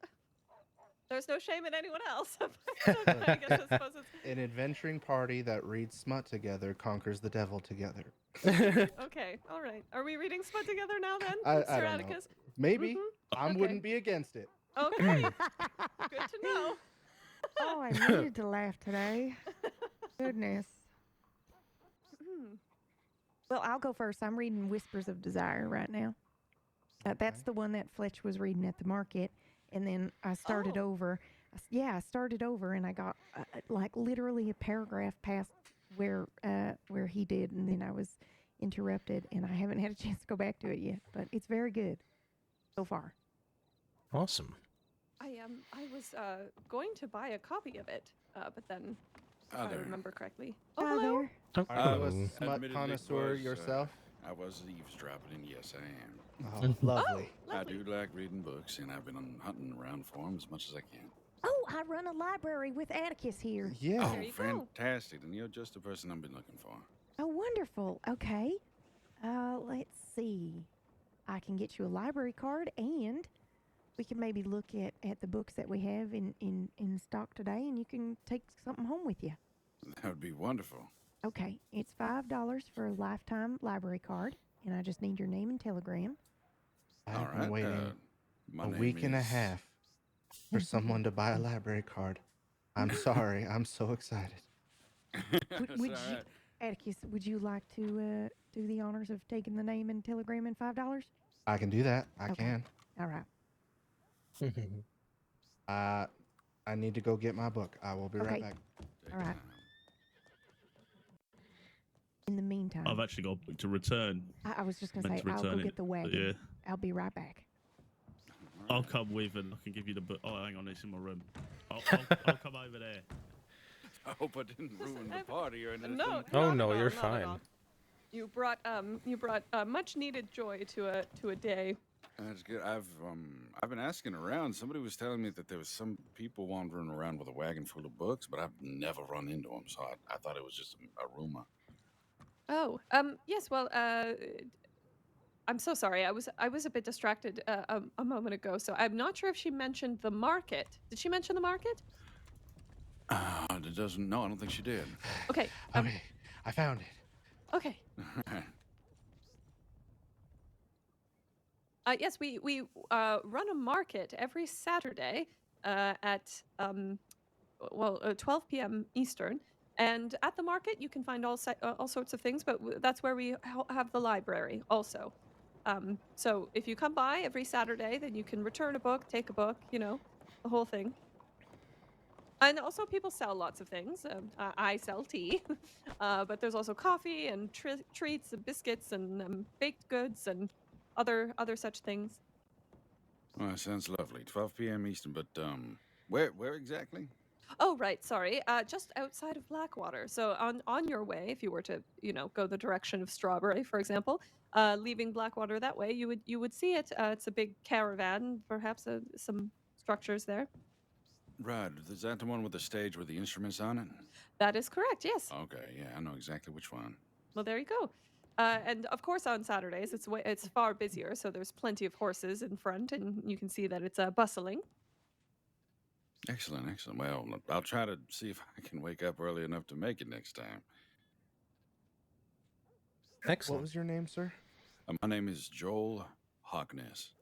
is no shame in anyone else. But okay, I guess I suppose it's An adventuring party that reads smut together conquers the devil together. okay. All right. Are we reading Spud together now then, I Sir don't know. Atticus? Maybe. Mhm. I Okay. wouldn't be against it. Okay. Good to know. Oh, I needed to laugh today. Goodness. Well, I'll go first. I'm reading Whispers of Desire right now. That's Okay. the one that Fletch was reading at the market, and then I started Oh. over. I started over, and I got like literally a paragraph past where he did, and then I was interrupted, and I haven't had a chance to go back to it yet. But it's very good so far. Awesome. I was going to buy a copy of it, but then if I there. remember correctly. Oh, Hi hello. there. Oh, Are you hello. a smut Admittedly, connoisseur was, yourself? I was eavesdropping, and yes, I am. Oh, lovely. Oh, I lovely. do like reading books, and I've been hunting around for them as much as I can. Oh, I run a library with Atticus here. Yeah. There Oh, you go. fantastic. Then you're just the person I've been looking for. Oh, wonderful. Okay. Let's see. I can get you a library card, and we can maybe look at the books that we have in stock today, and you can take something home with you. That would be wonderful. Okay, it's $5 for a lifetime library card, and I just need your name and telegram. I've All been right. waiting My a name week and a is- half for someone to buy a library card. I'm sorry. I'm so excited. Would That's you, all right. Atticus, would you like to do the honors of taking the name and telegram and $5? I can do that. I Okay. can. All right. I need to go get my book. I will be right Okay. back. Take All right. your time. In the meantime, I've actually got a book to return. I was just going to meant say, to I'll go return it, get the but wagon. yeah. I'll be right back. All I'll right. come with and I can give you the book. Oh, hang on, it's in my room. I'll come over there. I hope I didn't ruin the I've- party or anything. No. Oh, not no, at all, you're not at fine. all. You brought much needed joy to a day. That's good. I've been asking around. Somebody was telling me that there was some people wandering around with a wagon full of books, but I've never run into them, so I thought it was just a rumor. Oh, yes. Well, I'm so sorry. I was a bit distracted a moment ago, so I'm not sure if she mentioned the market. Did she mention the market? It doesn't. No, I don't think she did. Okay. Okay. I found it. Okay. Yes, we run a market every Saturday at 12 p.m. Eastern, and at the market you can find all sorts of things. But that's where we have the library also. So if you come by every Saturday, then you can return a book, take a book, the whole thing. And also, people sell lots of things. I sell tea, but there's also coffee and treats and biscuits and baked goods and other such things. Well, sounds lovely. 12 p.m. Eastern, but where exactly? Oh, right. Sorry. Just outside of Blackwater. So on your way, if you were to go the direction of Strawberry, for example, leaving Blackwater that way, you would see it. It's a big caravan, perhaps some structures there. Right. Is that the one with the stage with the instruments on it? That is correct. Yes. Okay. Yeah, I know exactly which one. Well, there you go. And of course, on Saturdays, it's far busier, so there's plenty of horses in front, and you can see that it's bustling. Excellent. Well, I'll try to see if I can wake up early enough to make it next time. What Excellent. was your name, sir? My name is Joel Harkness.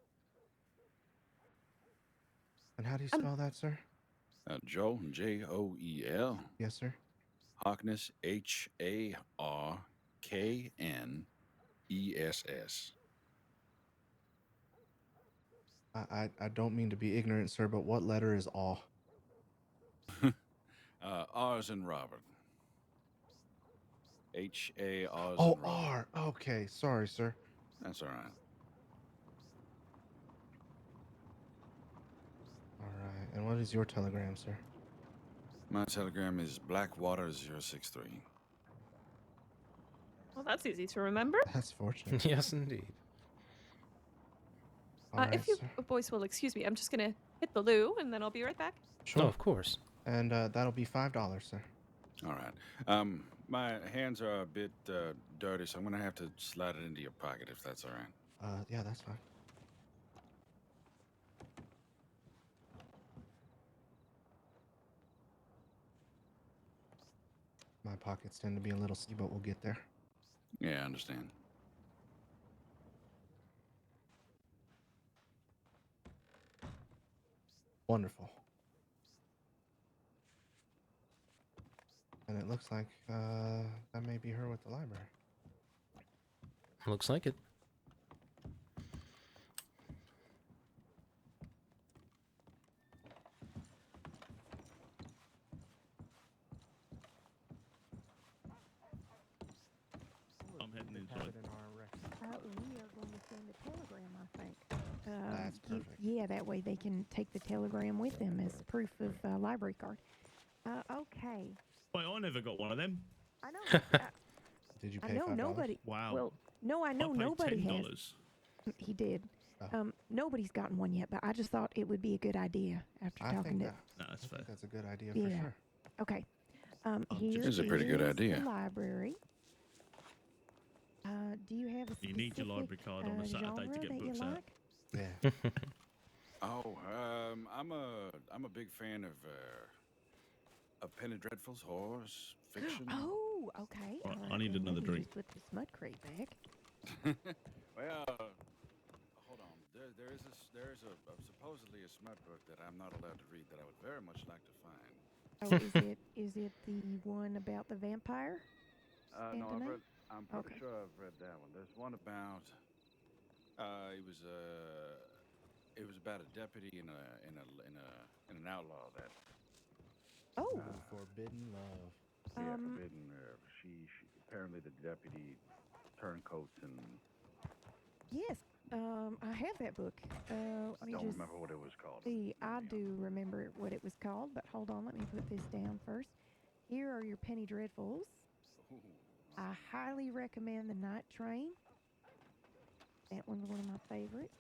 And how do you spell that, sir? Joel, Joel. Yes, sir. Harkness, Harkness. I don't mean to be ignorant, sir, but what letter is aw? R's in Robert. H-A-R's Oh, in Robert. R. Okay. Sorry, sir. That's all right. All right. And what is your telegram, sir? My telegram is Blackwater063. Well, that's easy to remember. That's fortunate. Yes, indeed. All right, If you sir. boys will excuse me, I'm just gonna hit the loo, and then I'll be right back. Sure. Oh, of course. And that'll be $5, sir. All right. My hands are a bit dirty, so I'm going to have to slide it into your pocket if that's all right. Yeah, that's fine. My pockets tend to be a little but we'll get there. Yeah, I understand. Wonderful. And it looks like that may be her with the library. Looks like it. I'm heading Have inside. it in our records. We are going to send a telegram, I think. That's perfect. Yeah, that way they can take the telegram with them as proof of library card. Okay. Wait, I never got one of them. I know. Did you I pay know $5? nobody. Wow. Well, no, I know I paid nobody has. $10. He did. Oh. Nobody's gotten one yet, but I just thought it would be a good idea after I talking think to. that, No, that's I fair. think that's a good idea Yeah. for sure. Okay. just- Here This is a pretty good is idea. The library. Do you have a specific You need your library card on a Saturday to genre get that books you out. like? Yeah. Oh, I'm a big fan of Penny Dreadful's horrors fiction. Oh, okay. Right, all I right, need then another maybe drink. Just put the smut crate back. Well, hold on. There is supposedly a smut book that I'm not allowed to read that I would very much like to find. Oh, is it the one about the vampire? No, Anthony? I'm pretty Okay. sure I've read that one. There's one about it was about a deputy in an outlaw that Oh, Forbidden love. forbidden. She apparently the deputy turncoats and yes. I have that book. Let me don't just remember what it was called. see. I do remember what it was called, but hold on. Let me put this down first. Here are your Penny Dreadfuls. Ooh. I highly recommend The Night Train. That one's one of my favorites.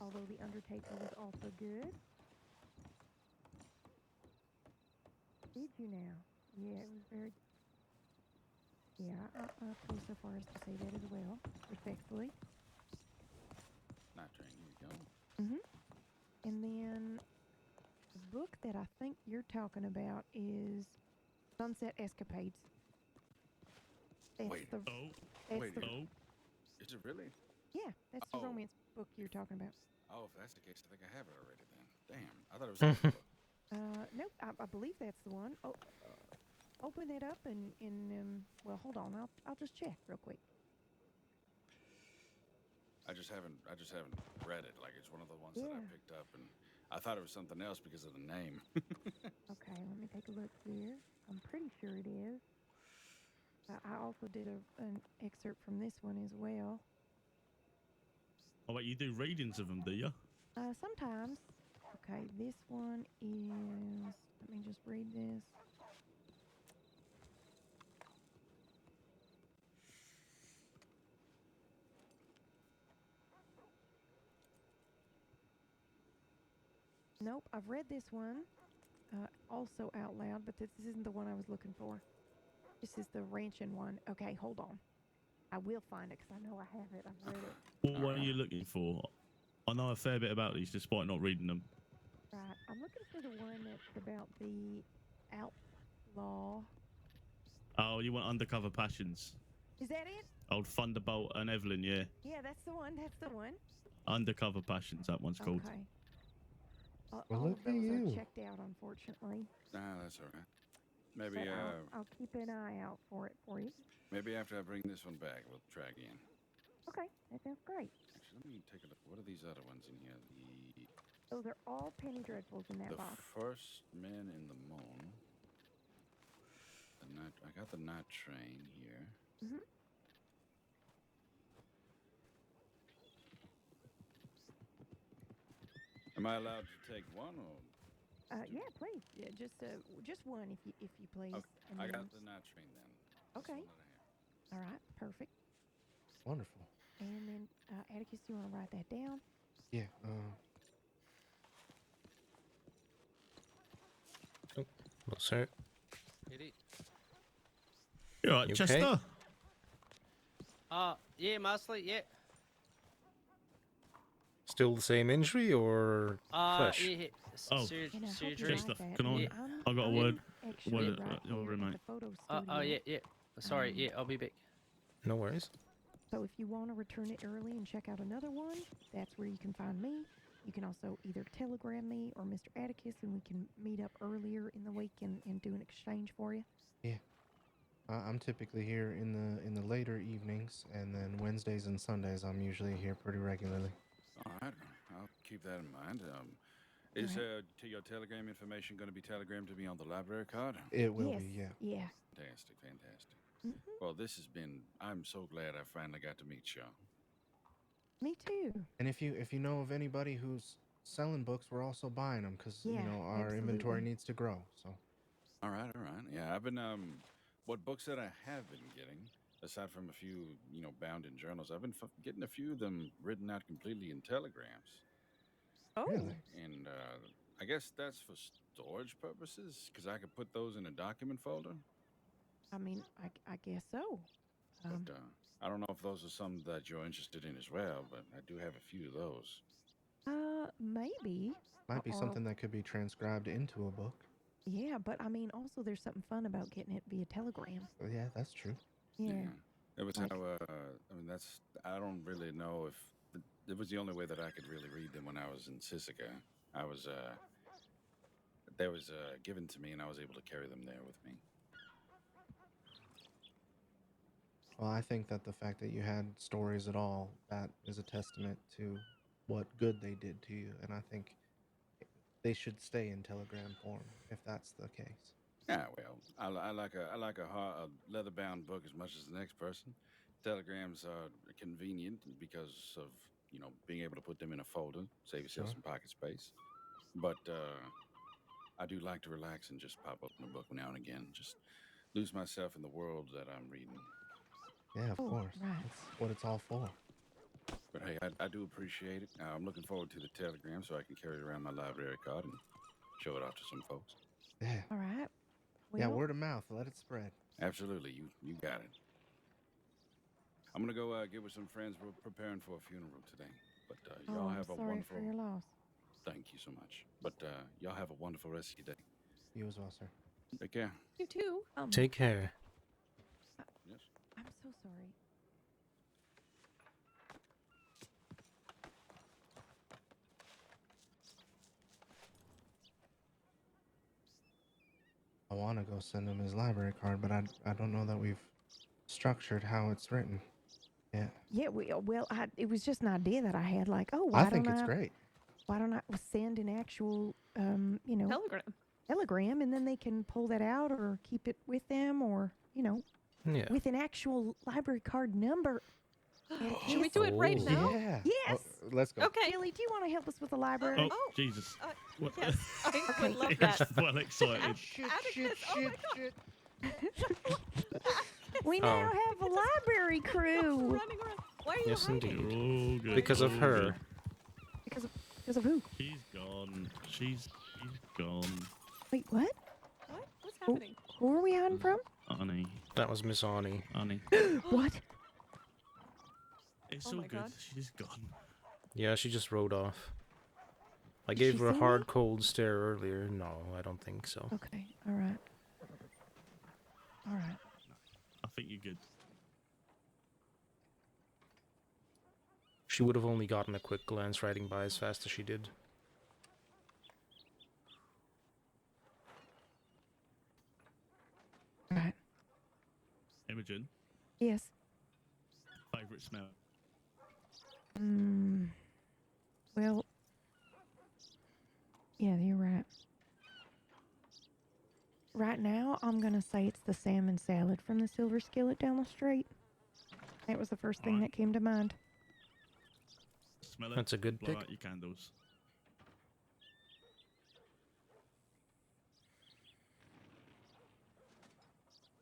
Although The Undertaker was also good. Did you now? Yeah, it was very. Yeah, I'll go so far as to say that as well, respectfully. Night Train, here you go. Mm-hmm. And then the book that I think you're talking about is Sunset Escapades. That's Wait. the. Oh, That's wait, the. oh. Is it really? Yeah, that's the Oh. romance book you're talking about. Oh, if that's the case, I think I have it already then. Damn, I thought it was a book. Nope, I believe that's the one. Oh, open it up and well, hold on. I'll just check real quick. I just haven't read it. Like it's one of the ones that I Yeah. picked up, and I thought it was something else because of the name. Okay, let me take a look here. I'm pretty sure it is. I also did an excerpt from this one as well. Oh, wait, you do readings of them, do you? Sometimes. Okay, this one is. Let me just read this. Nope, I've read this one also out loud, but this isn't the one I was looking for. This is the ranching one. Okay, hold on. I will find it because I know I have it. I've read it. What are you looking for? I know a fair bit about these despite not reading them. Right. I'm looking for the one that's about the outlaw. Oh, you want Undercover Passions? Is that it? Old Thunderbolt and Evelyn, yeah. Yeah, that's the one. That's the one. Undercover Passions, that one's called. Okay. Well, All look of at those you. are checked out, unfortunately. Nah, that's okay. Maybe But I'll keep an eye out for it for you. maybe after I bring this one back, we'll try again. Okay, that sounds great. Actually, let me take a look. What are these other ones in here? Those are all Penny Dreadfuls in that The box. First Men in the Moon. I got the Night Train here. Mm-hmm. Am I allowed to take one or? Yeah, please. Yeah, just one if you please. Okay, And I then- got the Night Train then. This Okay. one that I have. All right, perfect. Wonderful. And then Atticus, you want to write that down? Yeah. No, sir. You all right, You Chester? okay? Yeah, mostly, yeah. Still the same injury or flesh? Yeah, Oh. And I hope you surgery. Chester, like that. can I? Yeah. I got a I'm word. actually Well, right over, here at mate. the photo studio. Oh, yeah, yeah. Sorry, Um, yeah, I'll be back. No worries. So if you want to return it early and check out another one, that's where you can find me. You can also either telegram me or Mr. Atticus, and we can meet up earlier in the week and do an exchange for you. Yeah. I'm typically here in the later evenings, and then Wednesdays and Sundays I'm usually here pretty regularly. All right, I'll keep that in mind. Is your telegram information going to be telegrammed to me on the library card? It will Yes. be, yeah. Yeah. Fantastic, fantastic. hmm Well, this has been. I'm so glad I finally got to meet you. Me too. And if you know of anybody who's selling books, we're also buying them because Yeah, our inventory absolutely. needs to grow. So All right, all right. Yeah, I've been what books that I have been getting, aside from a few, bound in journals, I've been getting a few of them written out completely in telegrams, Oh. really, and I guess that's for storage purposes because I could put those in a document folder. I mean, I guess so. But I don't know if those are some that you're interested in as well. But I do have a few of those. Maybe. might be Or- something that could be transcribed into a book. Yeah, but I mean, also there's something fun about getting it via telegram. Yeah, that's true. Yeah. It was Like- how. I mean, I don't really know if it was the only way that I could really read them when I was in Sisika. I was they was given to me, and I was able to carry them there with me. Well, I think that the fact that you had stories at all, that is a testament to what good they did to you, and I think they should stay in telegram form if that's the case. Yeah, well, I like a leather-bound book as much as the next person. Telegrams are convenient because of being able to put them in a folder, save yourself Sure. some pocket space. But I do like to relax and just pop open a book now and again, just lose myself in the world that I'm reading. Yeah, of Oh, course. right. That's what it's all for. But hey, I do appreciate it. I'm looking forward to the telegram so I can carry around my library card and show it off to some folks. Yeah. All right. Yeah, Well, word of mouth. Let it spread. Absolutely, you got it. I'm gonna go get with some friends. We're preparing for a funeral today. But y'all I'm have a sorry wonderful. for your loss. Thank you so much. But y'all have a wonderful rest of your day. You as well, sir. Take care. You too. Take care. Yes. I'm so sorry. I want to go send him his library card, but I don't know that we've structured how it's written. Yeah. Yeah, it was just an idea that I had. Like, oh, I think it's great. Why don't I send an actual, Telegram. telegram, and then they can pull that out or keep it with them, or Yeah. with an actual library card number. Should we do it right Oh. now? Yeah. Yes. Oh, let's go. Okay. Billy, do you want to help us with the library? Oh, Jesus. What? Yes, I would love He's that. well excited. Atticus, oh my God. We Oh. now have a library crew. Running around. Why are you Yes, hiding? indeed. You're all good. Because of all her. good. Because of who? She's gone. She's gone. Wait, what? What? What's happening? Who are we hiding from? Honey. That was Miss Ani. Honey. What? It's Oh all my good. God. She's gone. Yeah, she just rode off. I Did gave she her a see hard, me? cold stare earlier. No, I don't think so. Okay. All right. All right. I think you're good. She would have only gotten a quick glance riding by as fast as she did. All right. Imogen, Yes. favourite smell? Well. Yeah, you're right. Right now, I'm gonna say it's the salmon salad from the Silver Skillet down the street. That was the first thing Alright. that came to mind. Smell it. That's a good Blow pick. out your candles.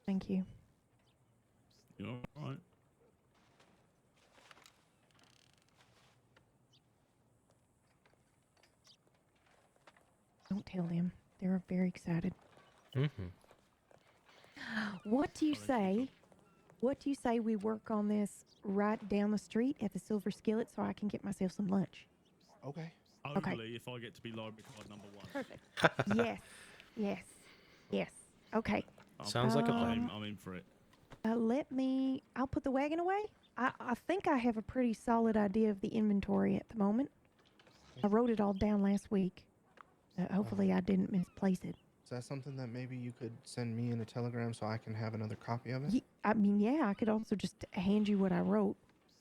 Thank you. You're all right. Don't tell them. They're very excited. Mm-hmm. What do you Alright, say? What do you say we work on this right down the street at the Silver Skillet so I can get myself some lunch? Okay. Okay. Only if I get to be library card number 1. Perfect. Yes. Yes. Yes. Okay. Sounds like a plan. I'm in for it. I'll put the wagon away. I think I have a pretty solid idea of the inventory at the moment. I wrote it all down last week. Hopefully I didn't misplace it. Is that something that maybe you could send me in a telegram so I can have another copy of it? Yeah, I could also just hand you what I wrote.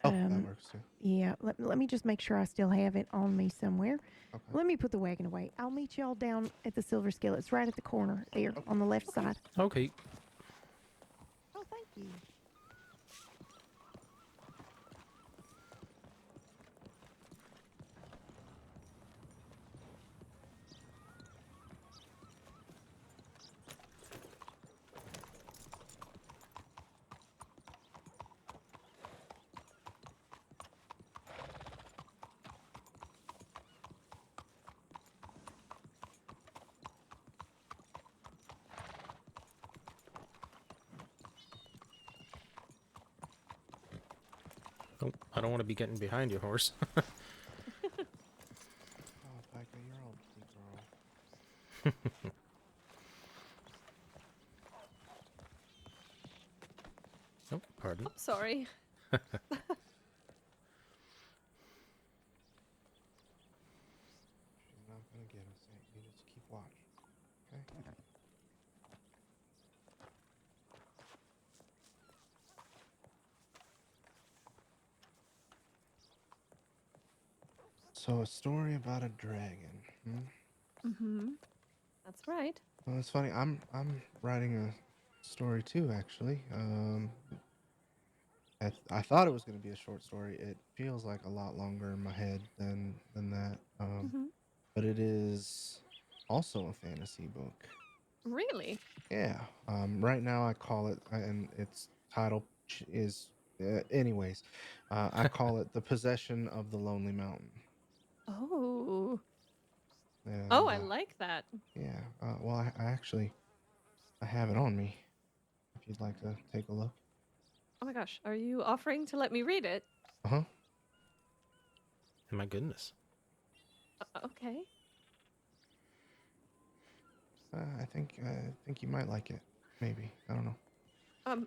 Oh, that works too. Yeah, let me just make sure I still have it on me somewhere. Okay. Let me put the wagon away. I'll meet y'all down at the Silver Skillet. It's right at the corner there on the left side. Okay. Oh, thank you. Oh, I don't want to be getting behind your horse. Oh, Pica, you're all pretty girl. Oh, pardon. Oh, sorry. She's not gonna get us. You just keep watch. Okay? So a story about a dragon. Mm-hmm. That's right. Well, it's funny. I'm writing a story too, actually. I thought it was going to be a short story. It feels like a lot longer in my head than that. Mm-hmm. But it is also a fantasy book. Really? Yeah. Right now I call it, and its title is, anyways, I call it The Possession of the Lonely Mountain. Oh. And Oh, I like that. yeah. Well, I have it on me. If you'd like to take a look. Oh my gosh, are you offering to let me read it? Uh-huh. My goodness. Okay. I think you might like it. Maybe. I don't know.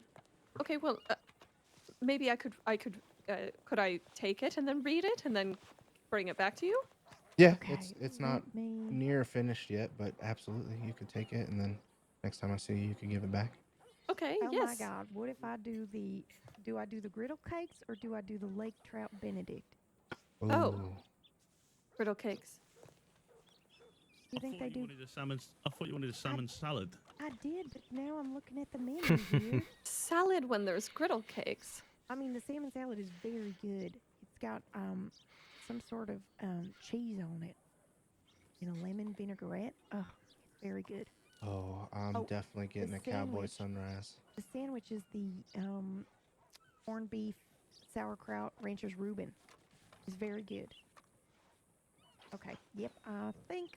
Okay, well, maybe could I take it and then read it and then bring it back to you? Yeah, Okay, it's not let me- near finished yet, but absolutely you could take it and then next time I see you, you can give it back. Okay, Oh yes. my God! What if I do the griddle cakes or do I do the lake trout Benedict? Oh. Ooh. Griddle cakes. You think they do? I thought you wanted a salmon salad. I did, but now I'm looking at the menu here. Salad when there's griddle cakes. I mean, the salmon salad is very good. It's got some sort of cheese on it, lemon vinaigrette. Oh, it's very good. Oh, I'm Oh, definitely getting a cowboy sunrise. The sandwich is the corned beef sauerkraut Rancher's Reuben. It's very good. Okay. Yep. I think.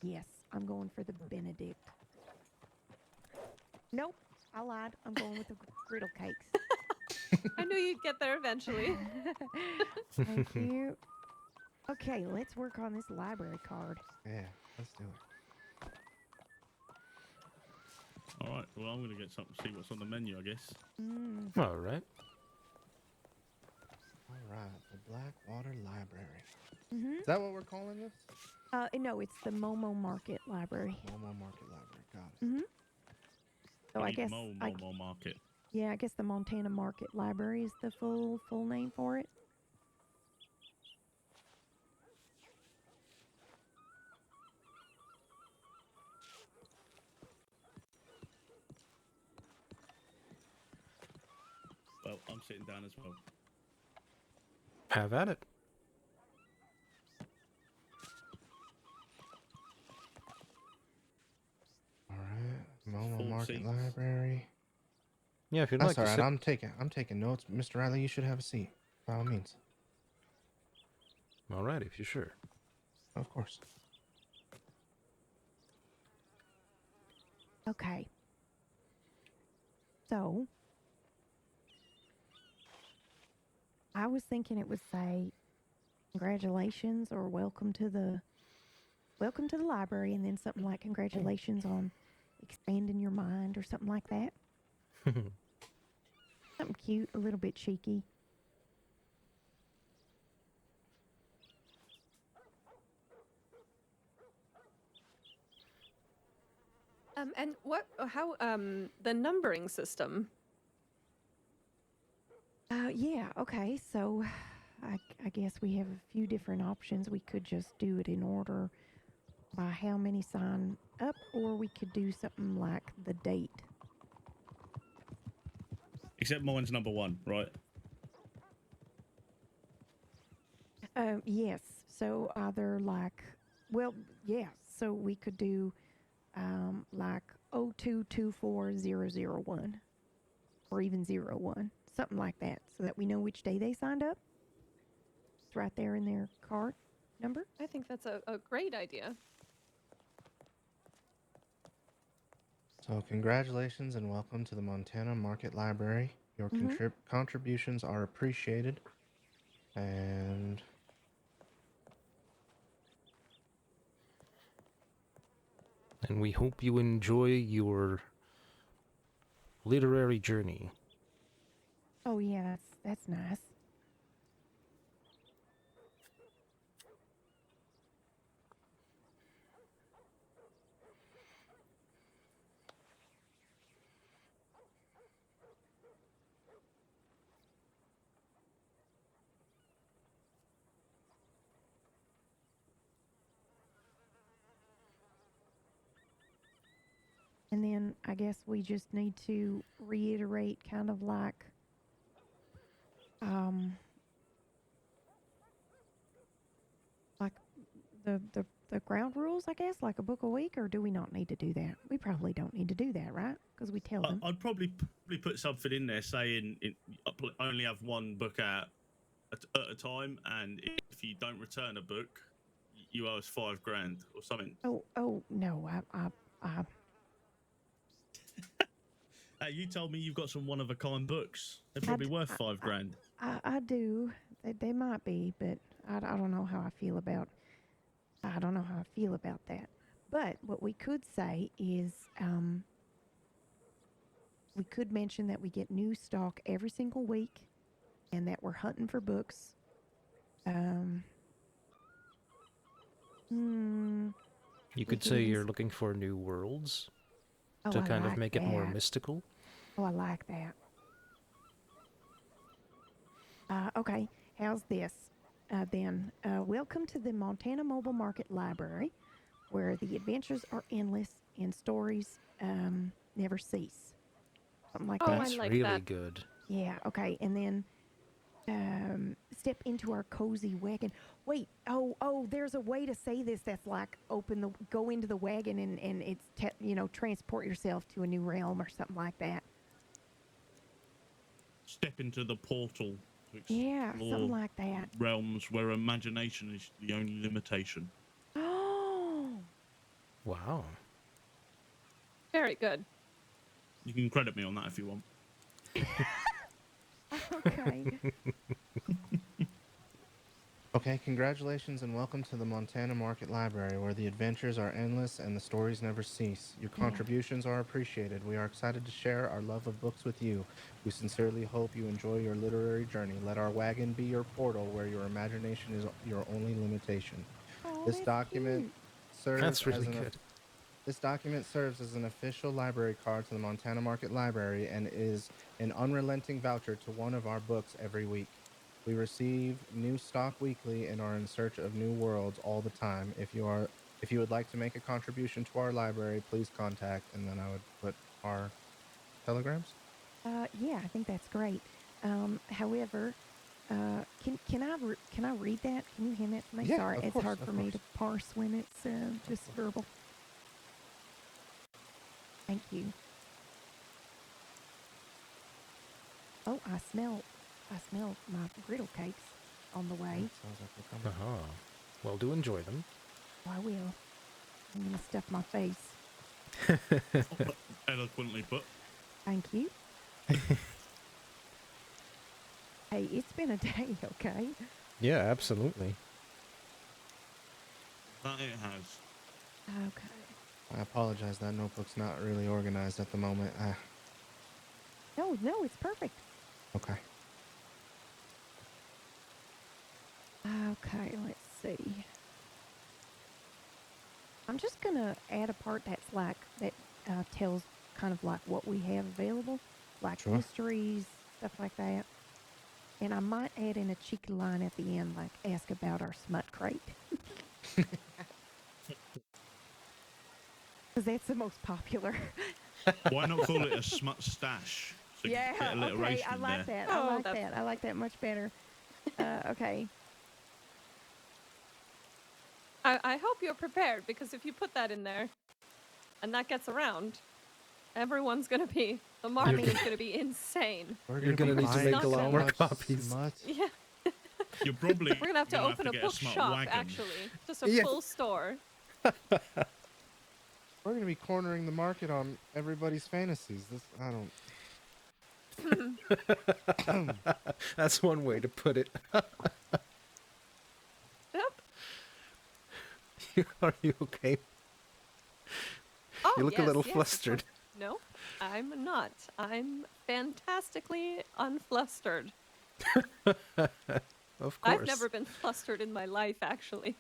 Yes, I'm going for the Benedict. Nope, I lied. I'm going with the griddle cakes. I knew you'd get there eventually. Thank you. Okay, let's work on this library card. Yeah, let's do it. All right. Well, I'm gonna get something. See what's on the menu, I guess. All right. All right, the Blackwater Library. Mm-hmm. Is that what we're calling this? No, it's the Momo Market Library. Momo Market Library. Got it. Mm-hmm. So I Need guess Mo Market. yeah, I guess the Montana Market Library is the full name for it. Well, I'm sitting down as well. Have at it. All right, Momo Full Market seats. Library. Yeah, if you'd That's like all to right. sit. I'm taking notes. Mr. Riley, you should have a seat. By all means. All right, if you're sure. Of course. Okay. So I was thinking it would say congratulations or welcome to the welcome to the library, and then something like congratulations on expanding your mind or something like that. Something cute, a little bit cheeky. And how, the numbering system? Yeah, okay, so I guess we have a few different options. We could just do it in order by how many sign up, or we could do something like the date. Except mine's number 1, right? Yes, so either like, well, yeah, so we could do like 0224001 or even 01, something like that, so that we know which day they signed up. It's right there in their card number. I think that's a great idea. So, congratulations and welcome to the Montana Market Library. Your contributions are appreciated. And And we hope you enjoy your literary journey. Oh yeah, that's nice. And then I guess we just need to reiterate kind of like like the ground rules, I guess, like a book a week, or do we not need to do that? We probably don't need to do that, right? Because we tell them. I'd probably put something in there saying only have one book out at a time, and if you don't return a book, you owe us $5,000 or something. Oh no, I You told me you've got some one of a kind books. They're probably worth $5,000. I do. They might be, but I don't know how I feel about. I don't know how I feel about that. But what we could say is, we could mention that we get new stock every single week, and that we're hunting for books. You could say you're looking for new worlds to kind of make it more mystical. Oh, I like that. Okay, how's this? Then, welcome to the Montana Mobile Market Library, where the adventures are endless and stories never cease. Something like that. That's I like really that. good. Yeah, okay, and then step into our cozy wagon. Wait, oh, there's a way to say this that's like go into the wagon and it's, transport yourself to a new realm or something like that. Step into the portal to Yeah, explore something like that. realms where imagination is the only limitation. Oh, Wow. Very good. You can credit me on that if you want. okay. okay, congratulations and welcome to the Montana Market Library, where the adventures are endless and the stories never cease. Your contributions are appreciated. We are excited to share our love of books with you. We sincerely hope you enjoy your literary journey. Let our wagon be your portal where your imagination is your only limitation. Oh, This that's document cute. serves That's really as an good. This document serves as an official library card to the Montana Market Library and is an unrelenting voucher to one of our books every week. We receive new stock weekly and are in search of new worlds all the time. If you would like to make a contribution to our library, please contact, and then I would put our telegrams. Yeah, I think that's great. However, can I read that? Can you hand that to me? Yeah, Sorry, of it's course, hard of for me course. to parse when it's just verbal. Thank you. Oh, I smell my griddle cakes on the way. Sounds like we're coming. Uh-huh. Well, do enjoy them. Oh, I will. I'm gonna stuff my face. Eloquently put. Thank you. Hey, it's been a day, okay? Yeah, absolutely. That it has. Okay. I apologize. That notebook's not really organized at the moment. No, it's perfect. Okay. Okay, let's see. I'm just gonna add a part that's like that tells kind of like what we have available, like Sure. mysteries, stuff like that. And I might add in a cheeky line at the end, like ask about our smut crate, because that's the most popular. Why not call it a smut stash? So you Yeah, get alliteration okay, I in like there. that. I Oh, like that's- that. I like that much better. Okay. I hope you're prepared, because if you put that in there and that gets around, everyone's gonna be, the marketing is gonna be insane. We're You're gonna be need to buying make a lot so more much copies. smut. Yeah, You're probably we're gonna have to open a get smut bookshop, wagon. actually. Just a Yeah. full store. We're gonna be cornering the market on everybody's fantasies. I don't. That's one way to put it. Yep. Are you okay? Oh, You look a yes, little yes, of flustered. course. No, I'm not. I'm fantastically unflustered. Of course. I've never been flustered in my life, actually.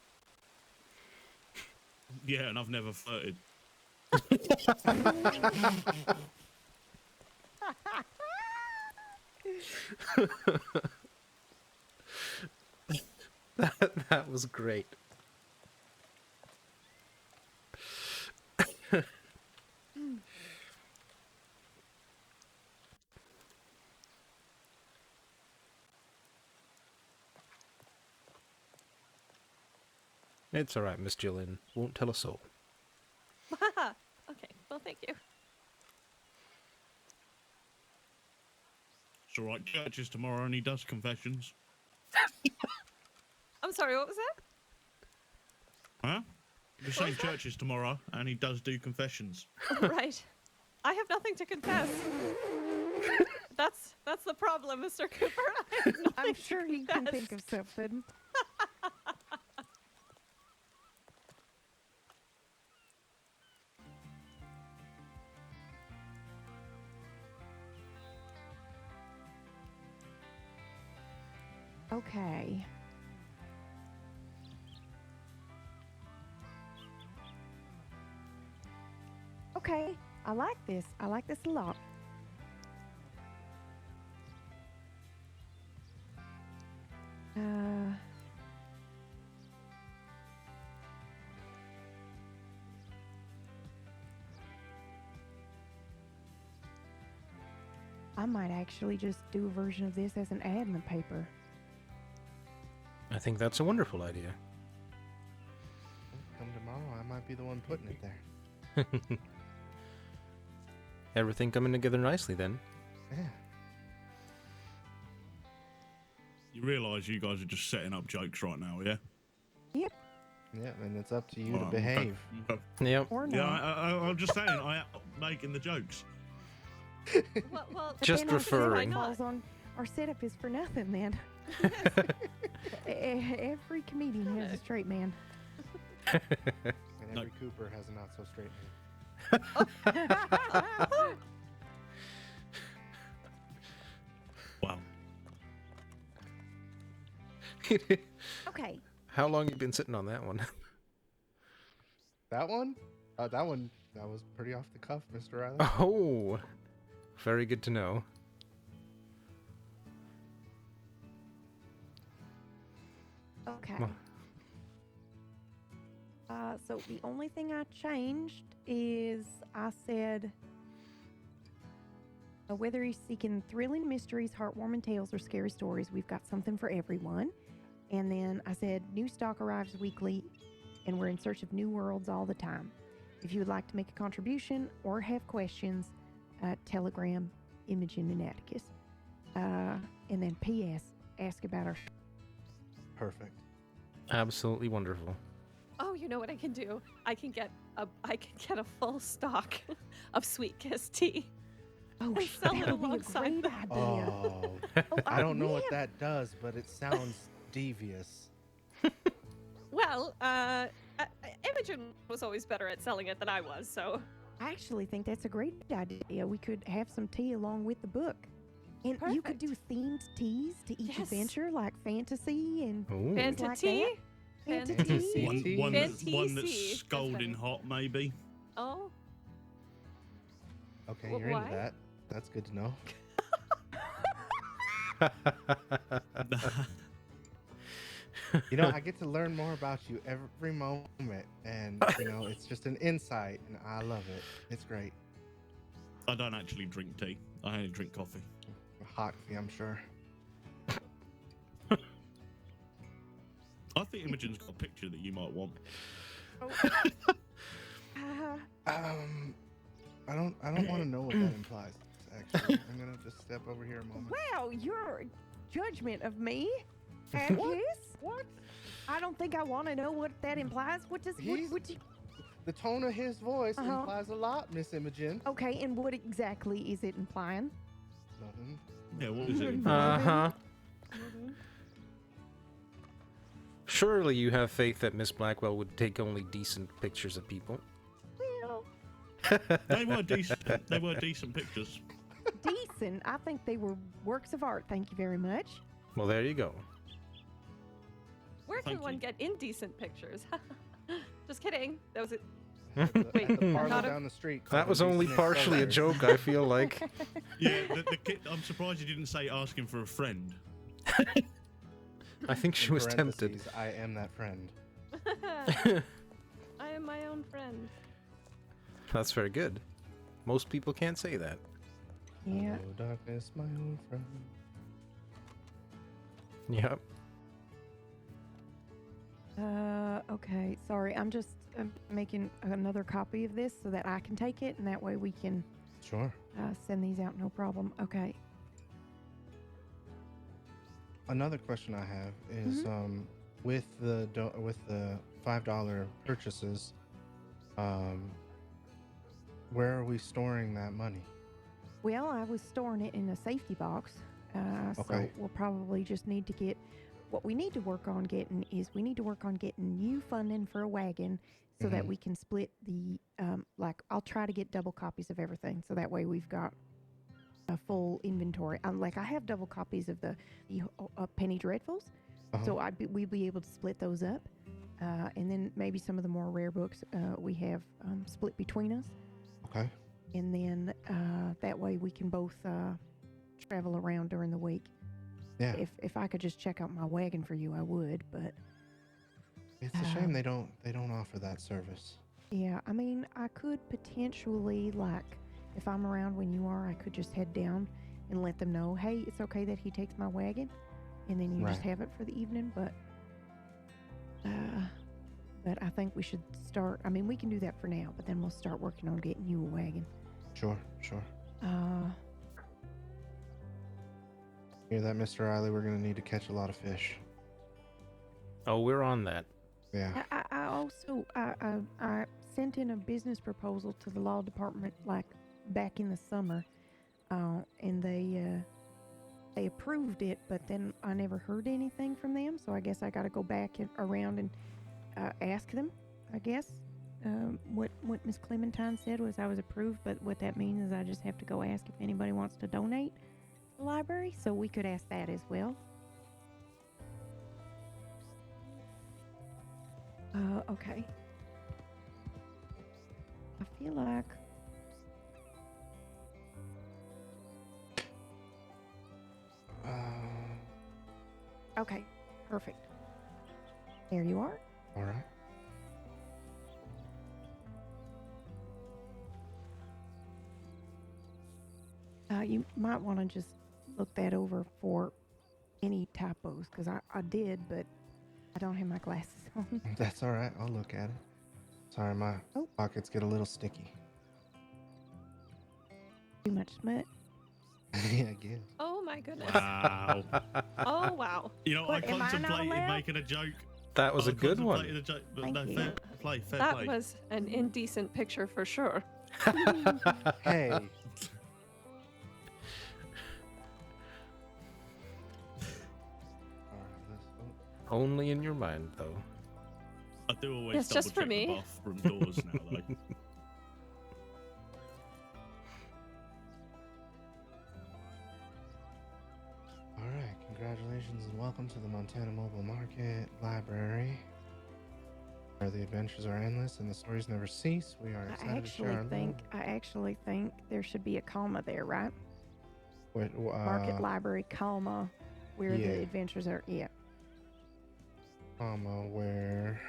Yeah, and I've never flirted. That was great. It's alright, Miss Jillian. Won't tell a soul. Okay, well, thank you. It's all right. Church is tomorrow, and he does confessions. I'm sorry, what was that? Huh? The same church is tomorrow, and he does do confessions. Right. I have nothing to confess. That's the problem, Mr. Cooper. I have nothing I'm to sure you can confess. think of something. Okay. Okay, I like this. I like this a lot. Uh, I might actually just do a version of this as an ad in the paper. I think that's a wonderful idea. Come tomorrow, I might be the one putting it there. Everything coming together nicely then. Yeah. You realise you guys are just setting up jokes right now, yeah? Yep. Yeah, and it's up to you to Alright, behave. okay. Yep. Or Yeah, not. I'm just saying, I am making the jokes. Well, But Just then I said referring. it falls on our setup is for nothing, man. Every comedian has a straight man. And No. every Cooper has a not so straight man. Wow. Okay. How long you been sitting on that one? That one? That was pretty off the cuff, Mr. Riley. Oh, very good to know. Okay. Well. So the only thing I changed is I said whether he's seeking thrilling mysteries, heartwarming tales, or scary stories, we've got something for everyone. And then I said new stock arrives weekly, and we're in search of new worlds all the time. If you would like to make a contribution or have questions, Telegram, Imogen, and Atticus. And then P.S. Ask about our. Perfect. Absolutely wonderful. Oh, you know what I can do? I can get a full stock of Sweet Kiss tea. Oh, And sell it that would be a alongside great that. idea. Oh, I don't know what yeah. that does, but it sounds devious. Well, Imogen was always better at selling it than I was, so. I actually think that's a great idea. We could have some tea along with the book. And you could do themed teas to each Yes. adventure, like fantasy and Ooh. things like Fantasy? that. Fantasy. Fantasy. One Fantasy. that's That's scalding funny. hot, maybe. Oh, Okay, Wh- you're why? into that. That's good to know. You know, I get to learn more about you every moment, and you know, it's just an insight, and I love it. It's great. I don't actually drink tea. I only drink coffee. Hot coffee, I'm sure. I think Imogen's got a picture that you might want. I don't want to know what that implies. Actually, I'm gonna just step over here a moment. Wow, your judgment of me, Agnes? What? I don't think I want to know what that implies. What does He's- what you? The tone of his voice Uh-huh. implies a lot, Miss Imogen. Okay, and what exactly is it implying? Nothing. Yeah, what is it? Uh-huh. Surely you have faith that Miss Blackwell would take only decent pictures of people. Well, They were decent. They were decent pictures. decent. I think they were works of art. Thank you very much. Well, there you go. where can Thank one you. get indecent pictures? Just kidding. That was it. At the, Wait, at the parlor not a- down the street. That called was the only Decent partially a Accelerator. joke, I feel like. Yeah, the kid, I'm surprised you didn't say asking for a friend. I think she In was tempted. parentheses, I am that friend. I am my own friend. That's very good. Most people can't say that. Yeah. Hello, darkness, my old friend. Yep. Okay. Sorry, I'm just making another copy of this so that I can take it, and that way we can Sure. send these out no problem. Okay. Another question I have is with the $5 purchases, where are we storing that money? Well, I was storing it in a safety box, so Okay. we'll probably just need to get. What we need to work on getting is we need to work on getting new funding for a wagon so that Mhm. we can split the like I'll try to get double copies of everything so that way we've got a full inventory. Like I have double copies of the Penny Dreadfuls, so we'd be able to split those up, and then maybe some of the more rare books we have split between us, Okay. and then that way we can both travel around during the week. Yeah. If I could just check out my wagon for you, I would. But It's a shame they don't offer that service. yeah, I mean, I could potentially like if I'm around when you are, I could just head down and let them know, hey, it's okay that he takes my wagon, and then you just Right. have it for the evening. But I think we should start. I mean, we can do that for now, but then we'll start working on getting you a wagon. Sure. Sure. Hear that, Mr. Riley? We're gonna need to catch a lot of fish. Oh, we're on that. Yeah. I also I sent in a business proposal to the law department like back in the summer, and they approved it, but then I never heard anything from them. So I guess I got to go back around and ask them. I guess what Miss Clementine said was I was approved, but what that means is I just have to go ask if anybody wants to donate to the library. So we could ask that as well. Okay. I feel like okay, perfect. There you are. All right. You might want to just look that over for any typos because I did, but I don't have my glasses on. That's all right. I'll look at it. Sorry, my Oh. pockets get a little sticky. Too much smut. Yeah, I guess. Oh my goodness. Wow. Oh wow. You know, What, I am I not contemplated allowed? making a joke. That was I a good one. contemplated a joke, but Thank no, you. fair play, fair That play. was an indecent picture for sure. Hey. All right, let's. Only in your mind, though. I do always It's double just for check the me. bathroom doors now, though. All right, congratulations and welcome to the Montana Mobile Market Library, where the adventures are endless and the stories never cease. We are I excited to share actually think there should be a comma there, right? our Market library, comma, where yeah. the adventures are. Yeah. comma where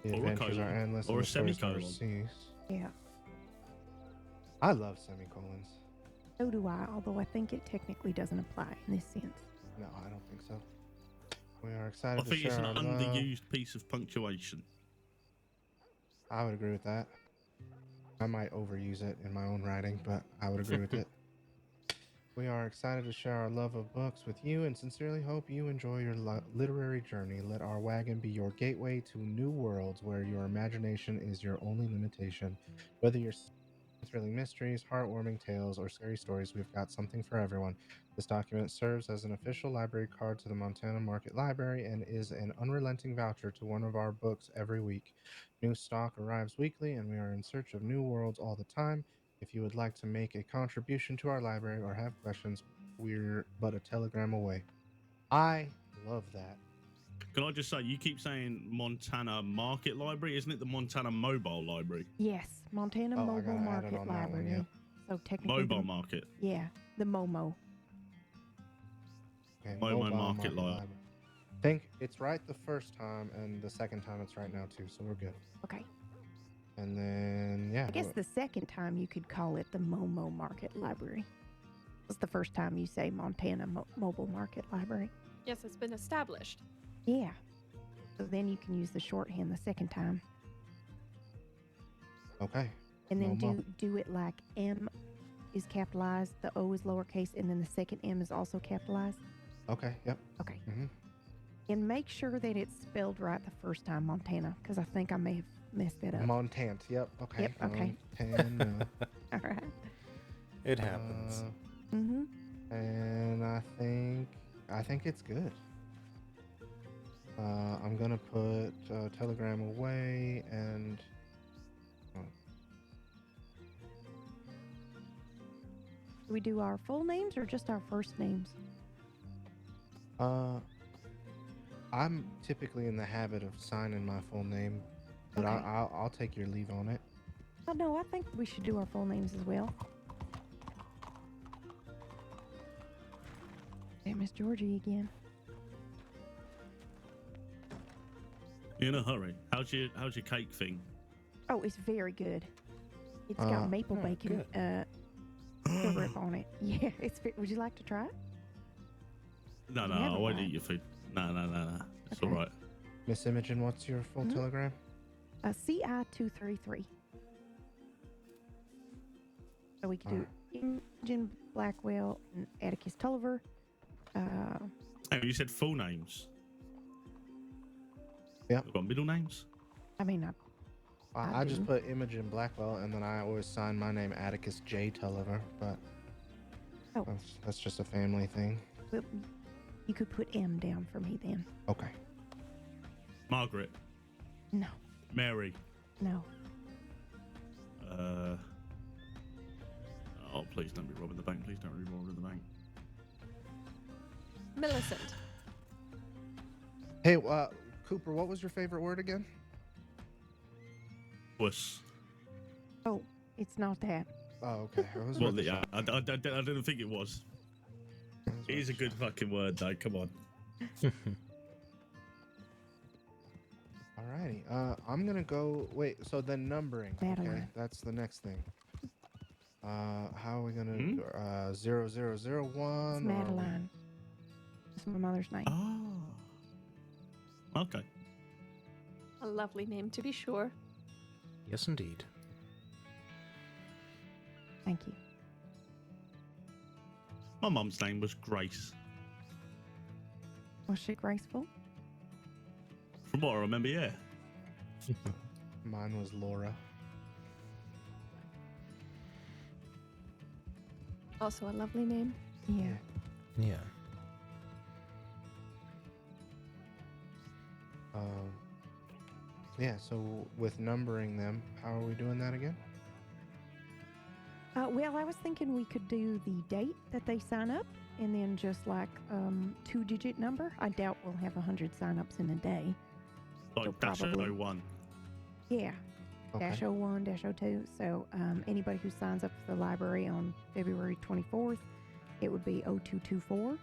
the Or a adventures are colon, endless or and a the stories never semicolon. cease. Yeah. I love semicolons. So do I, although I think it technically doesn't apply in this sense. No, I don't think so. We are I excited to think share it's an our love. underused piece of punctuation. I would agree with that. I might overuse it in my own writing, but I would agree with it. We are excited to share our love of books with you and sincerely hope you enjoy your literary journey. Let our wagon be your gateway to new worlds where your imagination is your only limitation. Whether you're thrilling mysteries, heartwarming tales, or scary stories, we've got something for everyone. This document serves as an official library card to the Montana Market Library and is an unrelenting voucher to one of our books every week. New stock arrives weekly, and we are in search of new worlds all the time. If you would like to make a contribution to our library or have questions, we're but a telegram away. I love that. Can I just say, you keep saying Montana Market Library, isn't it the Montana Mobile Library? Yes, Montana Oh, I Mobile gotta add it Market on that one, Library. yep. So technically, Mobile Market. yeah, the Momo. Okay, Mobile Market Library. I think it's right the first time, and the second time it's right now too, so we're good. Okay. And then, yeah. I guess the second time you could call it the Momo Market Library. It's the first time you say Montana Mobile Market Library. Yes, it's been established. Yeah. So then you can use the shorthand the second time. Okay. And then Momo. do it like M is capitalized, the O is lowercase, and then the second M is also capitalized. Okay, yep. Okay. Mm-hmm. And make sure that it's spelled right the first time, Montana, because I think I may have messed it up. Montant, yep. Okay. Yep, okay. Montana. All right. It happens. Mm-hmm. And I think it's good. I'm gonna put telegram away and Do we do our full names or just our first names? I'm typically in the habit of signing my full name, but Okay. I'll take your leave on it. Oh, no, I think we should do our full names as well. Hey, Miss Georgie again. In a hurry. How's your cake thing? Oh, it's very good. It's Uh, got maple oh, bacon syrup on it. Yeah, would you like to try it? No, You no, never I won't mind. eat your food. No. It's Okay. all right. Miss Imogen, what's your full Mhm. telegram? CI233. So we could do Imogen Blackwell and Atticus Tulliver. Hey, you said full names. Yep. I've got middle names. I mean, I I just do. put Imogen Blackwell, and then I always sign my name Atticus J. Tulliver, but Oh. that's just a family thing. Well, you could put M down for me then. Okay. Margaret. No, Mary. no. Oh, please don't be robbing the bank. Please don't be robbing the bank. Millicent. Hey, Cooper, what was your favorite word again? Wuss. Oh, it's not that. Oh, okay. I was Well, worth a yeah, shot. I didn't think it was. It is a good fucking word, though. Come on. Alrighty. I'm gonna go. Wait. So then numbering. Okay, Madeline. that's the next thing. How are we gonna? Hmm? 0001. It's Madeline. It's my mother's name. Oh. Okay. A lovely name to be sure. Yes, indeed. Thank you. My mum's name was Grace. Was she graceful? From what I remember, yeah. Mine was Laura. Also a lovely name. Yeah. Yeah. Yeah, so with numbering them, how are we doing that again? Well, I was thinking we could do the date that they sign up and then just like 2-digit number. I doubt we'll have 100 signups in a day. Like So dash probably- 01. Yeah, Okay. dash 01, dash 02. So anybody who signs up for the library on February 24th, it would be 0224.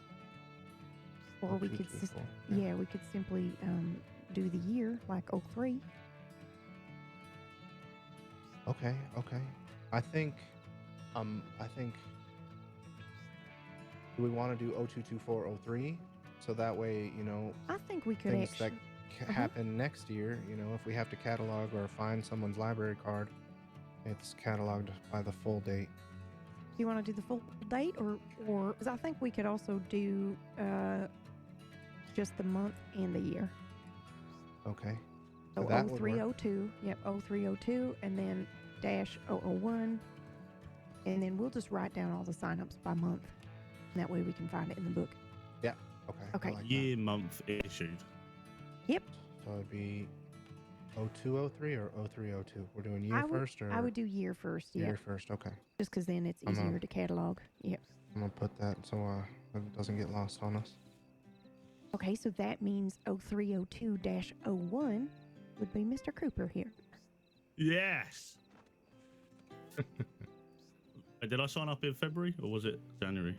Or we could, 0224. yeah, we could simply do the year like 03. Okay. I think do we want to do 022403 so that way, I think we could things actually. that happen next year, if we have to catalog or find someone's library card, it's cataloged by the full date. Do you want to do the full date or because I think we could also do just the month and the year. Okay. So that would work. 0302, yep, 0302, and then dash 001, and then we'll just write down all the signups by month, and that way we can find it in the book. Okay. Okay. I like that. Year, month issued. Yep, So it'd be 0203 or 0302. We're doing year I would- first or I would do year first, yeah, year first. Okay. just because then it's I'm easier to catalog. Yep. I'm gonna put that so it doesn't get lost on us. Okay, so that means 0302-01 would be Mr. Cooper here. Yes. Did I sign up in February or was it January?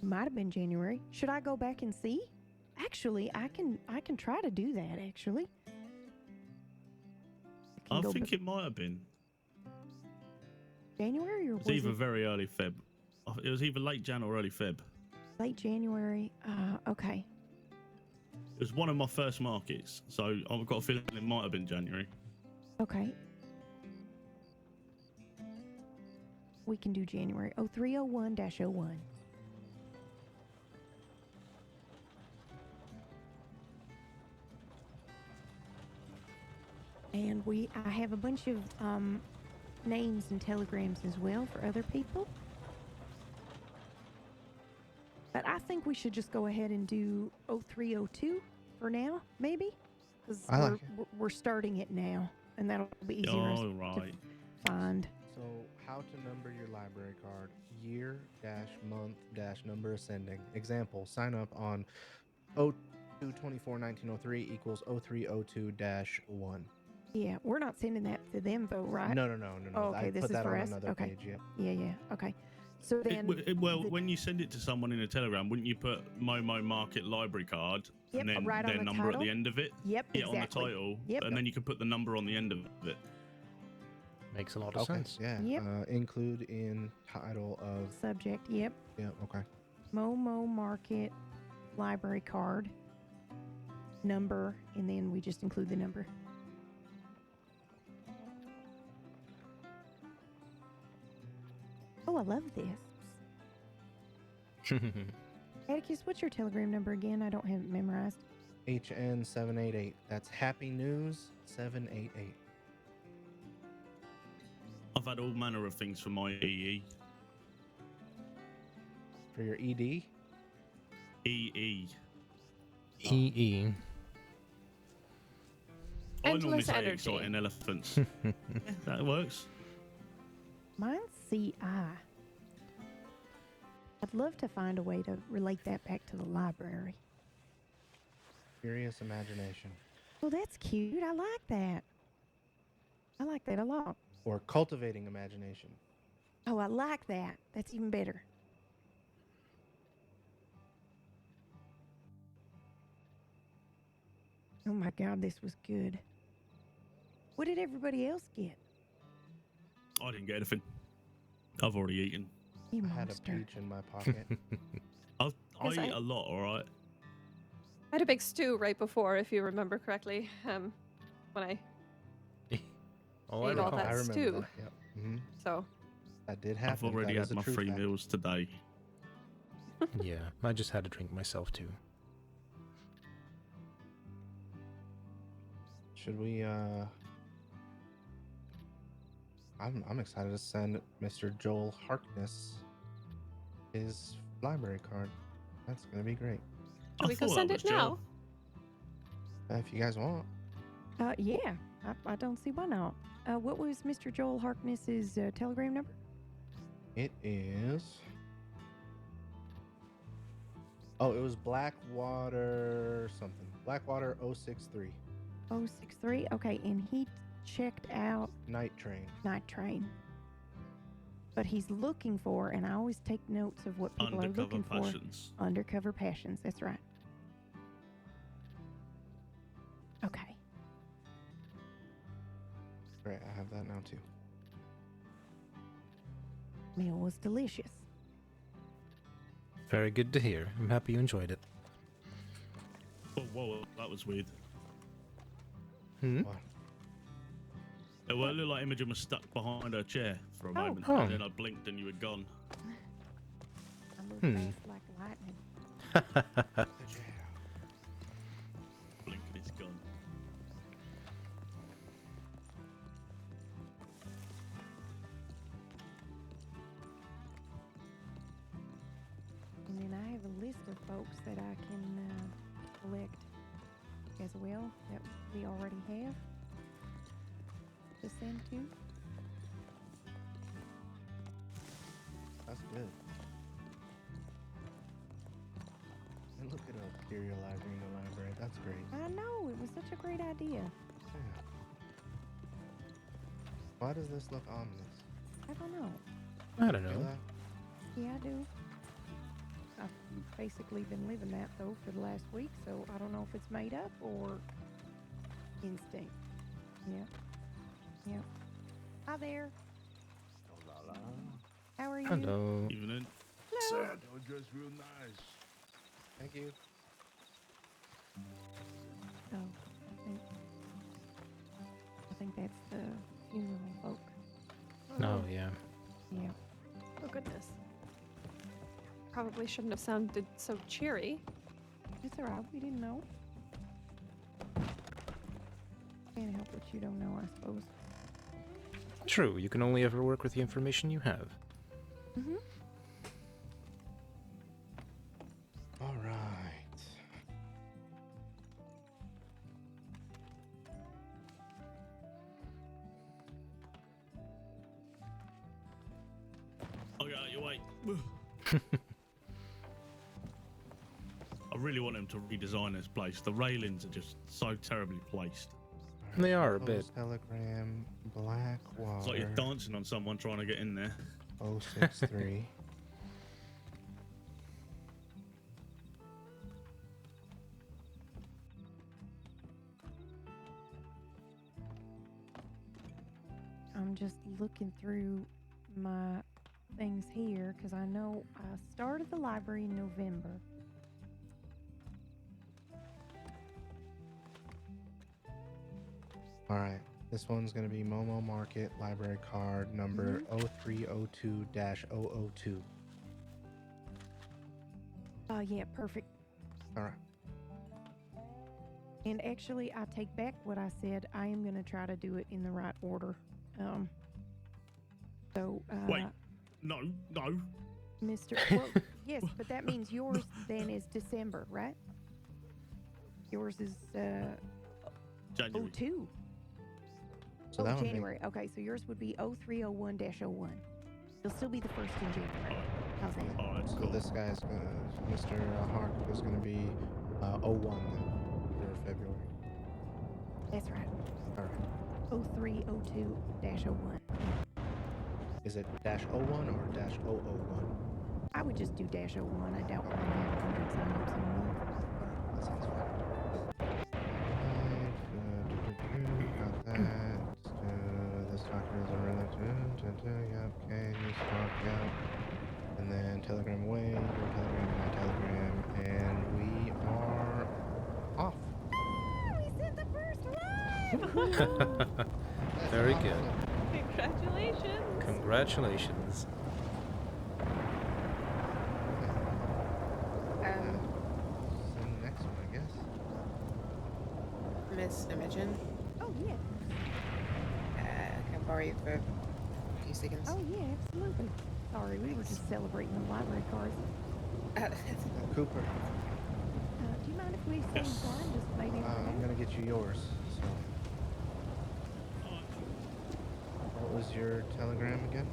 Might have been January. Should I go back and see? Actually, I can try to do that. Actually, I can go think it might have been. January or It's was either it very early Feb. It was either late Jan or early Feb. late January? Okay. It was one of my first markets, so I've got a feeling it might have been January. Okay. We can do January. 0301-01. And I have a bunch of names and telegrams as well for other people. But I think we should just go ahead and do 0302 for now, maybe? Because I like we're starting it now, and that'll be easier All to right. find. So how to number your library card: year dash month dash number ascending. Example: sign up on 02/24/1903 equals 0302 dash 1. Yeah, we're not sending that to them though, right? No. Oh, okay, I this put is that for on us? another Okay. page. Yeah. Yeah, okay. So then, Well, the- when you send it to someone in a telegram, wouldn't you put Momo Market library card Yep, and then right on their the number title. at the end of it? yep, Yeah, exactly. on the title. Yep. And then you can put the number on the end of it. Makes a lot of Okay. sense. Yeah. Yep. Include in title of. Subject, yep. Yeah. Okay. Momo Market library card number, and then we just include the number. Oh, I love this. Atticus, what's your telegram number again? I don't have it memorized. HN 788. That's Happy News 788. I've had all manner of things for my EE. For your ED. EE. EE. I normally Endless say energy. exciting elephants. Yeah, that works. Mine's CI. I'd love to find a way to relate that back to the library. Curious imagination. Well, that's cute. I like that. I like that a lot. Or cultivating imagination. Oh, I like that. That's even better. Oh my God, this was good. What did everybody else get? I didn't get anything. I've already eaten. You I had a monster. peach in my pocket. I Yes, eat I- a lot, all right? I had a big stew right before, if you remember correctly, when I Oh, Ate all recall. that I remember stew. that. Yep. hmm so That did happen. I've already That had is a my true 3 fact. meals today. Yeah, I just had to drink myself too. Should we I'm excited to send Mr. Joel Harkness his library card. That's gonna be great. should we go thought send that it was now? Joe. If you guys want. Yeah. I don't see why not. What was Mr. Joel Harkness's telegram number? It is. Oh, it was Blackwater something. Blackwater 063. 063. Okay, and he checked out Night train. Night Train. But he's looking for, and I always take notes of what people are Undercover looking passions. for. Undercover Passions. That's right. Okay. Great, I have that now too. Meal was delicious. Very good to hear. I'm happy you enjoyed it. Oh, whoa, that was weird. Hmm? What? It looked like Imogen was stuck behind her chair for a moment, Oh. and then I blinked and you were gone. I move Hmm. fast like lightning. Blink and it's gone. And then I have a list of folks that I can collect as well that we already have to send to. That's good. And look at us serializing the library. That's great. I know, it was such a great idea. Yeah. Why does this look ominous? I don't know. I don't Feel know. that? Yeah, I do. I've basically been living that though for the last week, so I don't know if it's made up or instinct. Yeah. Yeah. Hi there. How are you? Hello. Evening. Hello. Don't dress real nice. Thank you. Oh, I think that's the funeral folk. Oh, yeah. Yeah. Oh, goodness. Probably shouldn't have sounded so cheery. It's alright, we didn't know. Can't help what you don't know, I suppose. True, you can only ever work with the information you have. Mm-hmm. All right. I'll get out of your way. I really want him to redesign this place. The railings are just so terribly placed. They are a bit. Telegram It's like Blackwater you're dancing on someone trying to get in there. 063. I'm just looking through my things here because I know I started the library in November. All right. This one's going to be Momo Market library card number 0302-002. Yeah, perfect. All right. And actually, I take back what I said. I am going to try to do it in the right order. Wait. No. Mr. Well, yes, but that means yours then is December, right? Yours is January. 02. So that would January. Okay, so yours would be 0301-01. It'll still be the first in January. How's that? Alright, So cool. this guy's Mr. Hark is going to be 01 then for February. That's right. All right. 0302-01. Is it -01 or -001? I would just do -01. I doubt we're going to have 100 sign-ups in a month. That sounds fine. Got that. This document is irrelevant. Yep. Okay. News talk. Yep. And then Telegram away. Your Telegram, my Telegram, and we are off. We sent the first one! That's Very awesome. good. Congratulations! Congratulations. Send the next one, I guess. Miss Imogen, Oh, yeah. can I borrow you for a few seconds? Oh, yeah, absolutely. Sorry, we were just celebrating the library cards. Cooper, Do you mind if we stay in Yes. line? Just maybe. I'm gonna get you yours. So was your telegram again?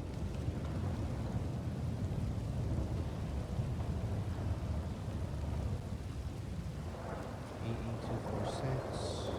EE246.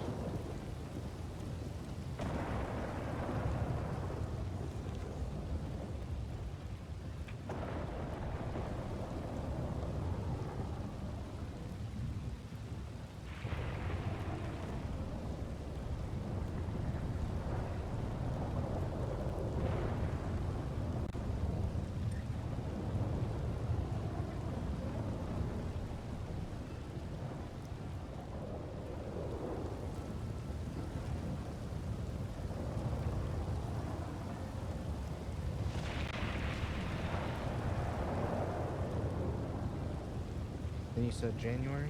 And you said January?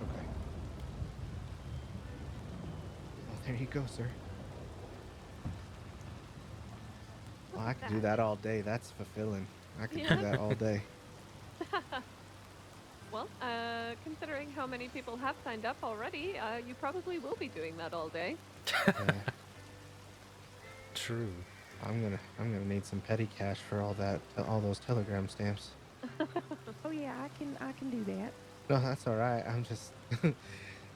Okay. Well, there you go, sir. Well, I could do that all day. That's fulfilling. I could do Yeah. that all day. Well, considering how many people have signed up already, you probably will be doing that all day. Yeah. True. I'm gonna need some petty cash for all that, all those telegram stamps. Oh yeah, I can do that. No, that's all right. I'm just,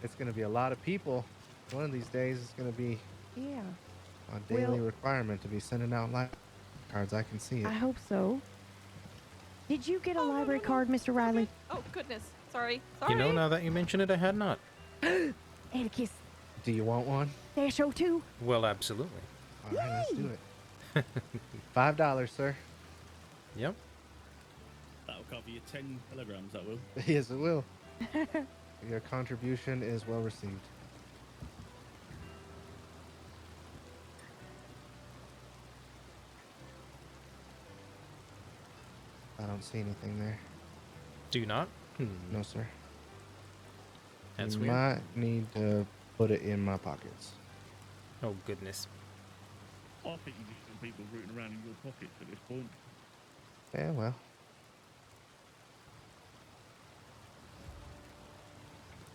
it's gonna be a lot of people. One of these days, it's gonna be Yeah, a daily Well- requirement to be sending out life cards. I can see it. I hope so. Did you get a Oh, no, library no, no. card, Mr. Riley? Oh, goodness. Sorry. Sorry. You know, now that you mention it, I had not. Atticus, Do you want one? Dash 02. Well, absolutely. All right, let's do it. $5, sir. Yep. That'll cover your 10 kilograms, that will. Yes, it will. Your contribution is well received. I don't see anything there. Do you not? No, sir. That's you weird. might need to put it in my pockets. Oh, goodness. I think you just want people rooting around in your pockets at this point. Yeah, well.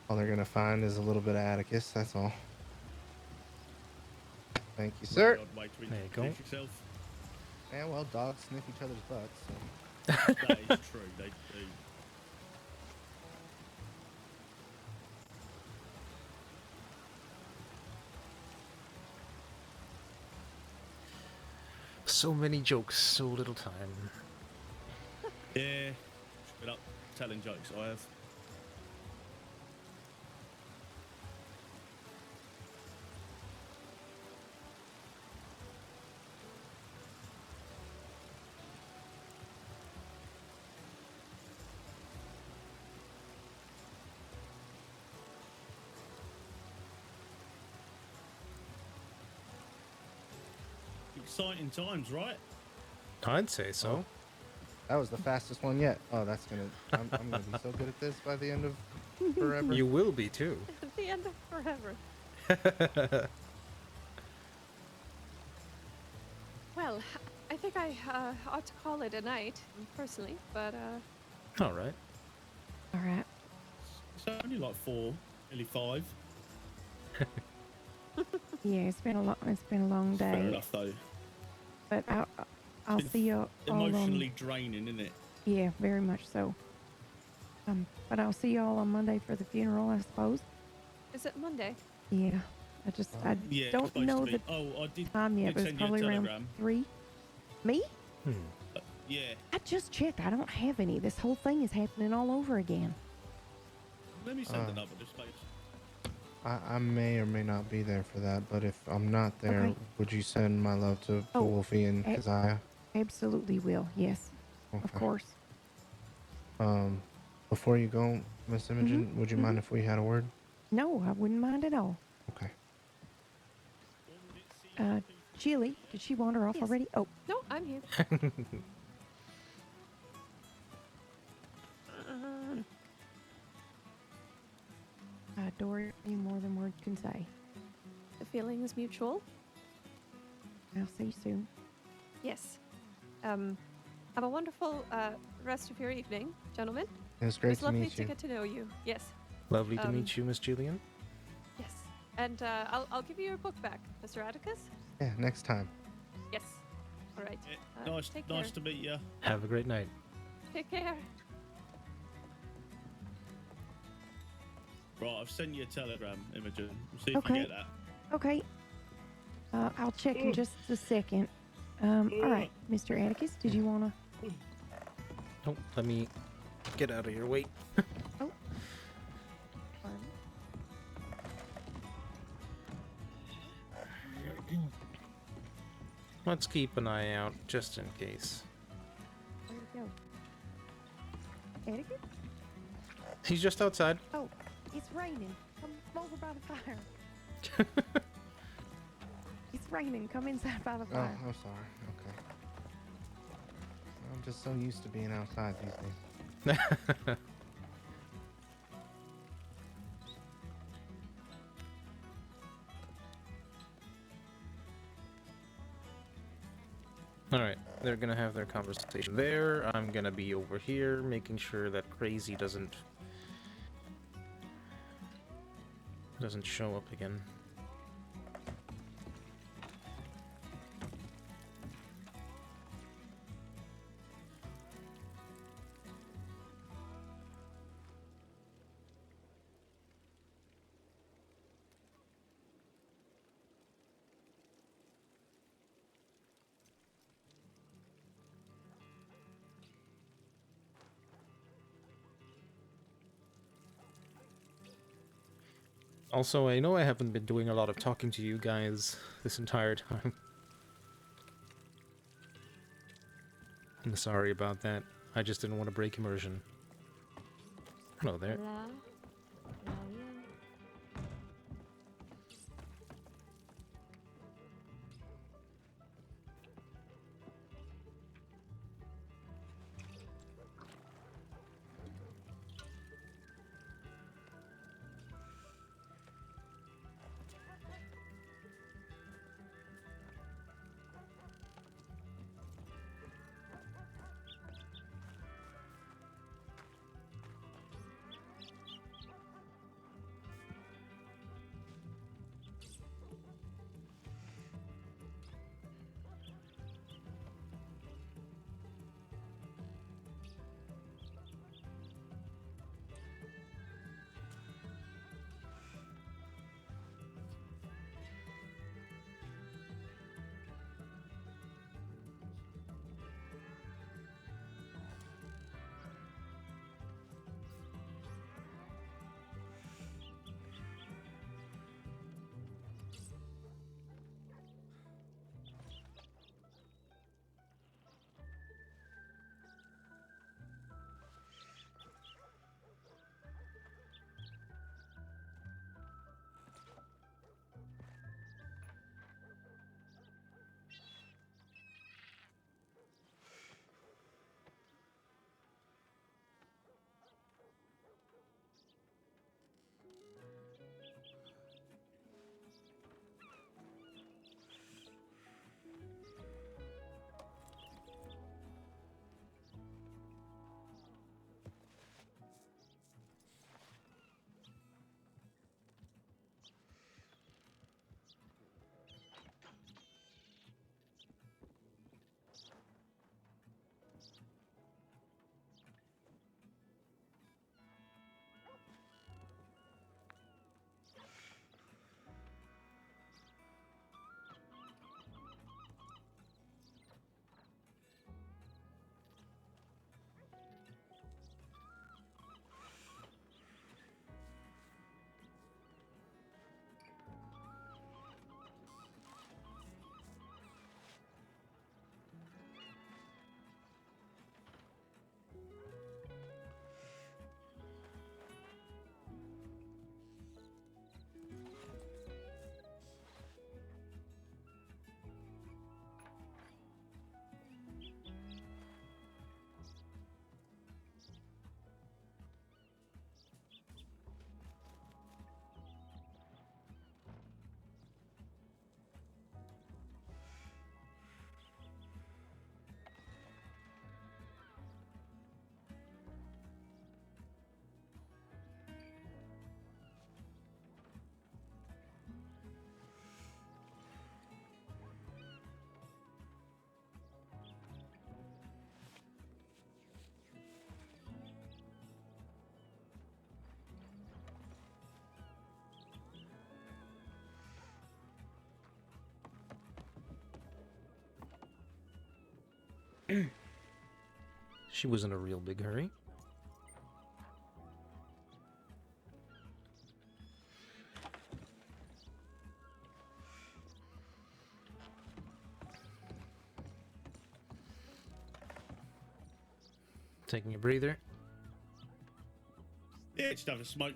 All they're gonna find is a little bit of Atticus, that's all. Thank you, sir. Really odd way to There you go. introduce yourself. Yeah, well, dogs sniff each other's butts, so. That is true, they do. So many jokes, so little time. Yeah, straight up telling jokes I have. Exciting times, right? I'd say so. That was the fastest one yet. Oh, that's gonna. I'm gonna be so good at this by the end of forever. You will be, too. At the end of forever. Well, I think I ought to call it a night, personally, but All right. All right. It's only like 4, nearly 5. Yeah, it's been a long Fair day, enough, though. but I'll It's see you all Emotionally on. draining, isn't it? Yeah, very much so. But I'll see you all on Monday for the funeral, I suppose. is it Monday? Yeah, I Yeah, it's don't supposed know to the be. Oh, I did. time yet, did but it's send you a probably around telegram. 3. Me? Yeah. I just checked. I don't have any. This whole thing is happening all over again. Let me send another just space. I may or may not be there for that, but if I'm not there, Okay. would you send my love to Oh, Wolfie and a- Keziah? Absolutely will. Yes, of Okay. course. Before you go, Miss Imogen, would you mind if we had a word? No, I wouldn't mind at all. Okay. Chili, did she wander off Yes. already? Oh, No, I'm here. Dory, more than words can say. The feeling is mutual. I'll see you soon. Yes. Have a wonderful rest of your evening, gentlemen. It was It great was to lovely meet to you. get to know you. Yes. Lovely to meet you, Miss Julian. Yes. And I'll give you your book back, Mr. Atticus. Yeah, next time. Yes. All right. Nice, Take nice care. to meet you. Have a great night. Take care. Right, I've sent you a telegram, Imogen. We'll see if Okay. you get that. Okay. I'll check in just a second. All right, Mr. Atticus, did you want to? Oh, let me get out of your way. Oh. Let's keep an eye out just in case. Where'd it go? Atticus? He's just outside. Oh, it's raining. Come over by the fire. It's raining. Come inside by the Oh, fire. I'm sorry. Okay. I'm just so used to being outside these days. Alright, they're gonna have their conversation there. I'm gonna be over here making sure that Crazy doesn't show up again. Also, I know I haven't been doing a lot of talking to you guys this entire time. I'm sorry about that. I just didn't want to break immersion. Hello there. Hello? Hello, you? She was in a real big hurry. Taking a breather. Yeah, just have a smoke.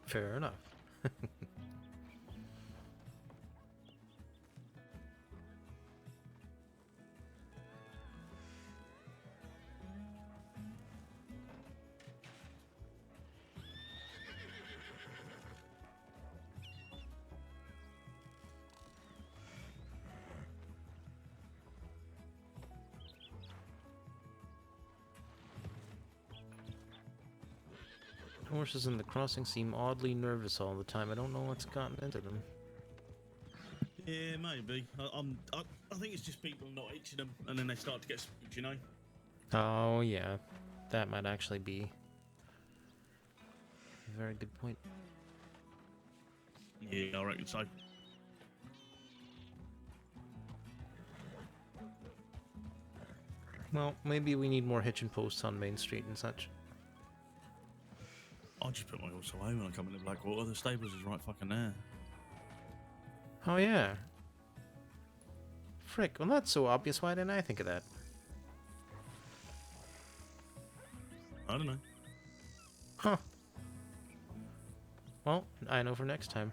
Fair enough. Horses in the crossing seem oddly nervous all the time. I don't know what's gotten into them. Yeah, maybe. I think it's just people not itching them, and then they start to get spooked, you know? Oh, yeah. That might actually be a very good point. Yeah, I reckon so. Well, maybe we need more hitching posts on Main Street and such. I'll just put my horse away when I come into Blackwater. The stables is right fucking there. Oh, yeah. Frick, well that's so obvious, why didn't I think of that? I don't know. Huh. Well, I know for next time.